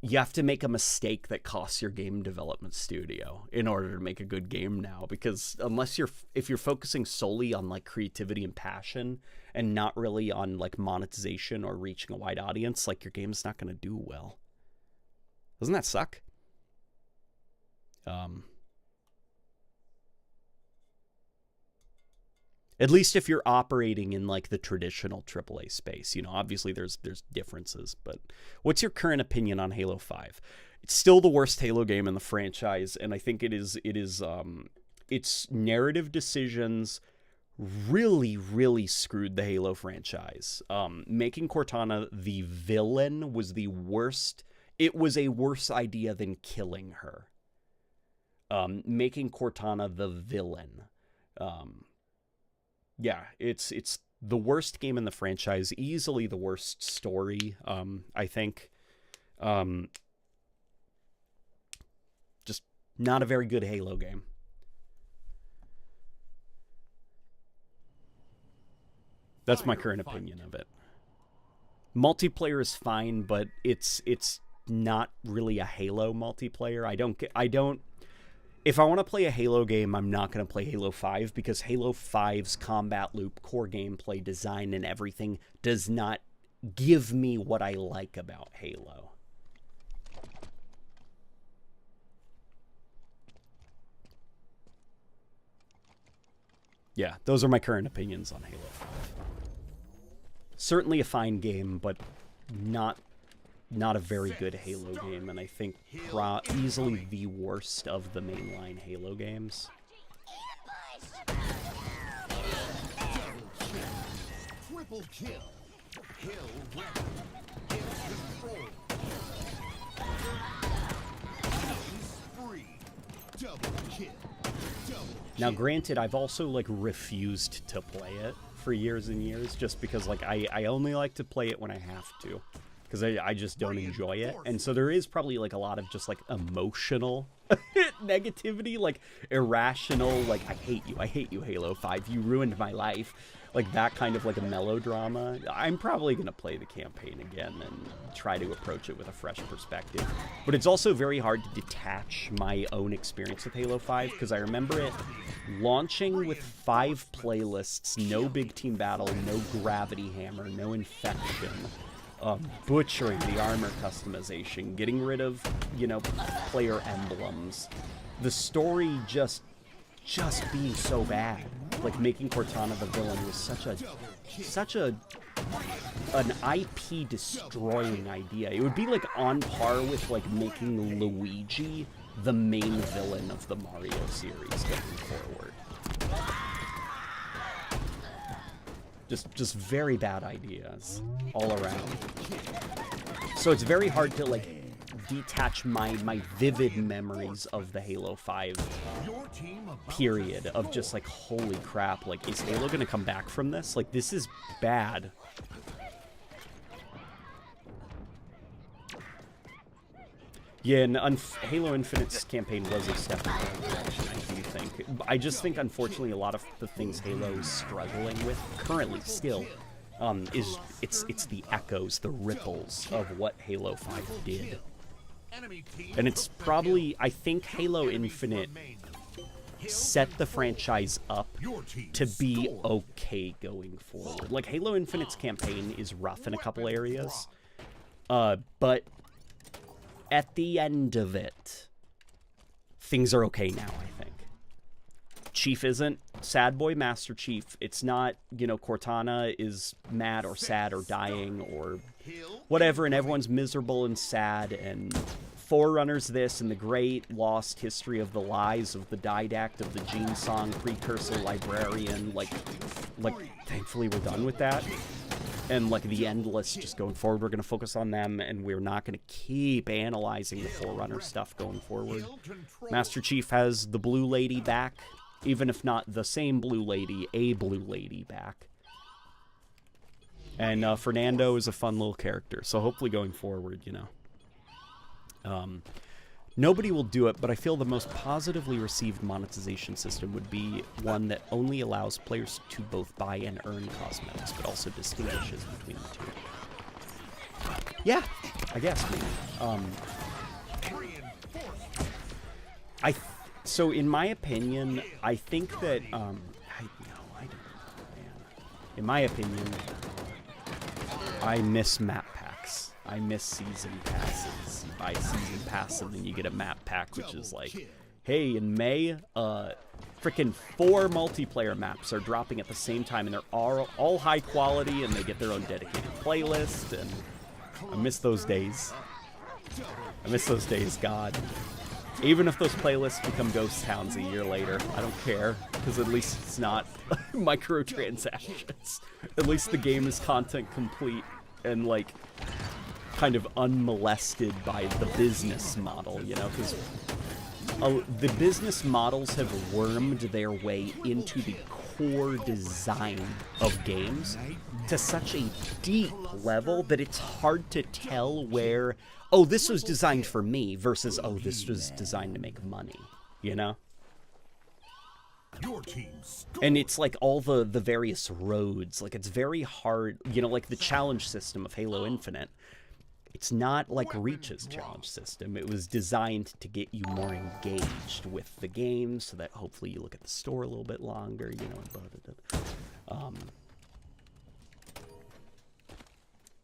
you have to make a mistake that costs your game development studio in order to make a good game now. Because if you're focusing solely on like creativity and passion and not really on like monetization or reaching a wide audience, like your game's not going to do well. Doesn't that suck? At least if you're operating in like the traditional AAA space, you know, obviously there's differences, but what's your current opinion on Halo 5? It's still the worst Halo game in the franchise, and I think its narrative decisions really screwed the Halo franchise. Making Cortana the villain was the worst. It was a worse idea than killing her. Making Cortana the villain. Yeah, it's the worst game in the franchise, easily the worst story, I think. Just not a very good Halo game. That's my current opinion of it. Multiplayer is fine, but it's not really a Halo multiplayer. If I want to play a Halo game, I'm not going to play Halo 5 because Halo 5's combat loop, core gameplay, design, and everything does not give me what I like about Halo. Yeah, those are my current opinions on Halo 5. Certainly a fine game, but not a very good Halo game, and I think easily the worst of the mainline Halo games. Triple kill. Now, granted, I've also like refused to play it for years and years, just because like I only like to play it when I have to. Because I just don't enjoy it. And so there is probably like a lot of just like emotional negativity, like irrational, like I hate you Halo 5, you ruined my life. like that kind of like a melodrama. I'm probably going to play the campaign again and try to approach it with a fresh perspective. But it's also very hard to detach my own experience with Halo 5, because I remember it launching with 5 playlists, no big team battle, no gravity hammer, no infection, butchering the armor customization, getting rid of, you know, player emblems. The story just being so bad. Like, making Cortana the villain was such an IP destroying idea. It would be like on par with like making Luigi the main villain of the Mario series going forward. Just very bad ideas all around. So it's very hard to like detach my vivid memories of the Halo 5 period of just like, holy crap, like, is Halo gonna come back from this? Like, this is bad. Yeah, and Halo Infinite's campaign was a step in the right direction, I do think. I just think, unfortunately, a lot of the things Halo is struggling with currently still is it's the echoes, the ripples of what Halo 5 did. And it's probably, I think Halo Infinite set the franchise up to be okay going forward. Like, Halo Infinite's campaign is rough in a couple areas, but at the end of it, things are okay now, I think. Chief isn't Sad Boy Master Chief. It's not, you know, Cortana is mad or sad or dying or whatever, and everyone's miserable and sad, and Forerunners this, and the great lost history of the lies of the didact of the Gene Song precursor librarian. Like, thankfully we're done with that. And like the endless, just going forward, we're going to focus on them, and we're not going to keep analyzing the Forerunner stuff going forward. Master Chief has the Blue Lady back, even if not the same Blue Lady, a Blue Lady back. And Fernando is a fun little character, so hopefully going forward, you know. Nobody will do it, but I feel the most positively received monetization system would be one that only allows players to both buy and earn cosmetics, but also distinguishes between the two. Yeah, I guess. So in my opinion, I think that, in my opinion, I miss map packs. I miss season passes. You buy a season pass and then you get a map pack, which is like, hey, in May, freaking 4 multiplayer maps are dropping at the same time, and they're all high quality, and they get their own dedicated playlist, and I miss those days. I miss those days, God. Even if those playlists become ghost towns a year later, I don't care, because at least it's not microtransactions. At least the game is content complete and, like, kind of unmolested by the business model, you know, because the business models have wormed their way into the core design of games to such a deep level that it's hard to tell where, oh, this was designed for me versus, oh, this was designed to make money, you know? And it's like all the various roads, like it's very hard, you know, like the challenge system of Halo Infinite. It's not like Reach's challenge system. It was designed to get you more engaged with the game so that hopefully you look at the store a little bit longer, you know.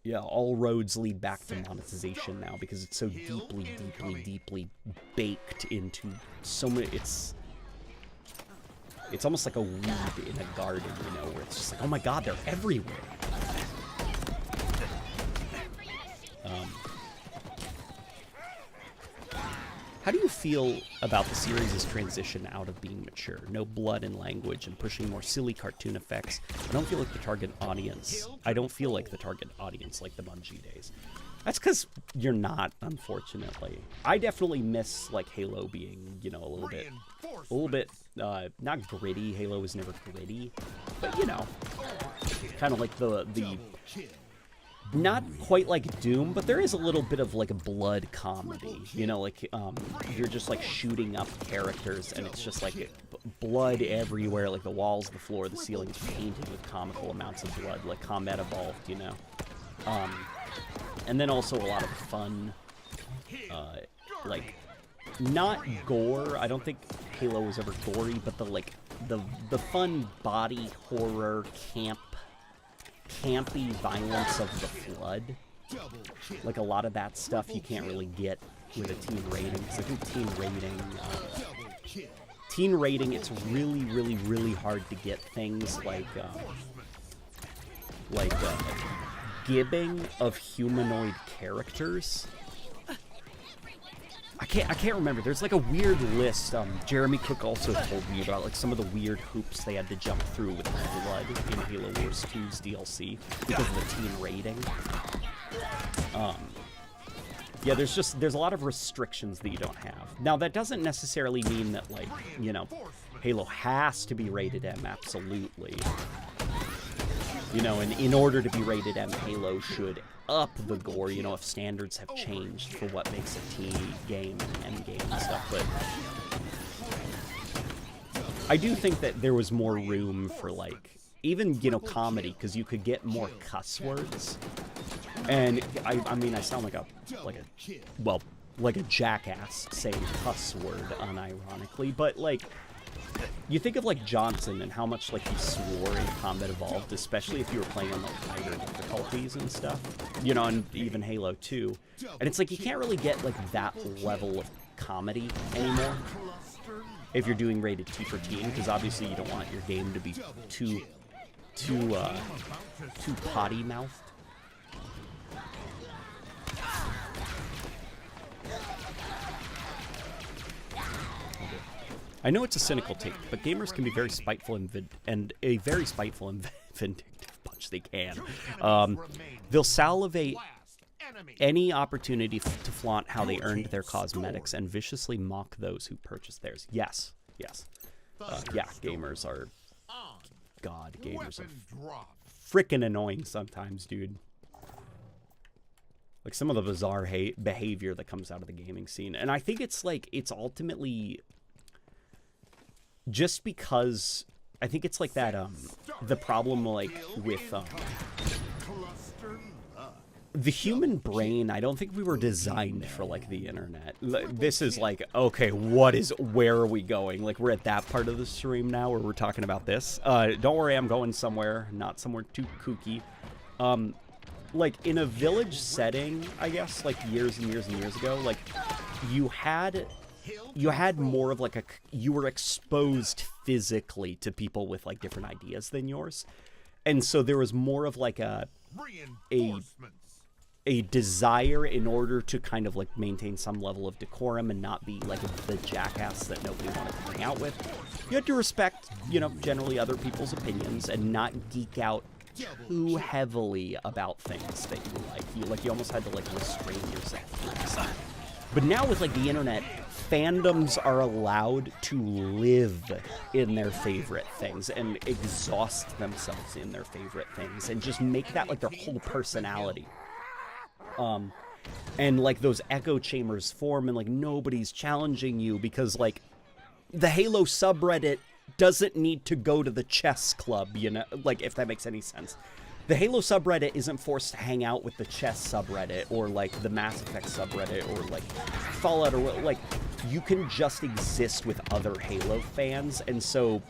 Yeah, all roads lead back to monetization now because it's so deeply baked into so many. It's almost like a weed in a garden, you know, where it's just like, oh my God, they're everywhere. How do you feel about the series' transition out of being mature? No blood and language and pushing more silly cartoon effects. I don't feel like the target audience like the Bungie days. That's because you're not, unfortunately. I definitely miss, like, Halo being, you know, a little bit, not gritty. Halo was never gritty, but, you know, kind of like not quite like Doom, but there is a little bit of like a blood comedy, you know, like you're just like shooting up characters and it's just like blood everywhere, like the walls, the floor, the ceiling's painted with comical amounts of blood, like Combat Evolved, you know. And then also a lot of fun, like, not gore. I don't think Halo was ever gory, but the fun body horror campy violence of the flood. Like a lot of that stuff you can't really get with a teen rating. Because I think teen rating, it's really, really, really hard to get things like gibbing of humanoid characters. I can't remember. There's like a weird list. Jeremy Cook also told me about like some of the weird hoops they had to jump through with blood in Halo Wars 2's DLC because of the teen rating. Yeah, there's a lot of restrictions that you don't have. Now that doesn't necessarily mean that, like, you know, Halo has to be rated M, absolutely. You know, and in order to be rated M, Halo should up the gore, you know, if standards have changed for what makes a T game and M game and stuff, but I do think that there was more room for, like, even, you know, comedy, because you could get more cuss words, and I mean, I sound like a jackass saying cuss word unironically, but, like, you think of, like, Johnson and how much, like, he swore in Combat Evolved, especially if you were playing on the higher difficulties and stuff, you know, and even Halo 2. And it's like, you can't really get, like, that level of comedy anymore if you're doing rated T for teen, because obviously you don't want your game to be too potty-mouthed. I know it's a cynical take, but gamers can be very spiteful and a very spiteful and vindictive bunch. They can. They'll salivate any opportunity to flaunt how they earned their cosmetics and viciously mock those who purchased theirs. Yes, yes. Yeah, gamers are... God, gamers are freaking annoying sometimes, dude. Like, some of the bizarre behavior that comes out of the gaming scene. And I think it's, like, it's ultimately... just because I think it's like that, the problem, like, with, the human brain, I don't think we were designed for, like, the internet. This is like, okay, where are we going? Like, we're at that part of the stream now where we're talking about this. Don't worry, I'm going somewhere, not somewhere too kooky. Like, in a village setting, I guess, like, years and years and years ago, like, you had more of, like, you were exposed physically to people with, like, different ideas than yours. And so there was more of, like, a desire in order to kind of, like, maintain some level of decorum and not be, like, the jackass that nobody wanted to hang out with. You had to respect, you know, generally other people's opinions and not geek out too heavily about things that you like. You almost had to, like, restrain yourself. But now with, like, the internet, fandoms are allowed to live in their favorite things and exhaust themselves in their favorite things and just make that, like, their whole personality. And, like, those echo chambers form and, like, nobody's challenging you because, like, the Halo subreddit doesn't need to go to the chess club, you know, like, if that makes any sense. The Halo subreddit isn't forced to hang out with the chess subreddit or, like, the Mass Effect subreddit or, like, Fallout or, like, you can just exist with other Halo fans. And so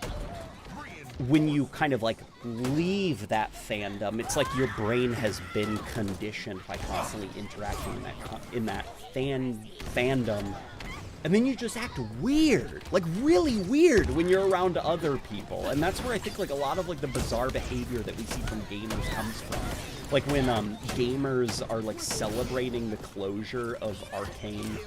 when you kind of, like, leave that fandom, it's like your brain has been conditioned by constantly interacting in that fandom. And then you just act weird, like really weird when you're around other people. And that's where I think, like, a lot of, like, the bizarre behavior that we see from gamers comes from. Like when gamers are, like, celebrating the closure of Arcane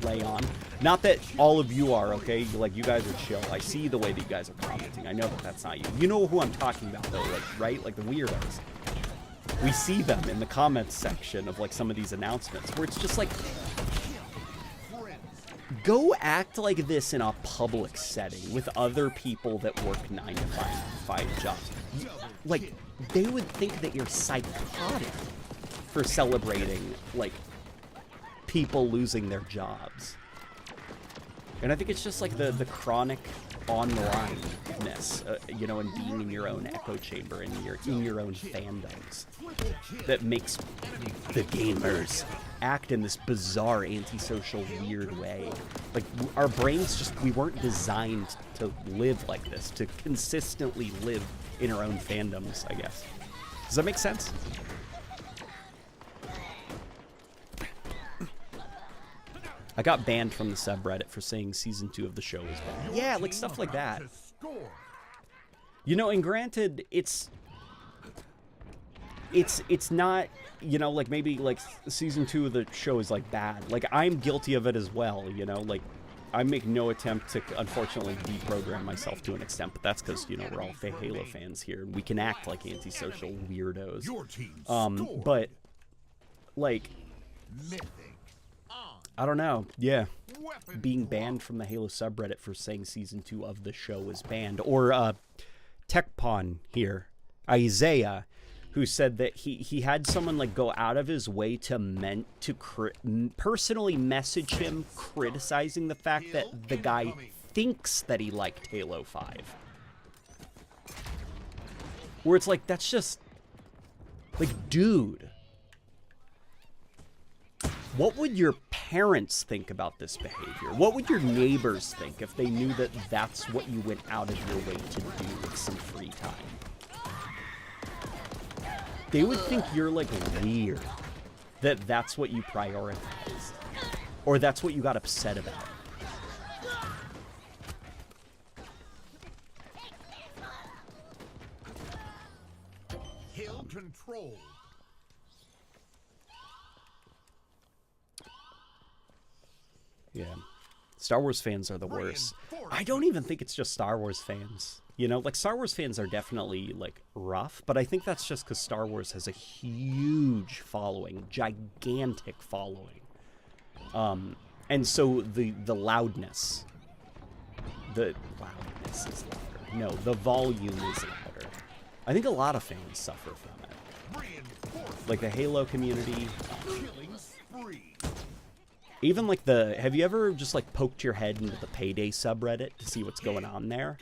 Rayon. Not that all of you are, okay? Like, you guys are chill. I see the way that you guys are commenting. I know that that's not you. You know who I'm talking about, though, like, right? Like the weirdos. We see them in the comments section of, like, some of these announcements where it's just like... Go act like this in a public setting with other people that work 9-to-5 jobs. Like, they would think that you're psychotic. for celebrating, like, people losing their jobs. And I think it's just like the chronic online-ness, you know, and being in your own echo chamber and in your own fandoms that makes the gamers act in this bizarre, antisocial, weird way. Like, our brains just, we weren't designed to live like this, to consistently live in our own fandoms, I guess. Does that make sense? I got banned from the subreddit for saying season 2 of the show is bad. Yeah, like stuff like that. You know, and granted, it's not, you know, like maybe like season 2 of the show is like bad. Like, I'm guilty of it as well, you know, like I make no attempt to unfortunately deprogram myself to an extent, but that's because, you know, we're all Halo fans here and we can act like antisocial weirdos. But like, I don't know. Yeah. Being banned from the Halo subreddit for saying season 2 of the show is banned. Or TechPon here, Isaiah, who said that he had someone like go out of his way to personally message him criticizing the fact that the guy thinks that he liked Halo 5. Where it's like, that's just like, dude. What would your parents think about this behavior? What would your neighbors think if they knew that that's what you went out of your way to do with some free time? They would think you're, like, weird. That that's what you prioritized. Or that's what you got upset about. Kill control. Yeah. Star Wars fans are the worst. I don't even think it's just Star Wars fans. You know, like, Star Wars fans are definitely, like, rough, but I think that's just because Star Wars has a huge following, gigantic following. And so the loudness is louder. No, the volume is louder. I think a lot of fans suffer from it. Like, the Halo community. Even like have you ever just like poked your head into the Payday subreddit to see what's going on there?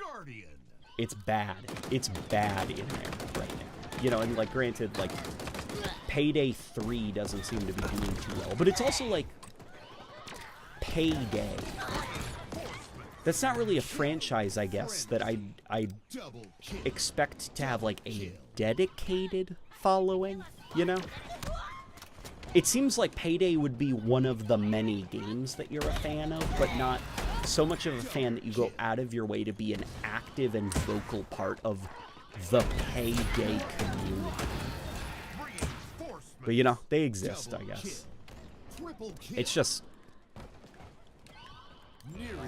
It's bad. It's bad in there right now. You know, and like granted, like Payday 3 doesn't seem to be doing too well, but it's also like Payday. That's not really a franchise, I guess, that I expect to have like a dedicated following, you know? It seems like Payday would be one of the many games that you're a fan of, but not so much of a fan that you go out of your way to be an active and vocal part of the Payday community. But, you know, they exist, I guess. It's just...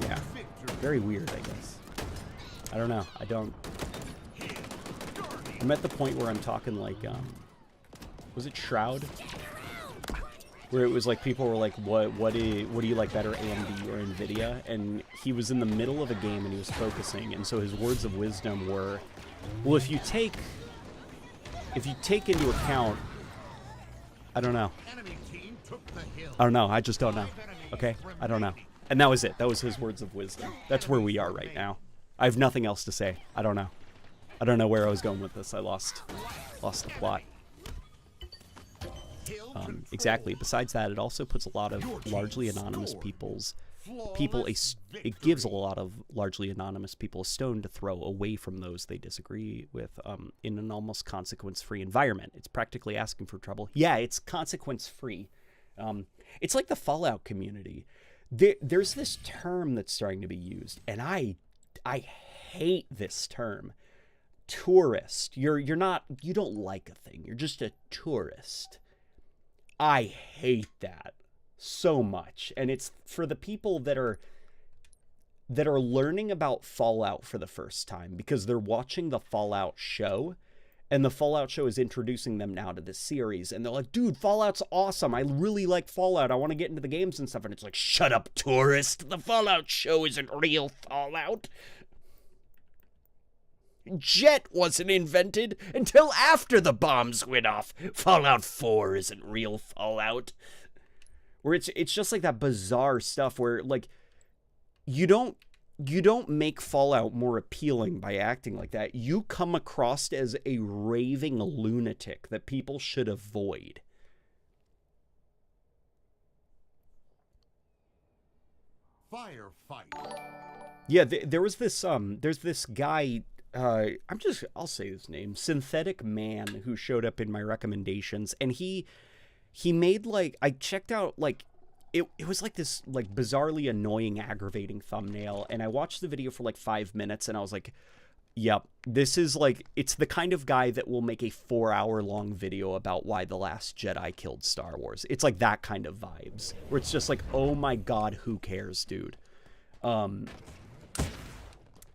yeah. Very weird, I guess. I don't know. I'm at the point where I'm talking like, was it Shroud? Where it was like people were like, what do you like better, AMD or Nvidia? And he was in the middle of a game and he was focusing, and so his words of wisdom were, well, if you take into account, I don't know. I just don't know. Okay? I don't know. And that was it. That was his words of wisdom. That's where we are right now. I have nothing else to say. I don't know. I don't know where I was going with this. I lost the plot. Exactly. Besides that, it also puts a lot of largely anonymous it gives a lot of largely anonymous people a stone to throw away from those they disagree with in an almost consequence-free environment. It's practically asking for trouble. Yeah, it's consequence-free. It's like the Fallout community. There's this term that's starting to be used, and I hate this term. Tourist. You don't like a thing. You're just a tourist. I hate that so much. And it's for the people that are learning about Fallout for the first time because they're watching the Fallout show, and the Fallout show is introducing them now to this series, and they're like, dude, Fallout's awesome. I really like Fallout. I want to get into the games and stuff. And it's like, shut up, tourist. The Fallout show isn't real Fallout. Jet wasn't invented until after the bombs went off. Fallout 4 isn't real Fallout. Where it's just like that bizarre stuff where, like, you don't make Fallout more appealing by acting like that. You come across as a raving lunatic that people should avoid. Firefight. Yeah, there was this there's this guy, I'll say his name, Synthetic Man, who showed up in my recommendations, and he made, like, I checked out, like, it was like this, like, bizarrely annoying, aggravating thumbnail, and I watched the video for like 5 minutes, and I was like, yep, this is, like, it's the kind of guy that will make a 4-hour-long video about why The Last Jedi killed Star Wars. It's like that kind of vibes, where it's just like, oh my god, who cares, dude?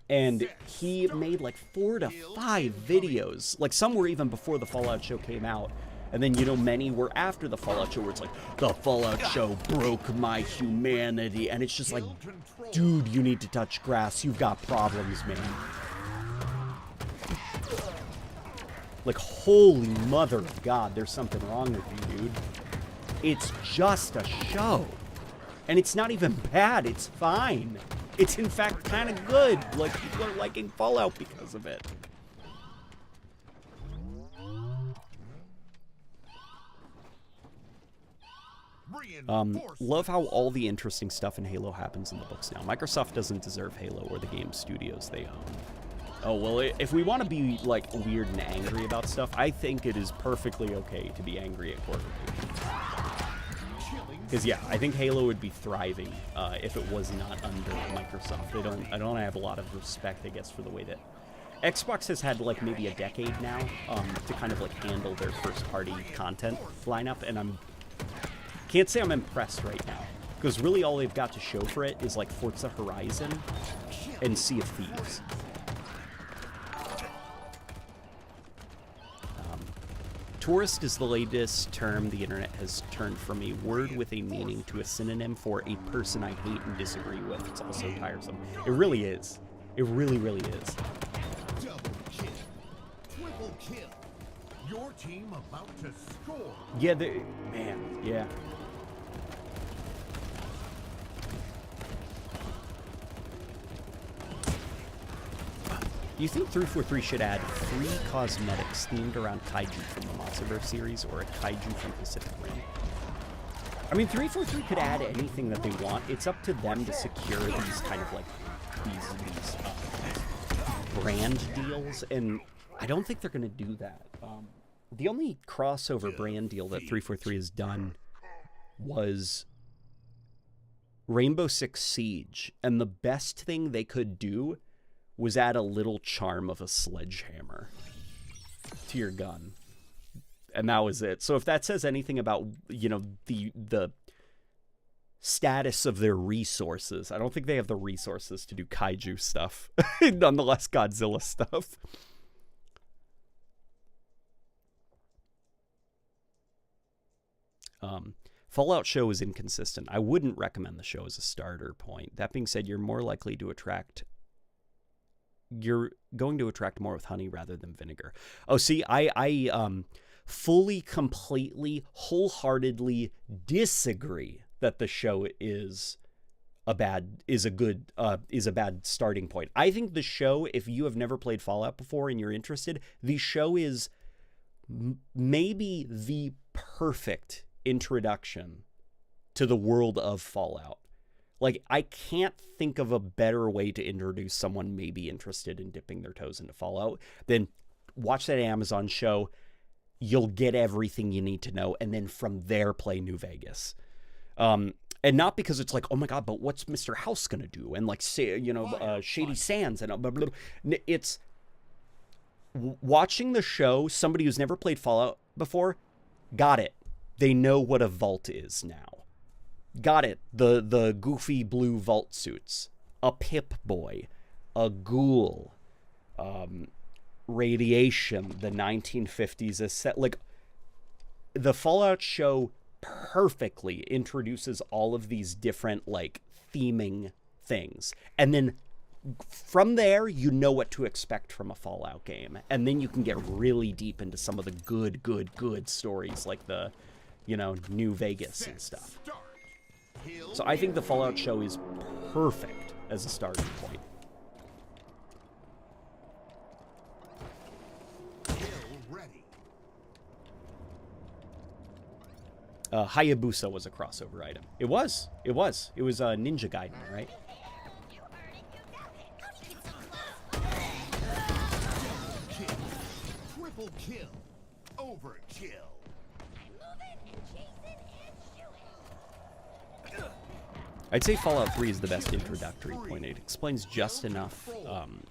And he made like 4 to 5 videos. Like, some were even before the Fallout show came out. And then, you know, many were after the Fallout show, where it's like, the Fallout show broke my humanity. And it's just like, dude, you need to touch grass. You've got problems, man. Like, holy mother of God, there's something wrong with you, dude. It's just a show. And it's not even bad. It's fine. It's, in fact, kind of good. Like, people are liking Fallout because of it. Love how all the interesting stuff in Halo happens in the books now. Microsoft doesn't deserve Halo or the game studios they own. Oh, well, if we want to be, like, weird and angry about stuff, I think it is perfectly okay to be angry at corporations. Because, yeah, I think Halo would be thriving if it was not under Microsoft. I don't have a lot of respect, I guess, for the way that Xbox has had, like, maybe a decade now to kind of, like, handle their first-party content lineup, and can't say I'm impressed right now. Because really all they've got to show for it is, like, Forza Horizon and Sea of Thieves. Tourist is the latest term the internet has turned from a word with a meaning to a synonym for a person I hate and disagree with. It's also tiresome. It really is. It really, really is. Double kill. Triple kill. Your team about to score. Yeah, man, yeah. Do you think 343 should add free cosmetics themed around kaiju from the Monsterverse series or a kaiju from Pacific Rim? I mean, 343 could add anything that they want. It's up to them to secure these kind of, like, these brand deals, and I don't think they're going to do that. The only crossover brand deal that 343 has done was Rainbow Six Siege, and the best thing they could do was add a little charm of a sledgehammer to your gun. And that was it. So if that says anything about, you know, the status of their resources, I don't think they have the resources to do kaiju stuff. Nonetheless, Godzilla stuff. Fallout show is inconsistent. I wouldn't recommend the show as a starter point. That being said, you're going to attract more with honey rather than vinegar. Oh, see, I fully, completely, wholeheartedly disagree that the show is a bad starting point. I think the show, if you have never played Fallout before and you're interested, the show is maybe the perfect introduction to the world of Fallout. Like, I can't think of a better way to introduce someone maybe interested in dipping their toes into Fallout than watch that Amazon show. You'll get everything you need to know, and then from there play New Vegas. And not because it's like, oh my god, but what's Mr. House gonna do? And like, say, you know, Shady Sands and blah, blah, blah. It's watching the show. Somebody who's never played Fallout before, got it. They know what a vault is now. Got it. The goofy blue vault suits. A Pip-Boy. A ghoul. Radiation. The 1950s. Like, the Fallout show perfectly introduces all of these different, like, theming things. And then from there, you know what to expect from a Fallout game. And then you can get really deep into some of the good stories, like the, you know, New Vegas and stuff. So I think the Fallout show is perfect as a starting point. Hayabusa was a crossover item. It was Ninja Gaiden, right? Triple kill. Overkill. I'd say Fallout 3 is the best introductory point. It explains just enough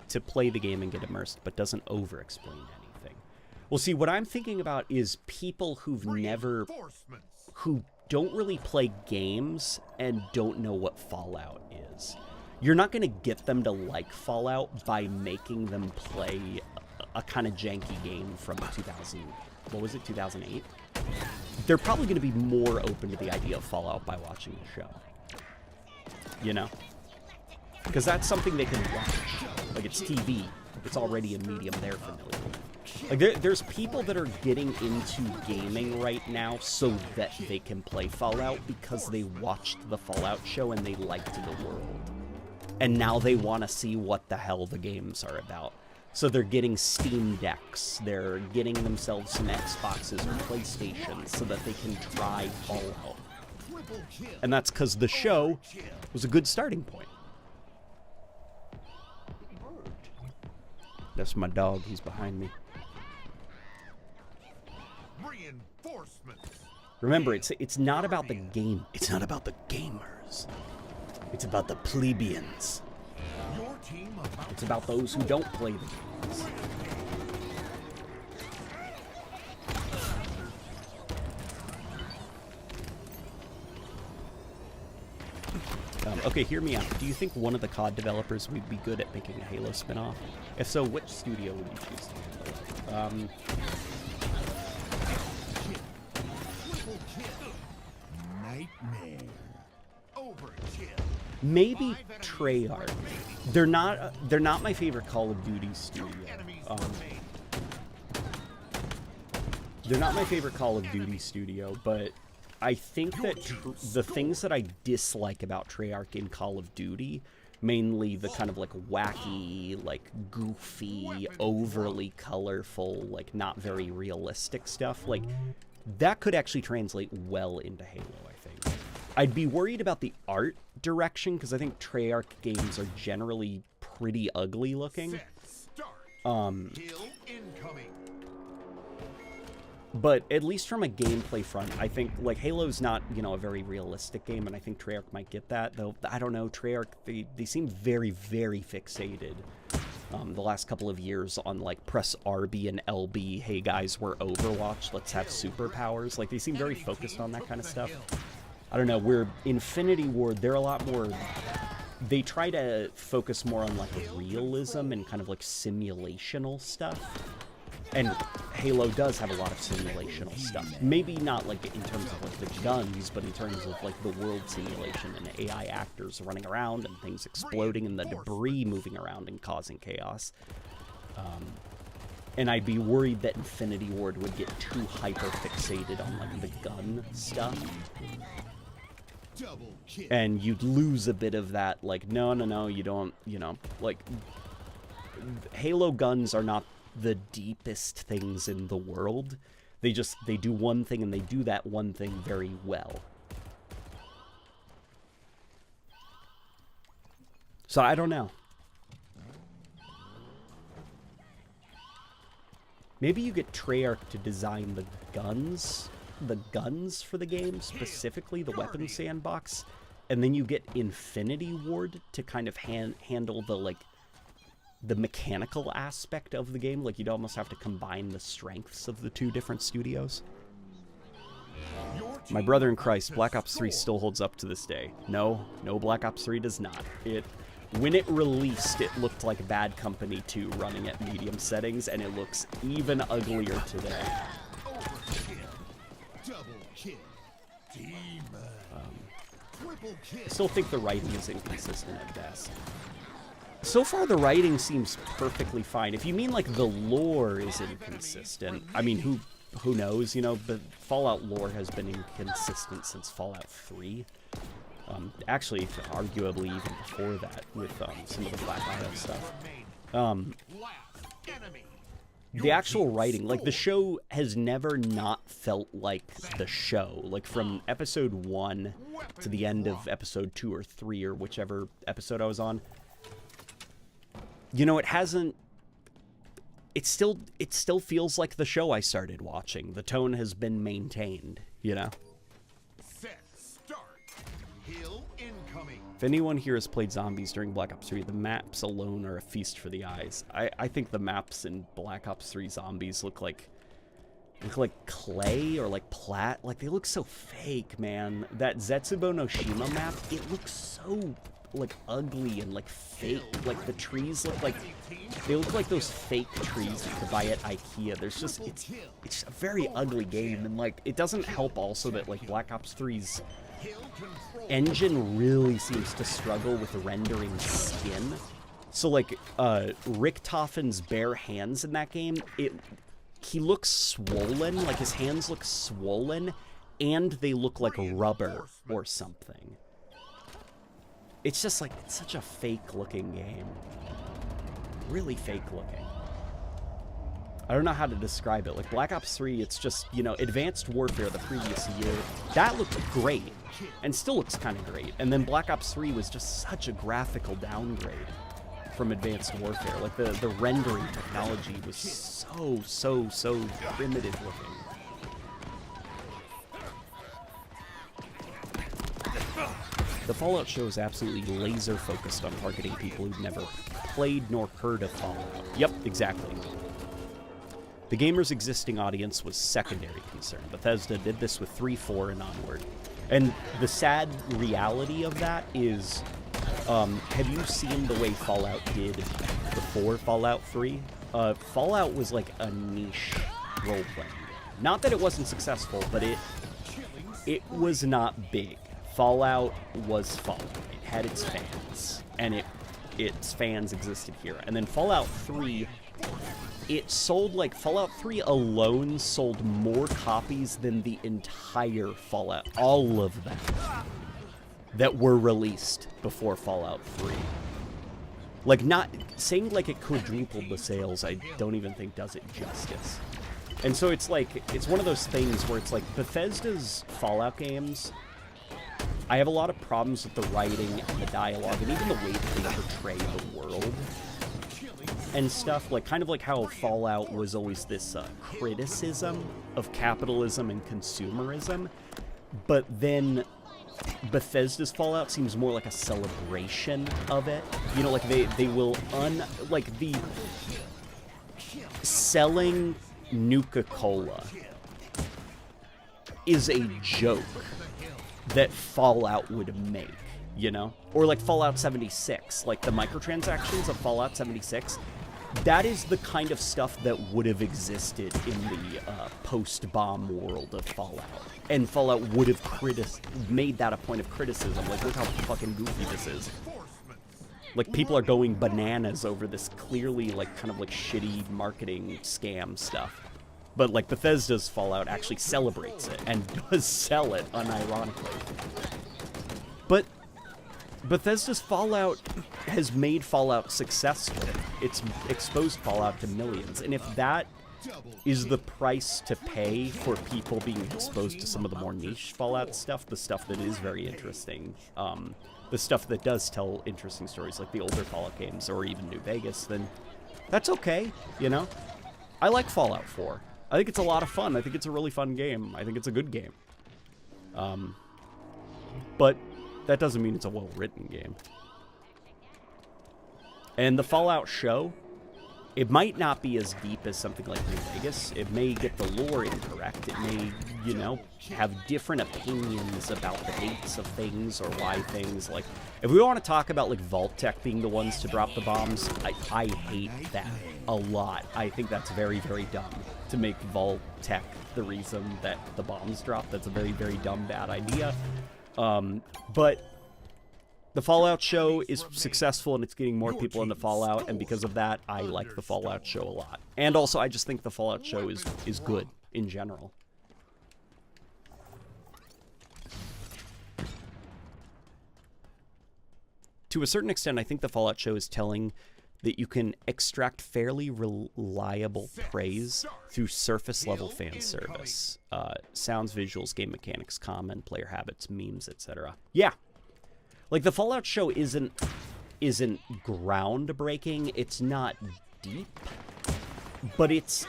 to play the game and get immersed, but doesn't over-explain anything. Well, see, what I'm thinking about is people who don't really play games and don't know what Fallout is. You're not going to get them to like Fallout by making them play a kind of janky game from 2008? They're probably going to be more open to the idea of Fallout by watching the show. You know? Because that's something they can watch. Like, it's TV. It's already a medium they're familiar with. Like, there's people that are getting into gaming right now so that they can play Fallout because they watched the Fallout show and they liked the world. And now they want to see what the hell the games are about. So they're getting Steam Decks, they're getting themselves some Xboxes or PlayStations so that they can try Fallout. And that's because the show was a good starting point. That's my dog, he's behind me. Remember, it's not about the game. It's not about the gamers. It's about the plebeians. It's about those who don't play the games. Okay, hear me out. Do you think one of the COD developers would be good at making a Halo spin-off? If so, which studio would you choose to handle it? Maybe Treyarch. They're not my favorite Call of Duty studio. They're not my favorite Call of Duty studio, but I think that the things that I dislike about Treyarch in Call of Duty, mainly the kind of like wacky, like goofy, overly colorful, like not very realistic stuff, like that could actually translate well into Halo, I think. I'd be worried about the art direction because I think Treyarch games are generally pretty ugly looking. But at least from a gameplay front, I think, like, Halo's not, you know, a very realistic game, and I think Treyarch might get that, though, I don't know, Treyarch, they seem very, very fixated the last couple of years on, like, press RB and LB, hey guys, we're Overwatch, let's have superpowers, like, they seem very focused on that kind of stuff. I don't know, where Infinity Ward, they're a lot more, they try to focus more on, like, realism and kind of, like, simulational stuff. And Halo does have a lot of simulational stuff. Maybe not like in terms of like the guns, but in terms of like the world simulation and AI actors running around and things exploding and the debris moving around and causing chaos. And I'd be worried that Infinity Ward would get too hyper-fixated on like the gun stuff. And you'd lose a bit of that, like, no, you don't, you know, like, Halo guns are not the deepest things in the world. They do one thing and they do that one thing very well. So I don't know. Maybe you get Treyarch to design the guns for the game, specifically the weapons sandbox, and then you get Infinity Ward to kind of handle the like the mechanical aspect of the game. Like, you'd almost have to combine the strengths of the two different studios. My brother in Christ, Black Ops 3 still holds up to this day. No, Black Ops 3 does not. When it released, it looked like Bad Company 2 running at medium settings, and it looks even uglier today. I still think the writing is inconsistent at best. So far, the writing seems perfectly fine. If you mean, like, the lore is inconsistent, I mean, who knows, you know, but Fallout lore has been inconsistent since Fallout 3. Actually, arguably even before that, with some of the Black Isle stuff. The actual writing, like, the show has never not felt like the show. Like, from episode 1 to the end of episode 2 or 3, or whichever episode I was on, you know, it hasn't... It still feels like the show I started watching. The tone has been maintained, you know? Set, start. Hill incoming. If anyone here has played zombies during Black Ops 3, the maps alone are a feast for the eyes. I think the maps in Black Ops 3 zombies look like clay or like plat. Like, they look so fake, man. That Zetsubo no Shima map, it looks so like ugly and like fake. Like, the trees look like they look like those fake trees you could buy at IKEA. There's just it's a very ugly game, and like, it doesn't help also that like Black Ops 3's engine really seems to struggle with rendering skin. So like Richtofen's bare hands in that game, he looks swollen, like his hands look swollen, and they look like rubber or something. It's just like, it's such a fake looking game. Really fake looking. I don't know how to describe it. Like, Black Ops 3, it's just, you know, Advanced Warfare the previous year, that looked great, and still looks kind of great. And then Black Ops 3 was just such a graphical downgrade from Advanced Warfare. Like, the rendering technology was so primitive looking. The Fallout show is absolutely laser focused on targeting people who've never played nor heard of Fallout. Yep, exactly. The gamer's existing audience was secondary concern. Bethesda did this with 3, 4, and onward. And the sad reality of that is, have you seen the way Fallout did before Fallout 3? Fallout was like a niche role-playing game. Not that it wasn't successful, but it was not big. Fallout was Fallout. It had its fans, and its fans existed here. And then Fallout 3, it sold, like, Fallout 3 alone sold more copies than the entire Fallout, all of them, that were released before Fallout 3. Like, not saying like it quadrupled the sales, I don't even think does it justice. And so it's like, it's one of those things where it's like Bethesda's Fallout games, I have a lot of problems with the writing and the dialogue and even the way that they portray the world and stuff. Like, kind of like how Fallout was always this criticism of capitalism and consumerism, but then Bethesda's Fallout seems more like a celebration of it. You know, like they will like the selling Nuka-Cola is a joke that Fallout would make, you know? Or like Fallout 76, like the microtransactions of Fallout 76, that is the kind of stuff that would have existed in the post-bomb world of Fallout. And Fallout would have made that a point of criticism. Like, look how fucking goofy this is. Like, people are going bananas over this clearly, like, kind of like shitty marketing scam stuff. But, like, Bethesda's Fallout actually celebrates it and does sell it unironically. But Bethesda's Fallout has made Fallout successful. It's exposed Fallout to millions. And if that is the price to pay for people being exposed to some of the more niche Fallout stuff, the stuff that is very interesting, the stuff that does tell interesting stories, like the older Fallout games or even New Vegas, then that's okay, you know? I like Fallout 4. I think it's a lot of fun. I think it's a really fun game. I think it's a good game. But that doesn't mean it's a well-written game. And the Fallout show, it might not be as deep as something like New Vegas. It may get the lore incorrect. It may, you know, have different opinions about the dates of things or why things, like, if we want to talk about, like, Vault-Tec being the ones to drop the bombs, I hate that a lot. I think that's very, very dumb to make Vault-Tec the reason that the bombs drop. That's a very, very dumb, bad idea. But The Fallout show is successful and it's getting more people into Fallout, and because of that, I like the Fallout show a lot. And also, I just think the Fallout show is good in general. To a certain extent, I think the Fallout show is telling that you can extract fairly reliable praise through surface-level fan service. Sounds, visuals, game mechanics, comment, player habits, memes, etc. Yeah. Like, the Fallout show isn't groundbreaking, it's not deep, but it's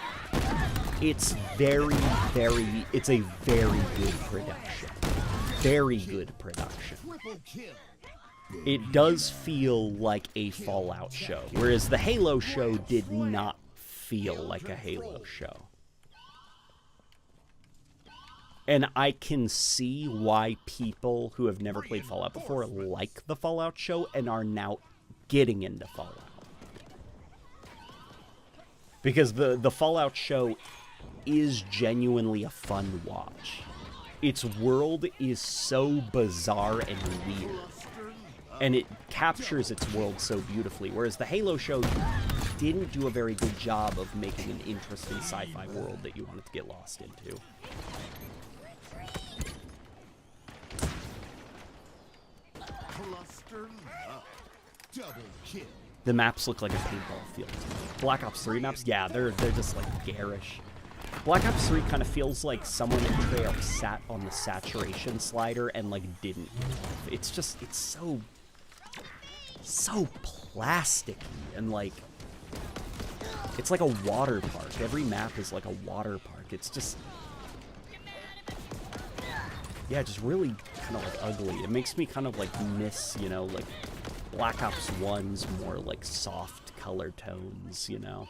very, very, it's a very good production. Very good production. It does feel like a Fallout show, whereas the Halo show did not feel like a Halo show. And I can see why people who have never played Fallout before like the Fallout show and are now getting into Fallout. Because the Fallout show is genuinely a fun watch. Its world is so bizarre and weird. And it captures its world so beautifully, whereas the Halo show didn't do a very good job of making an interesting sci-fi world that you wanted to get lost into. The maps look like a paintball field. Black Ops 3 maps, yeah, they're just like garish. Black Ops 3 kind of feels like someone in Treyarch sat on the saturation slider and like didn't. It's just, it's so plasticky and like, it's like a water park. Every map is like a water park. It's just, yeah, just really kind of like ugly. It makes me kind of like miss, you know, like Black Ops 1's more like soft color tones, you know,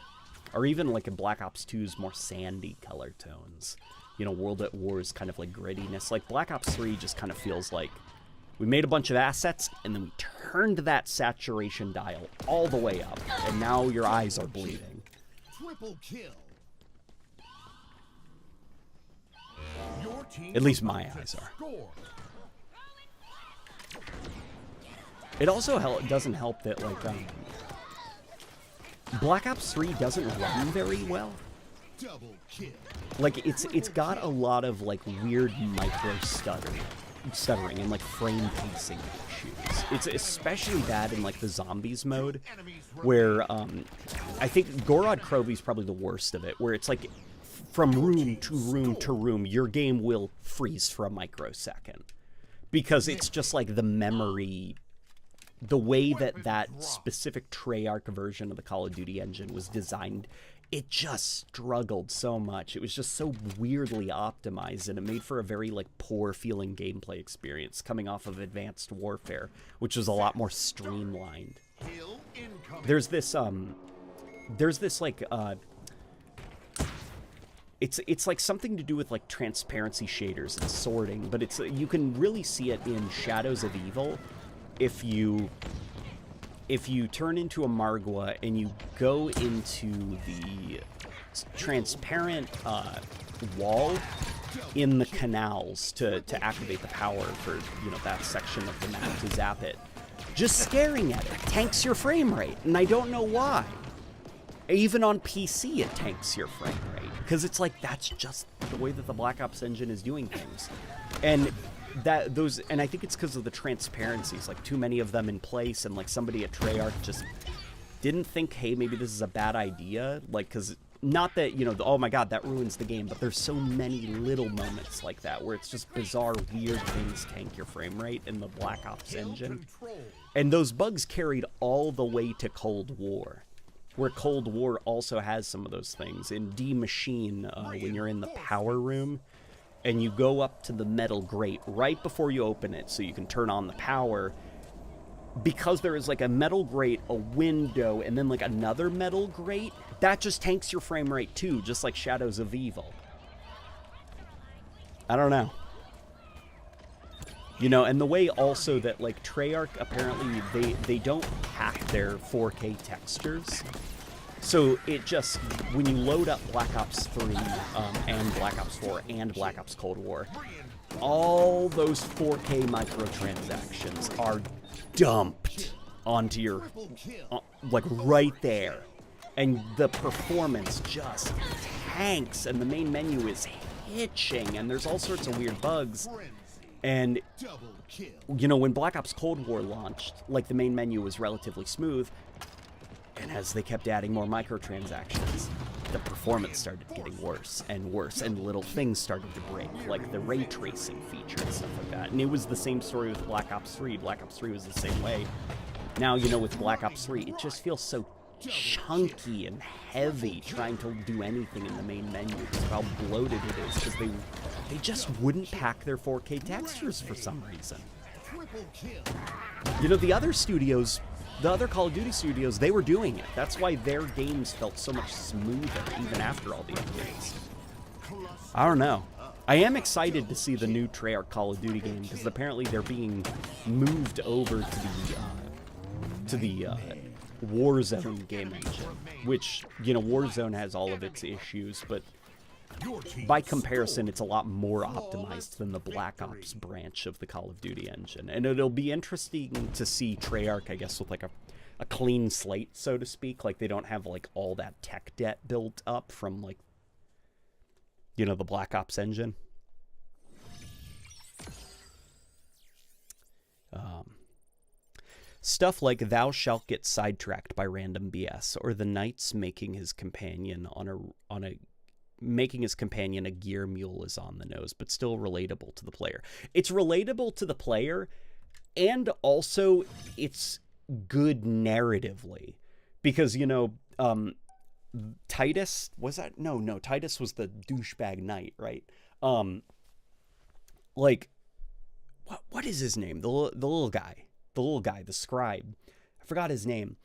or even like in Black Ops 2's more sandy color tones. You know, World at War's kind of like grittiness. Like Black Ops 3 just kind of feels like we made a bunch of assets and then we turned that saturation dial all the way up, and now your eyes are bleeding. Triple kill. At least my eyes are. It also doesn't help that, like, Black Ops 3 doesn't run very well. Like, it's got a lot of, like, weird micro stuttering and, like, frame pacing issues. It's especially bad in, like, the zombies mode, where, I think Gorod Krovi's probably the worst of it, where it's, like, from room to room to room, your game will freeze for a microsecond. Because it's just, like, the memory... The way that that specific Treyarch version of the Call of Duty engine was designed, it just struggled so much. It was just so weirdly optimized, and it made for a very, like, poor-feeling gameplay experience coming off of Advanced Warfare, which was a lot more streamlined. There's this, like, it's like something to do with, like, transparency shaders and sorting, but it's, you can really see it in Shadows of Evil. If you turn into a Margwa and you go into the transparent wall in the canals to activate the power for, you know, that section of the map to zap it, just staring at it tanks your frame rate, and I don't know why. Even on PC it tanks your frame rate, because it's like, that's just the way that the Black Ops engine is doing things. And I think it's because of the transparencies, like too many of them in place, and like somebody at Treyarch just didn't think, hey, maybe this is a bad idea, like, because not that, you know, oh my god, that ruins the game, but there's so many little moments like that where it's just bizarre, weird things tank your frame rate in the Black Ops engine. And those bugs carried all the way to Cold War, where Cold War also has some of those things. In D Machine, when you're in the power room, and you go up to the metal grate right before you open it so you can turn on the power, because there is like a metal grate, a window, and then like another metal grate, that just tanks your frame rate too, just like Shadows of Evil. I don't know. You know, and the way also that like Treyarch, apparently they don't hack their 4K textures. So it just, when you load up Black Ops 3 and Black Ops 4 and Black Ops Cold War, all those 4K microtransactions are dumped onto your, like right there. And the performance just tanks, and the main menu is hitching, and there's all sorts of weird bugs. And, you know, when Black Ops Cold War launched, like, the main menu was relatively smooth, and as they kept adding more microtransactions, the performance started getting worse, and little things started to break, like the ray tracing feature and stuff like that. And it was the same story with Black Ops 3. Black Ops 3 was the same way. Now, you know, with Black Ops 3, it just feels so chunky and heavy trying to do anything in the main menu because of how bloated it is, because they just wouldn't pack their 4K textures for some reason. You know, the other studios, the other Call of Duty studios, they were doing it. That's why their games felt so much smoother even after all the updates. I don't know. I am excited to see the new Treyarch Call of Duty game because apparently they're being moved over to the Warzone game engine, which, you know, Warzone has all of its issues, but by comparison, it's a lot more optimized than the Black Ops branch of the Call of Duty engine. And it'll be interesting to see Treyarch, I guess, with like a clean slate, so to speak. Like, they don't have like all that tech debt built up from, like, you know, the Black Ops engine. Stuff like thou shalt get sidetracked by random BS, or the knight's making his companion a gear mule is on the nose, but still relatable to the player. It's relatable to the player, and also it's good narratively, because, you know, Titus was that? No, Titus was the douchebag knight, right? Like, what is his name? The little guy, the scribe. I forgot his name.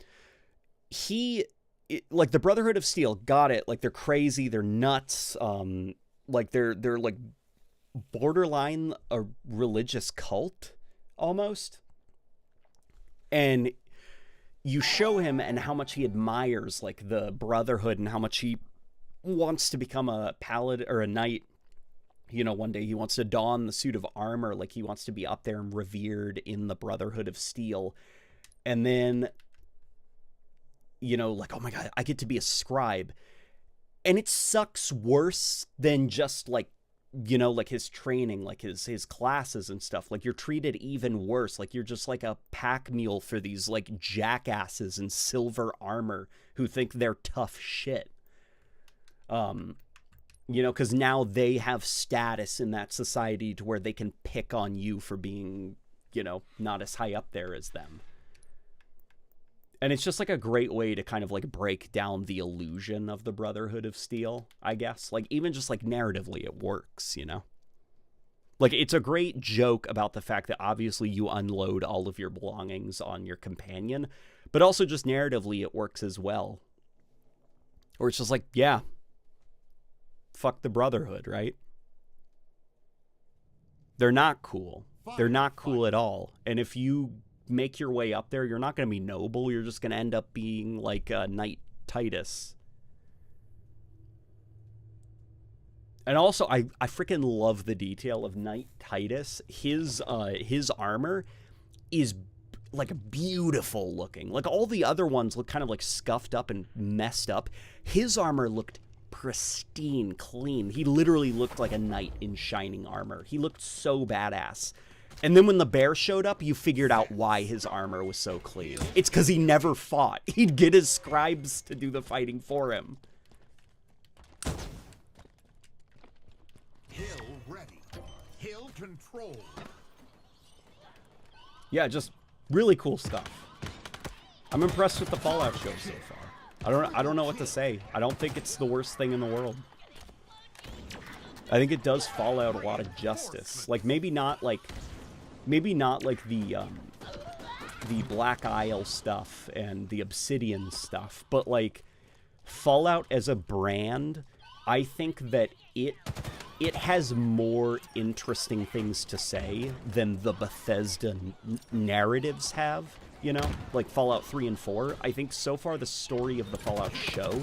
Like, the Brotherhood of Steel, got it. Like, they're crazy, they're nuts. Like, they're like borderline a religious cult almost. And you show him and how much he admires, like, the Brotherhood, and how much he wants to become a paladin or a knight. You know, one day he wants to don the suit of armor, like, he wants to be up there and revered in the Brotherhood of Steel. And then, you know, like, oh my god, I get to be a scribe. And it sucks worse than just, like, you know, like, his training, like, his classes and stuff. Like, you're treated even worse. Like, you're just like a pack mule for these, like, jackasses in silver armor who think they're tough shit. You know, because now they have status in that society to where they can pick on you for being, you know, not as high up there as them. And it's just like a great way to kind of like break down the illusion of the Brotherhood of Steel, I guess. Like, even just like narratively, it works, you know? Like, it's a great joke about the fact that obviously you unload all of your belongings on your companion, but also just narratively it works as well. Or it's just like, yeah, fuck the Brotherhood, right? They're not cool. They're not cool at all. And if you make your way up there, you're not going to be noble. You're just going to end up being like Knight Titus. And also, I freaking love the detail of Knight Titus. His armor is like beautiful looking. Like, all the other ones look kind of like scuffed up and messed up. His armor looked pristine, clean. He literally looked like a knight in shining armor. He looked so badass. And then when the bear showed up, you figured out why his armor was so clean. It's because he never fought. He'd get his scribes to do the fighting for him. Hill ready. Hill control. Yeah, just really cool stuff. I'm impressed with the Fallout show so far. I don't know what to say. I don't think it's the worst thing in the world. I think it does Fallout a lot of justice. Like, maybe not like the Black Isle stuff and the Obsidian stuff, but like Fallout as a brand, I think that it has more interesting things to say than the Bethesda narratives have. You know, like Fallout 3 and 4. I think so far the story of the Fallout show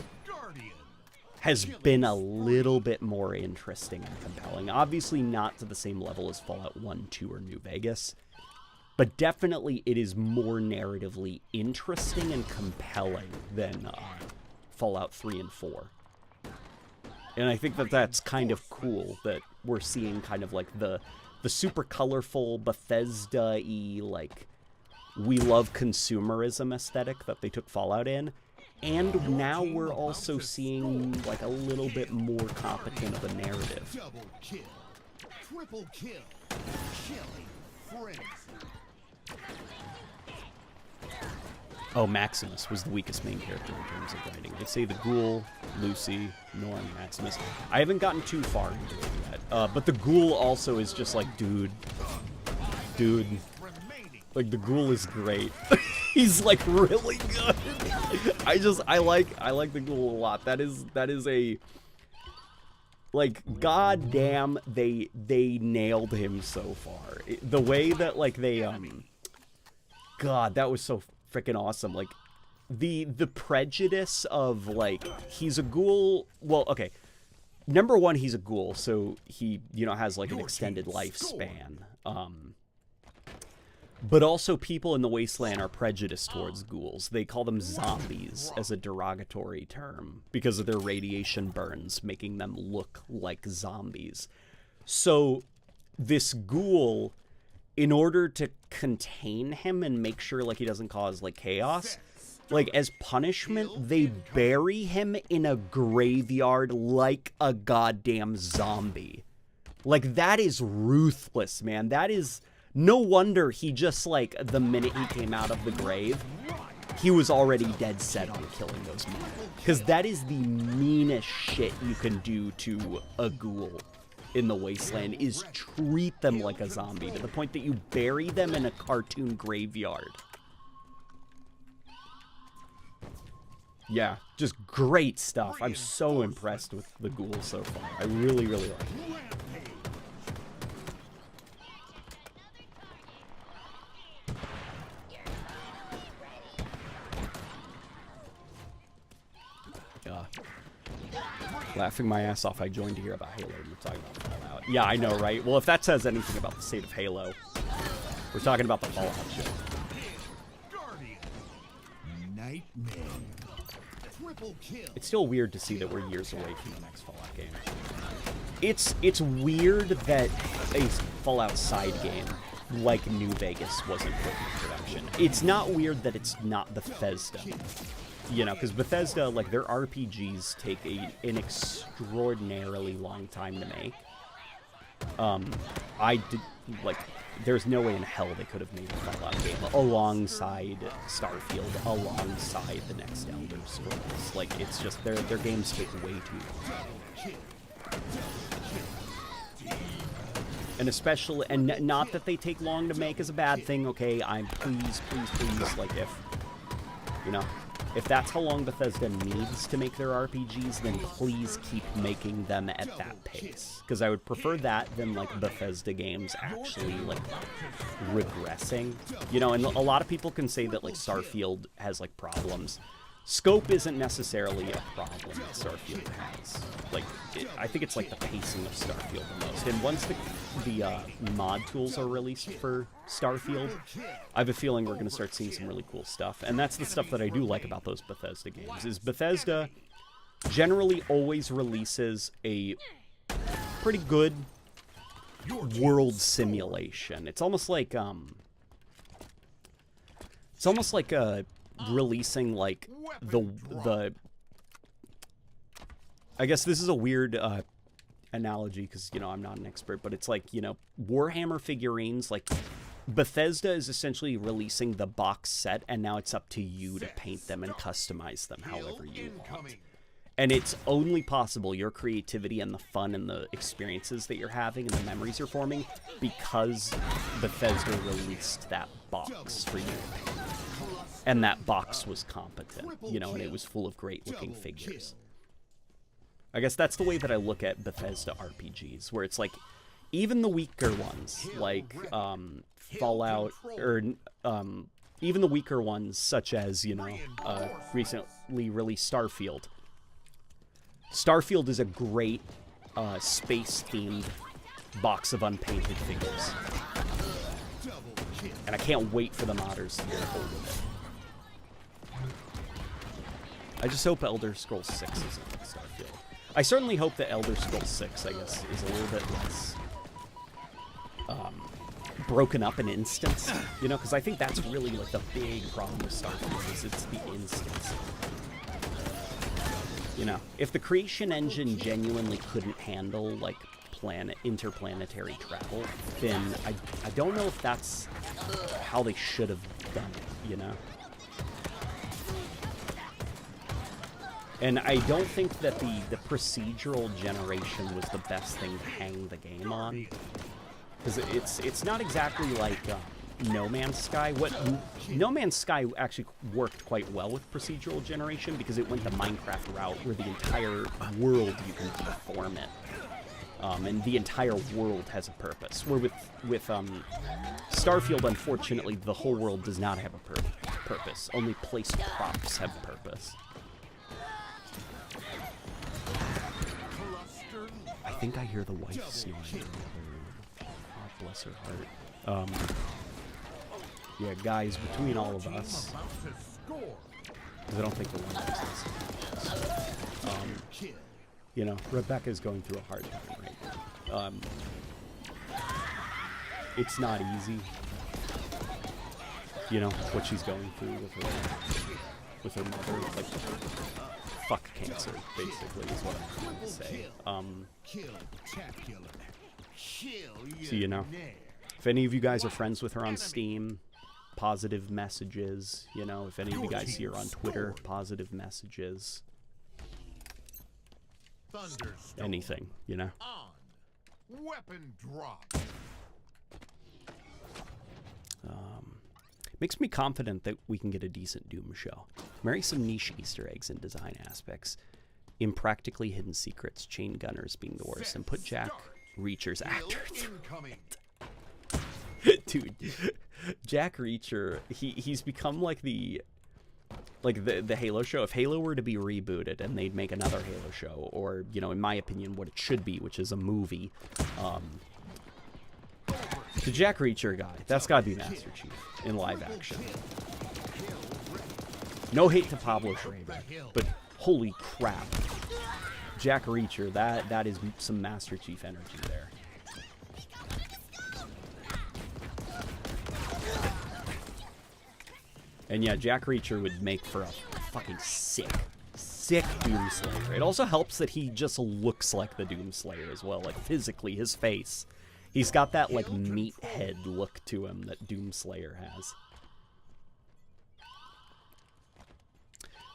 has been a little bit more interesting and compelling. Obviously not to the same level as Fallout 1, 2, or New Vegas. but definitely it is more narratively interesting and compelling than Fallout 3 and 4. And I think that that's kind of cool that we're seeing kind of like the super colorful Bethesda-y, like, we love consumerism aesthetic that they took Fallout in. And now we're also seeing like a little bit more competent of a narrative. Double kill. Triple kill. Killing frenzy. Oh, Maximus was the weakest main character in terms of writing. They say the Ghoul, Lucy, Norm, Maximus. I haven't gotten too far into it yet. But the Ghoul also is just like, dude. Like, the Ghoul is great. He's like really good. I like the Ghoul a lot. That is a, like, goddamn, they nailed him so far. The way that, like, they God, that was so freaking awesome. Like, the prejudice of, like, he's a ghoul. Well, okay, number one, he's a ghoul, so he, you know, has like an extended lifespan. But also people in the Wasteland are prejudiced towards ghouls. They call them zombies as a derogatory term because of their radiation burns, making them look like zombies. So this ghoul, in order to contain him and make sure like he doesn't cause like chaos, like as punishment, they bury him in a graveyard like a goddamn zombie. Like, that is ruthless, man. That is... No wonder he just, like, the minute he came out of the grave, he was already dead set on killing those men. Because that is the meanest shit you can do to a ghoul in the Wasteland, is treat them like a zombie, to the point that you bury them in a cartoon graveyard. Yeah, just great stuff. I'm so impressed with the ghoul so far. I really, really like it. Laughing my ass off, I joined to hear about Halo and we're talking about Fallout. Yeah, I know, right? Well, if that says anything about the state of Halo, we're talking about the Fallout shit. It's still weird to see that we're years away from the next Fallout game. It's weird that a Fallout side game like New Vegas wasn't put in production. It's not weird that it's not Bethesda. You know, because Bethesda, like, their RPGs take an extraordinarily long time to make. There's no way in hell they could have made a Fallout game alongside Starfield, alongside the next Elder Scrolls. Like, it's just, their games take way too long. And especially, and not that they take long to make is a bad thing, okay? Please, like, if that's how long Bethesda needs to make their RPGs, then please keep making them at that pace. Because I would prefer that than, like, Bethesda games actually, like, regressing. You know, and a lot of people can say that, like, Starfield has, like, problems. Scope isn't necessarily a problem that Starfield has. Like, I think it's, like, the pacing of Starfield the most. And once the mod tools are released for Starfield, I have a feeling we're going to start seeing some really cool stuff. And that's the stuff that I do like about those Bethesda games, is Bethesda generally always releases a pretty good world simulation. It's almost like, releasing, like, the I guess this is a weird analogy because, you know, I'm not an expert, but it's like, you know, Warhammer figurines. Like, Bethesda is essentially releasing the box set, and now it's up to you to paint them and customize them however you want. And it's only possible, your creativity and the fun and the experiences that you're having and the memories you're forming, because Bethesda released that box for you. And that box was competent, you know, and it was full of great-looking figures. I guess that's the way that I look at Bethesda RPGs, where it's like, even the weaker ones, like Fallout, or even the weaker ones, such as, you know, recently released Starfield. Starfield is a great space-themed box of unpainted figures. And and I can't wait for the modders to get a hold of it. I just hope Elder Scrolls 6 isn't like Starfield. I certainly hope that Elder Scrolls 6, I guess, is a little bit less broken up in instance, you know, because I think that's really like the big problem with Starfield is it's the instance. You know, if the creation engine genuinely couldn't handle like interplanetary travel, then I don't know if that's how they should have done it, you know. And I don't think that the procedural generation was the best thing to hang the game on. Because it's not exactly like No Man's Sky. No Man's Sky actually worked quite well with procedural generation because it went the Minecraft route where the entire world you can deform it. And the entire world has a purpose. Where with Starfield, unfortunately, the whole world does not have a purpose. Only placed props have purpose. I think I hear the wife snoring. God bless her heart. Yeah, guys, between all of us, because I don't think the wife is listening. You know, Rebecca's going through a hard time right now. It's not easy. You know, what she's going through with her mother. Like, fuck cancer, basically, is what I'm trying to say. So, you know, if any of you guys are friends with her on Steam, positive messages. You know, if any of you guys see her on Twitter, positive messages. Anything, you know. Weapon drop. Makes me confident that we can get a decent Doom show. Marry some niche Easter eggs and design aspects, impractically hidden secrets, chain gunners being the worst, and put Jack Reacher's actor through it. Dude, Jack Reacher, he's become like the Halo show. If Halo were to be rebooted and they'd make another Halo show, or, you know, in my opinion, what it should be, which is a movie, the Jack Reacher guy, that's gotta be Master Chief in live action. No hate to Pablo Schreiber, but holy crap. Jack Reacher, that is some Master Chief energy there. And yeah, Jack Reacher would make for a fucking sick Doomslayer. It also helps that he just looks like the Doomslayer as well, like physically, his face. He's got that like meathead look to him that Doomslayer has.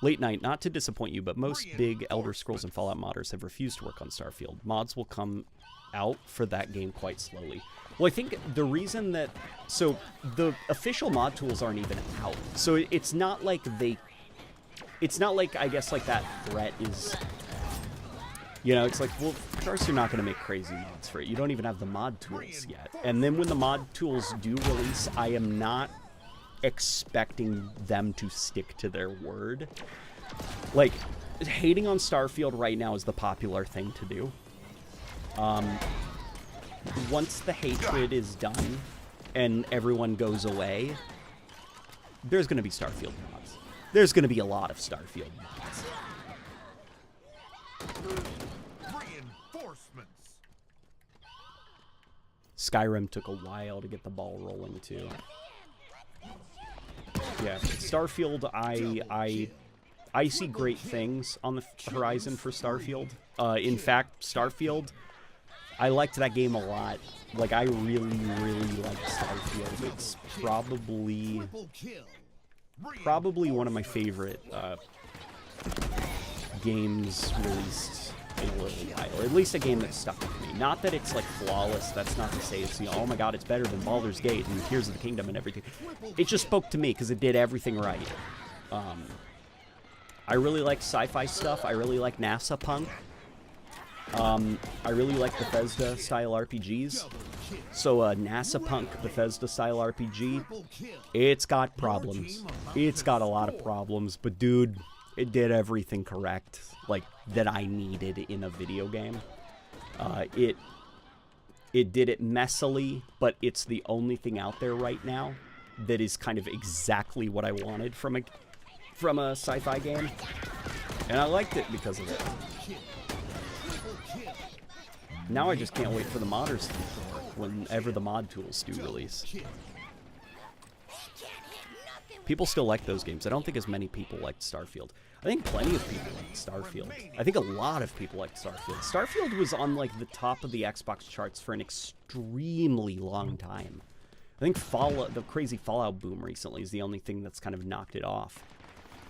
Late Night, not to disappoint you, but most big Elder Scrolls and Fallout modders have refused to work on Starfield. Mods will come out for that game quite slowly. Well, I think the reason that... So, the official mod tools aren't even out. So, it's not like they... It's not like, I guess, like that threat is... You know, it's like, well, of course you're not going to make crazy mods for it. You don't even have the mod tools yet. And then when the mod tools do release, I am not expecting them to stick to their word. Like, hating on Starfield right now is the popular thing to do. Once the hatred is done and everyone goes away, there's going to be Starfield mods. There's going to be a lot of Starfield mods. Reinforcements. Skyrim took a while to get the ball rolling too. Yeah, Starfield, I see great things on the horizon for Starfield. In fact, Starfield, I liked that game a lot. Like, I really liked Starfield. It's probably one of my favorite games released in a little while, or at least a game that stuck with me. Not that it's like flawless. That's not to say it's, you know, oh my god, it's better than Baldur's Gate and Tears of the Kingdom and everything. It just spoke to me because it did everything right. I really like sci-fi stuff. I really like NASA punk. I really like Bethesda style RPGs. So NASA punk Bethesda style RPG, it's got problems. It's got a lot of problems, but dude, it did everything correct, like, that I needed in a video game. It did it messily, but it's the only thing out there right now that is kind of exactly what I wanted from a sci-fi game, and I liked it because of it. Now I just can't wait for the modders to work whenever the mod tools do release. People still like those games. I don't think as many people liked Starfield. I think plenty of people liked Starfield. I think a lot of people liked Starfield. Starfield was on like the top of the Xbox charts for an extremely long time. I think the crazy Fallout boom recently is the only thing that's kind of knocked it off.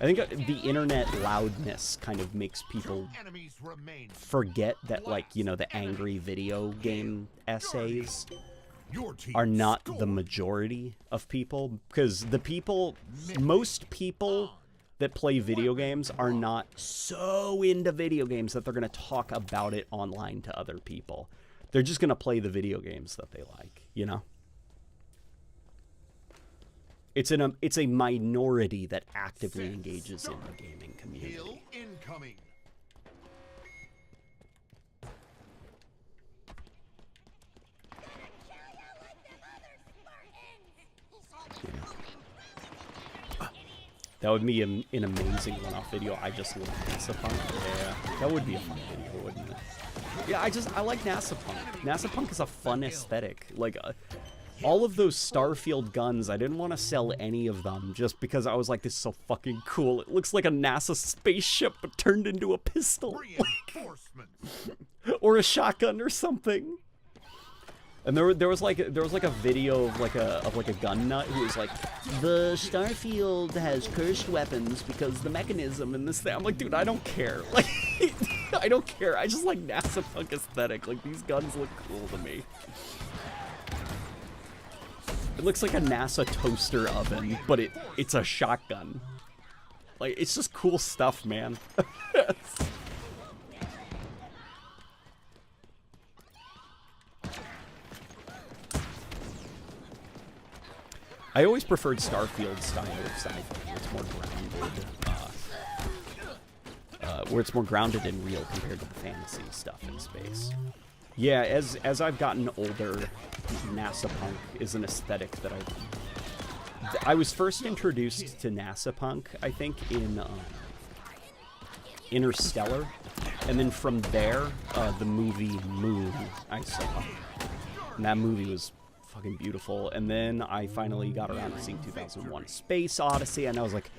I think the internet loudness kind of makes people forget that, like, you know, the angry video game essays are not the majority of people, because most people that play video games are not so into video games that they're going to talk about it online to other people. They're just going to play the video games that they like, you know? It's a minority that actively engages in the gaming community. Incoming. That would be an amazing one-off video. I just love NASA Punk. Yeah, that would be a fun video, wouldn't it? Yeah, I like NASA Punk. NASA Punk is a fun aesthetic. Like, all of those Starfield guns, I didn't want to sell any of them just because I was like, this is so fucking cool. It looks like a NASA spaceship but turned into a pistol. Or a shotgun or something. And there was like a video of like a gun nut who was like, the Starfield has cursed weapons because the mechanism and this thing. I'm like, dude, I don't care. Like, I don't care. I just like NASA Punk aesthetic. Like, these guns look cool to me. It looks like a NASA toaster oven, but it's a shotgun. Like, it's just cool stuff, man. I always preferred Starfield style of sci-fi, where it's more grounded and real compared to the fantasy stuff in space. Yeah, as I've gotten older, NASA Punk is an aesthetic that I was first introduced to NASA Punk, I think, in Interstellar, and then from there, the movie Moon I saw, and that movie was fucking beautiful. And then I finally got around to seeing 2001: Space Odyssey, and I was like,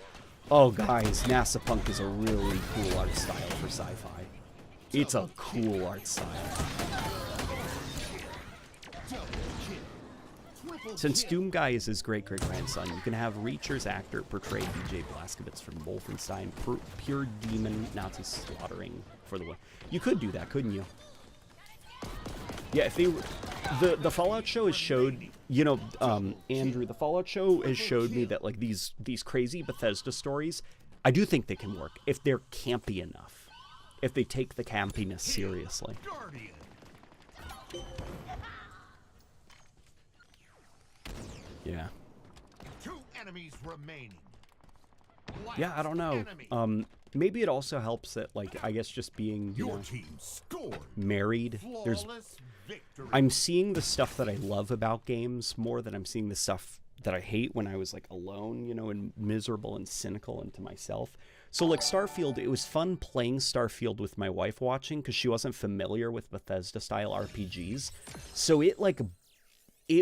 oh guys, NASA Punk is a really cool art style for sci-fi. It's a cool art style. Since Doom Guy is his great-great-grandson, you can have Reacher's actor portray DJ Blazkowicz from Wolfenstein, pure demon Nazi slaughtering for the win. You could do that, couldn't you? Yeah, if they the Fallout show has showed, you know, Andrew, the Fallout show has showed me that, like, these crazy Bethesda stories, I do think they can work if they're campy enough. If they take the campiness seriously. Yeah. 2 enemies remaining. Yeah, I don't know. Maybe it also helps that, like, I guess just being, you know, married, I'm seeing the stuff that I love about games more than I'm seeing the stuff that I hate when I was, like, alone, you know, and miserable and cynical into myself. So, like, Starfield, it was fun playing Starfield with my wife watching because she wasn't familiar with Bethesda-style RPGs. So it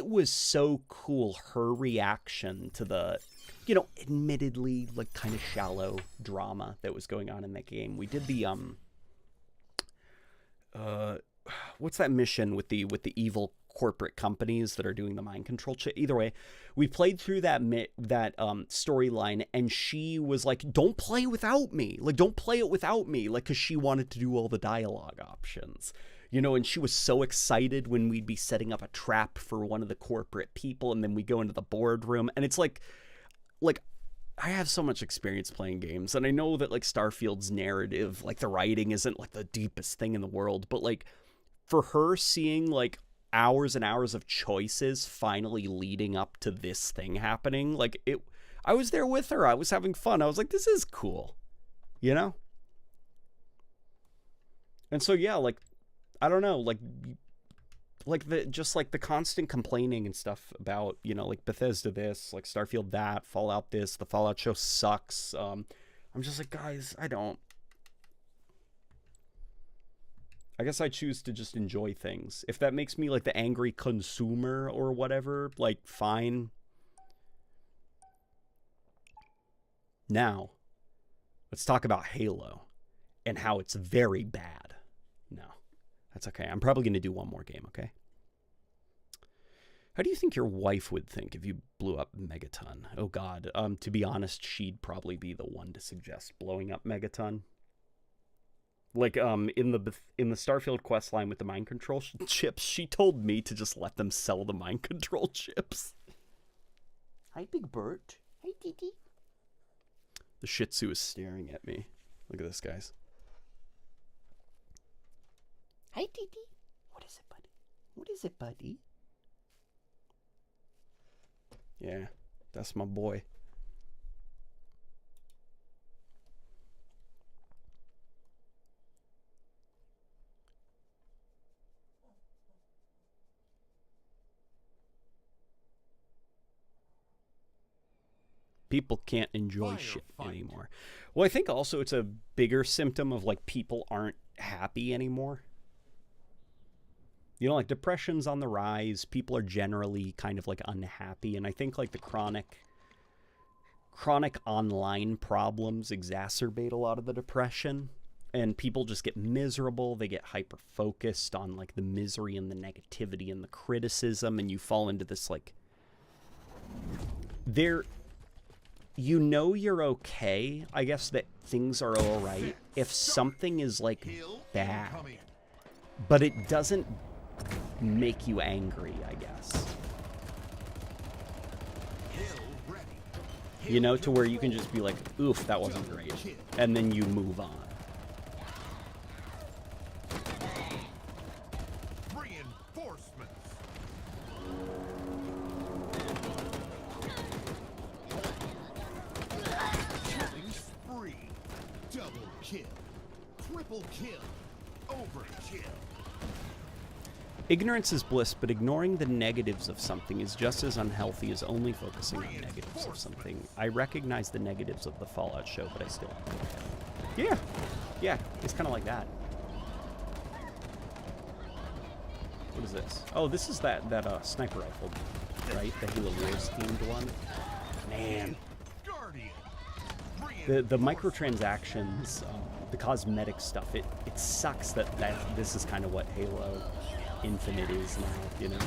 was so cool, her reaction to the, you know, admittedly, like, kind of shallow drama that was going on in that game. We did the, what's that mission with the evil corporate companies that are doing the mind control shit? Either way, we played through that storyline, and she was like, don't play without me. Like, don't play it without me. Like, because she wanted to do all the dialogue options. You know, and she was so excited when we'd be setting up a trap for one of the corporate people, and then we go into the boardroom, and it's like, I have so much experience playing games, and I know that, like, Starfield's narrative, like, the writing isn't, like, the deepest thing in the world, but, like, for her seeing, like, hours and hours of choices finally leading up to this thing happening, like, I was there with her, I was having fun, I was like, this is cool, you know? And so, yeah, like, I don't know, like, like the constant complaining and stuff about, you know, like Bethesda this, like Starfield that, Fallout this, the Fallout show sucks. I'm just like, guys, I guess I choose to just enjoy things. If that makes me like the angry consumer or whatever, like, fine. Now, let's talk about Halo and how it's very bad. No, that's okay. I'm probably going to do one more game, okay? How do you think your wife would think if you blew up Megaton? Oh, God. To be honest, she'd probably be the one to suggest blowing up Megaton. Like, in the Starfield questline with the mind control chips, she told me to just let them sell the mind control chips. Hi, Big Bert. Hi, Titi. The Shih Tzu is staring at me. Look at this, guys. Hi, Titi. What is it, buddy? What is it, buddy? Yeah, that's my boy. People can't enjoy shit anymore. Well, I think also it's a bigger symptom of, like, people aren't happy anymore. You know, like, depression's on the rise. People are generally kind of, like, unhappy. And I think, like, the chronic online problems exacerbate a lot of the depression. And people just get miserable. They get hyper-focused on, like, the misery and the negativity and the criticism. And you fall into this, like... You know you're okay, I guess, that things are alright if something is, like, bad. But it doesn't make you angry, I guess. You know, to where you can just be like, oof, that wasn't great. And then you move on. Ignorance is bliss, but ignoring the negatives of something is just as unhealthy as only focusing on negatives of something. I recognize the negatives of the Fallout show, but I still... Yeah, it's kind of like that. What is this? Oh, this is that sniper rifle, right? The Halo Wars themed one. Man. The microtransactions, the cosmetic stuff, it sucks that this is kind of what Halo Infinite is now, you know,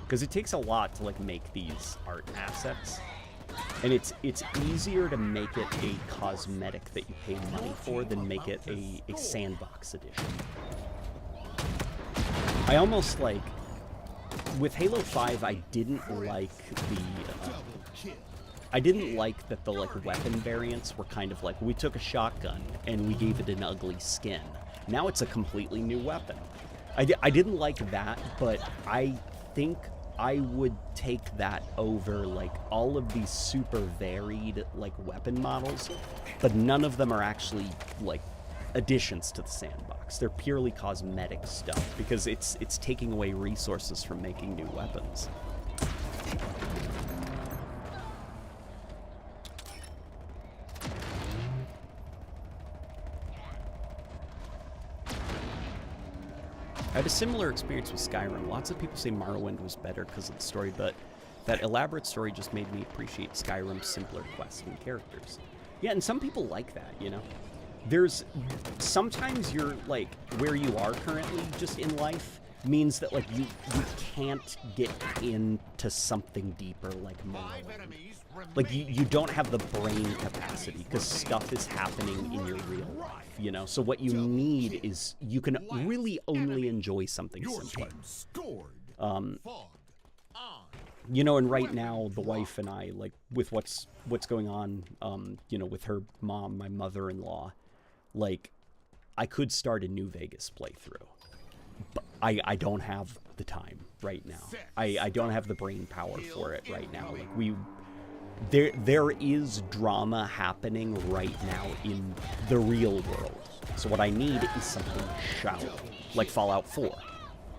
because it takes a lot to, like, make these art assets, and it's easier to make it a cosmetic that you pay money for than make it a sandbox edition. I almost, like, with Halo 5, I didn't like that the, like, weapon variants were kind of like, we took a shotgun and we gave it an ugly skin. Now it's a completely new weapon. I didn't like that, but I think I would take that over, like, all of these super varied, like, weapon models, but none of them are actually, like, additions to the sandbox. They're purely cosmetic stuff, because it's taking away resources from making new weapons. I had a similar experience with Skyrim. Lots of people say Morrowind was better because of the story, but that elaborate story just made me appreciate Skyrim's simpler quests and characters. Yeah, and some people like that, you know? Sometimes you're, like, where you are currently just in life means that, like, you can't get into something deeper like Morrowind. Like, you don't have the brain capacity because stuff is happening in your real life, you know? So what you need is, you can really only enjoy something simpler. You know, and right now, the wife and I, like, with what's going on, you know, with her mom, my mother-in-law, like, I could start a New Vegas playthrough. But I don't have the time right now. I don't have the brain power for it right now. Like, there is drama happening right now in the real world. So what I need is something shallow, like Fallout 4.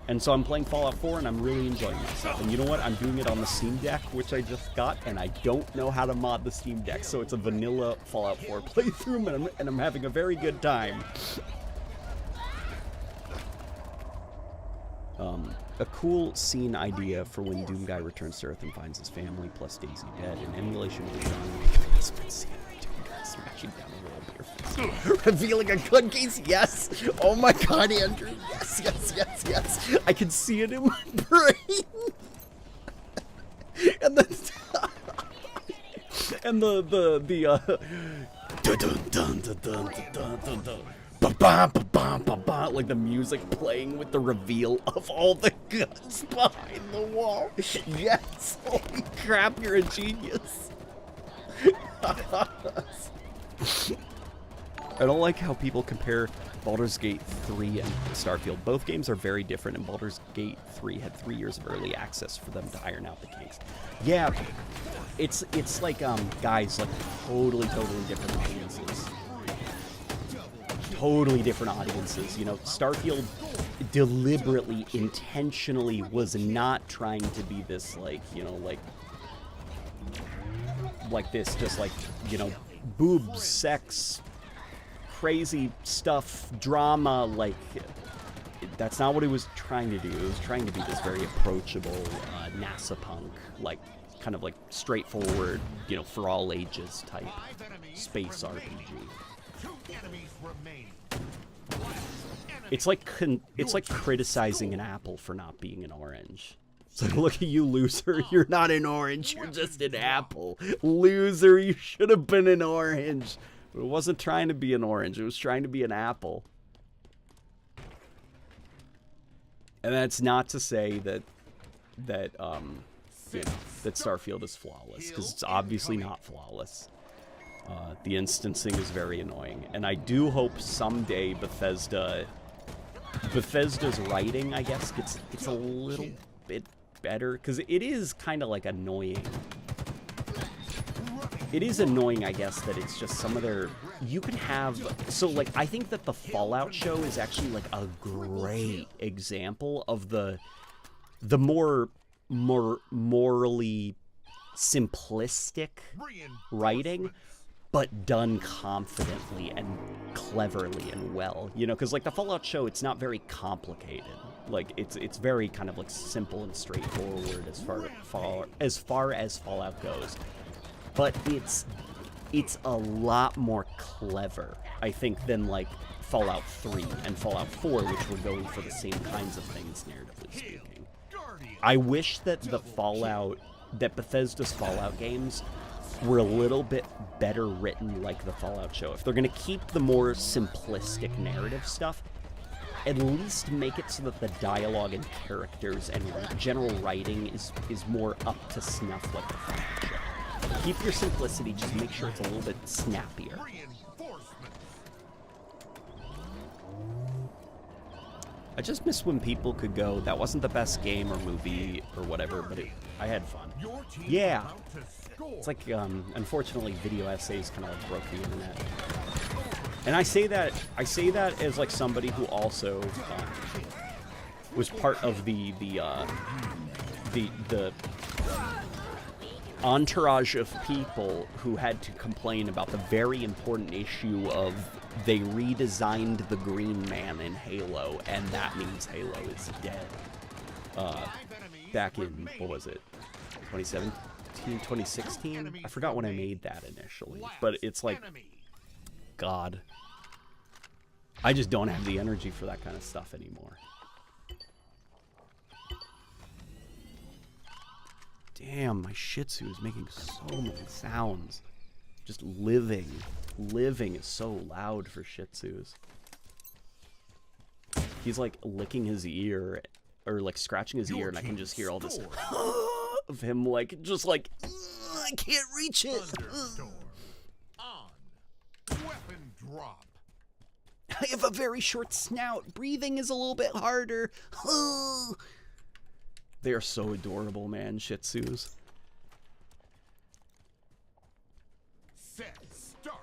And so I'm playing Fallout 4 and I'm really enjoying myself. And you know what? I'm doing it on the Steam Deck, which I just got, and I don't know how to mod the Steam Deck. So it's a vanilla Fallout 4 playthrough, and I'm having a very good time. A cool scene idea for when Doomguy returns to Earth and finds his family plus Daisy dead. An emulation of the John Wick basement scene of Doomguy smashing down a wall near face. Revealing a gun case, yes! Oh my god, Andrew, yes, yes, yes, yes! I can see it in my brain! And then... and the like the music playing with the reveal of all the guns behind the wall. Yes! Holy crap, you're a genius. I don't like how people compare Baldur's Gate 3 and Starfield. Both games are very different, and Baldur's Gate 3 had 3 years of early access for them to iron out the kinks. Yeah, it's like, guys, like, totally different audiences. Totally different audiences. You know, Starfield deliberately, intentionally was not trying to be this, like, you know, like this, just like, you know, boobs, sex, crazy stuff, drama, like, that's not what it was trying to do. It was trying to be this very approachable, NASA punk, like, kind of like straightforward, you know, for all ages type space RPG. It's like criticizing an apple for not being an orange. It's like, look at you, loser. You're not an orange. You're just an apple. Loser, you should have been an orange. It wasn't trying to be an orange. It was trying to be an apple. And that's not to say that you know, that Starfield is flawless, because it's obviously not flawless. The instancing is very annoying, and I do hope someday Bethesda's writing, I guess, gets a little bit better, because it is kind of like annoying. It is annoying, I guess, that it's just some of their... You could have... So, like, I think that the Fallout show is actually, like, a great example of the more morally simplistic writing, but done confidently and cleverly and well. You know, because, like, the Fallout show, it's not very complicated. Like, it's very kind of, like, simple and straightforward as far as Fallout goes. But it's a lot more clever, I think, than, like, Fallout 3 and Fallout 4, which were going for the same kinds of things, narratively speaking. I wish that Bethesda's Fallout games were a little bit better written like the Fallout show. If they're going to keep the more simplistic narrative stuff, at least make it so that the dialogue and characters and general writing is more up to snuff like the Fallout show. Keep your simplicity, just make sure it's a little bit snappier. I just miss when people could go, that wasn't the best game or movie or whatever, but I had fun. Yeah. It's like, unfortunately, video essays kind of like broke the internet. And I say that as like somebody who also was part of the entourage of people who had to complain about the very important issue of they redesigned the Green Man in Halo, and that means Halo is dead. Back in, what was it, 2017, 2016? I forgot when I made that initially, but it's like, God. I just don't have the energy for that kind of stuff anymore. Damn, my Shih Tzu is making so many sounds. Just living is so loud for Shih Tzus. He's like licking his ear, or like scratching his ear, and I can just hear all this of him like, just like, I can't reach it. Weapon drop. I have a very short snout. Breathing is a little bit harder. They are so adorable, man, Shih Tzus. Set start.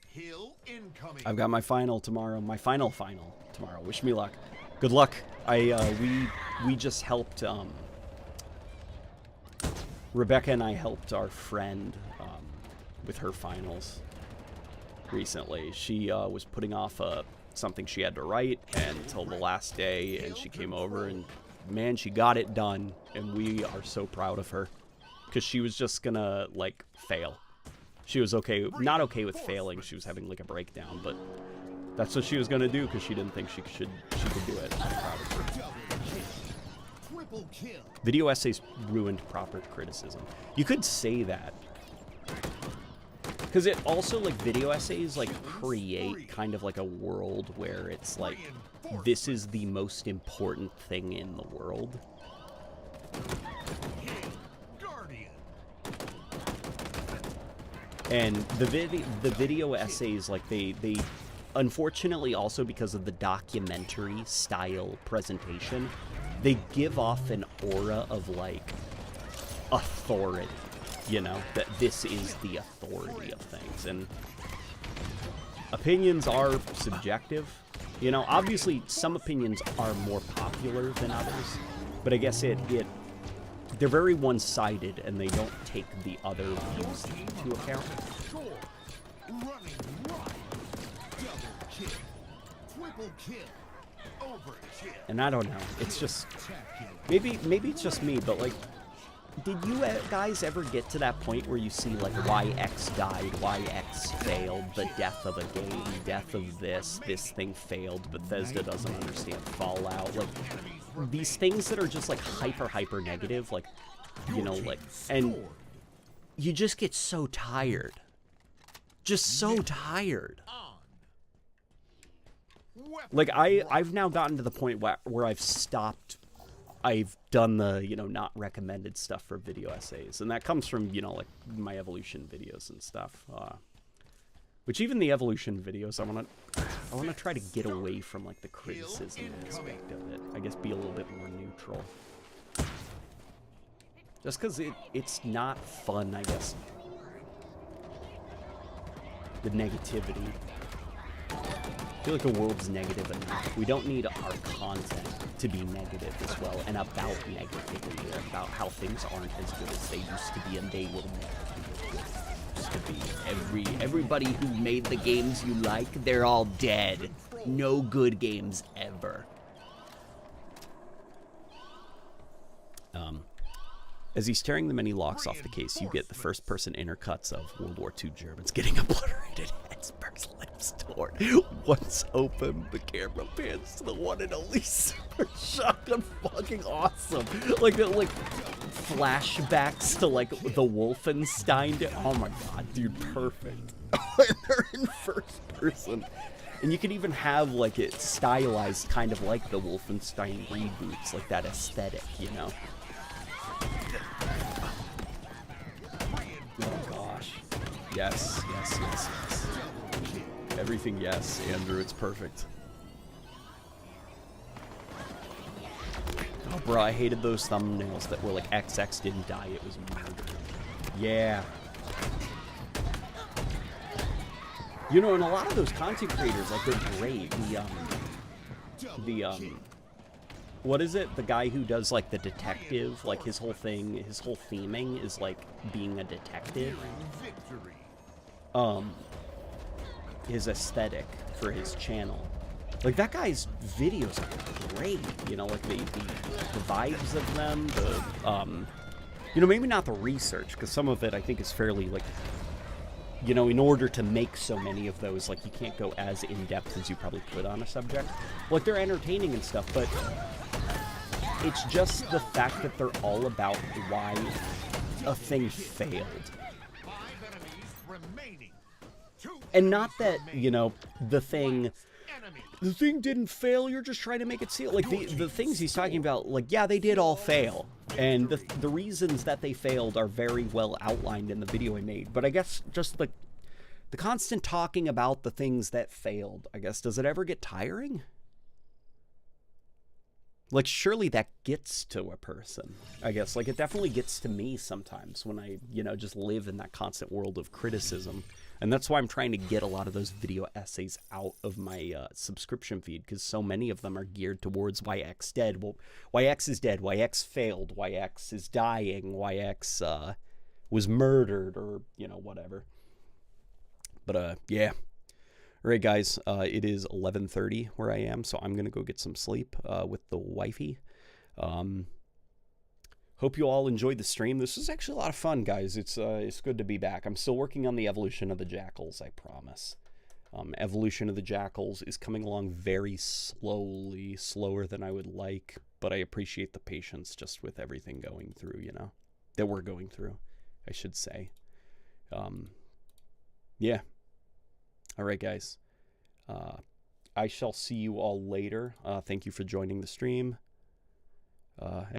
Hill incoming. I've got my final tomorrow. My final tomorrow. Wish me luck. Good luck. We just helped, Rebecca and I helped our friend, with her finals recently. She, was putting off, something she had to write until the last day, and she came over, and man, she got it done, and we are so proud of her. Because she was just gonna, like, fail. She was not okay with failing. She was having, like, a breakdown, but that's what she was gonna do because she didn't think she could do it. I'm proud of her. Video essays ruined proper criticism. You could say that. Because it also, like, video essays, like, create kind of like a world where it's like, this is the most important thing in the world. And the video essays, like, they unfortunately also because of the documentary style presentation, they give off an aura of, like, authority, you know, that this is the authority of things. And opinions are subjective, you know. Obviously some opinions are more popular than others, but I guess they're very one-sided, and they don't take the other views into account. And I don't know. It's just maybe it's just me, but like, did you guys ever get to that point where you see like why X died, why X failed, the death of a game, death of this thing failed, Bethesda doesn't understand Fallout, like these things that are just like hyper negative, like, you know, like, and you just get so tired. Just so tired. Like, I've now gotten to the point where I've done the, you know, not recommended stuff for video essays. And that comes from, you know, like, my evolution videos and stuff. Which even the evolution videos, I want to try to get away from, like, the criticism aspect of it. I guess be a little bit more neutral. Just because it's not fun, I guess. The negativity. I feel like the world's negative enough. We don't need our content to be negative as well, and about negativity, about how things aren't as good as they used to be, and they will never be as good as they used to be. Everybody who made the games you like, they're all dead. No good games ever. As he's tearing the many locks off the case, you get the first-person intercuts of World War II Germans getting obliterated heads, burst lips torn. Once open, the camera pans to the one and only super shotgun. Fucking awesome. Like flashbacks to like the Wolfenstein. Oh my god, dude, perfect. And they're in first person. And you can even have like it stylized kind of like the Wolfenstein reboots, like that aesthetic, you know? Oh gosh. Yes. Everything yes, Andrew, it's perfect. Oh bro, I hated those thumbnails that were like XX didn't die, it was murder. Yeah. You know, and a lot of those content creators, like, they're great. What is it? The guy who does, like, the detective, like, his whole theming is, like, being a detective. His aesthetic for his channel. Like, that guy's videos are great, you know, like, the vibes of them, you know, maybe not the research, because some of it, I think, is fairly, like, you know, in order to make so many of those, like, you can't go as in-depth as you probably could on a subject. Like, they're entertaining and stuff, but it's just the fact that they're all about why a thing failed. And not that, you know, the thing didn't fail, you're just trying to make it seem like the things he's talking about, like, yeah, they did all fail. And the reasons that they failed are very well outlined in the video I made. But I guess just the constant talking about the things that failed, I guess, does it ever get tiring? Like, surely that gets to a person, I guess. Like, it definitely gets to me sometimes when I, you know, just live in that constant world of criticism. And that's why I'm trying to get a lot of those video essays out of my subscription feed, because so many of them are geared towards why X dead. Well, why X is dead, why X failed, why X is dying, why X was murdered, or, you know, whatever. But, yeah. All right, guys, it is 11:30 where I am, so I'm going to go get some sleep with the wifey. Hope you all enjoyed the stream. This was actually a lot of fun, guys. It's good to be back. I'm still working on the evolution of the jackals, I promise. Evolution of the jackals is coming along very slowly, slower than I would like, but I appreciate the patience just with everything going through, you know, that we're going through, I should say. Yeah. All right, guys. I shall see you all later. Thank you for joining the stream.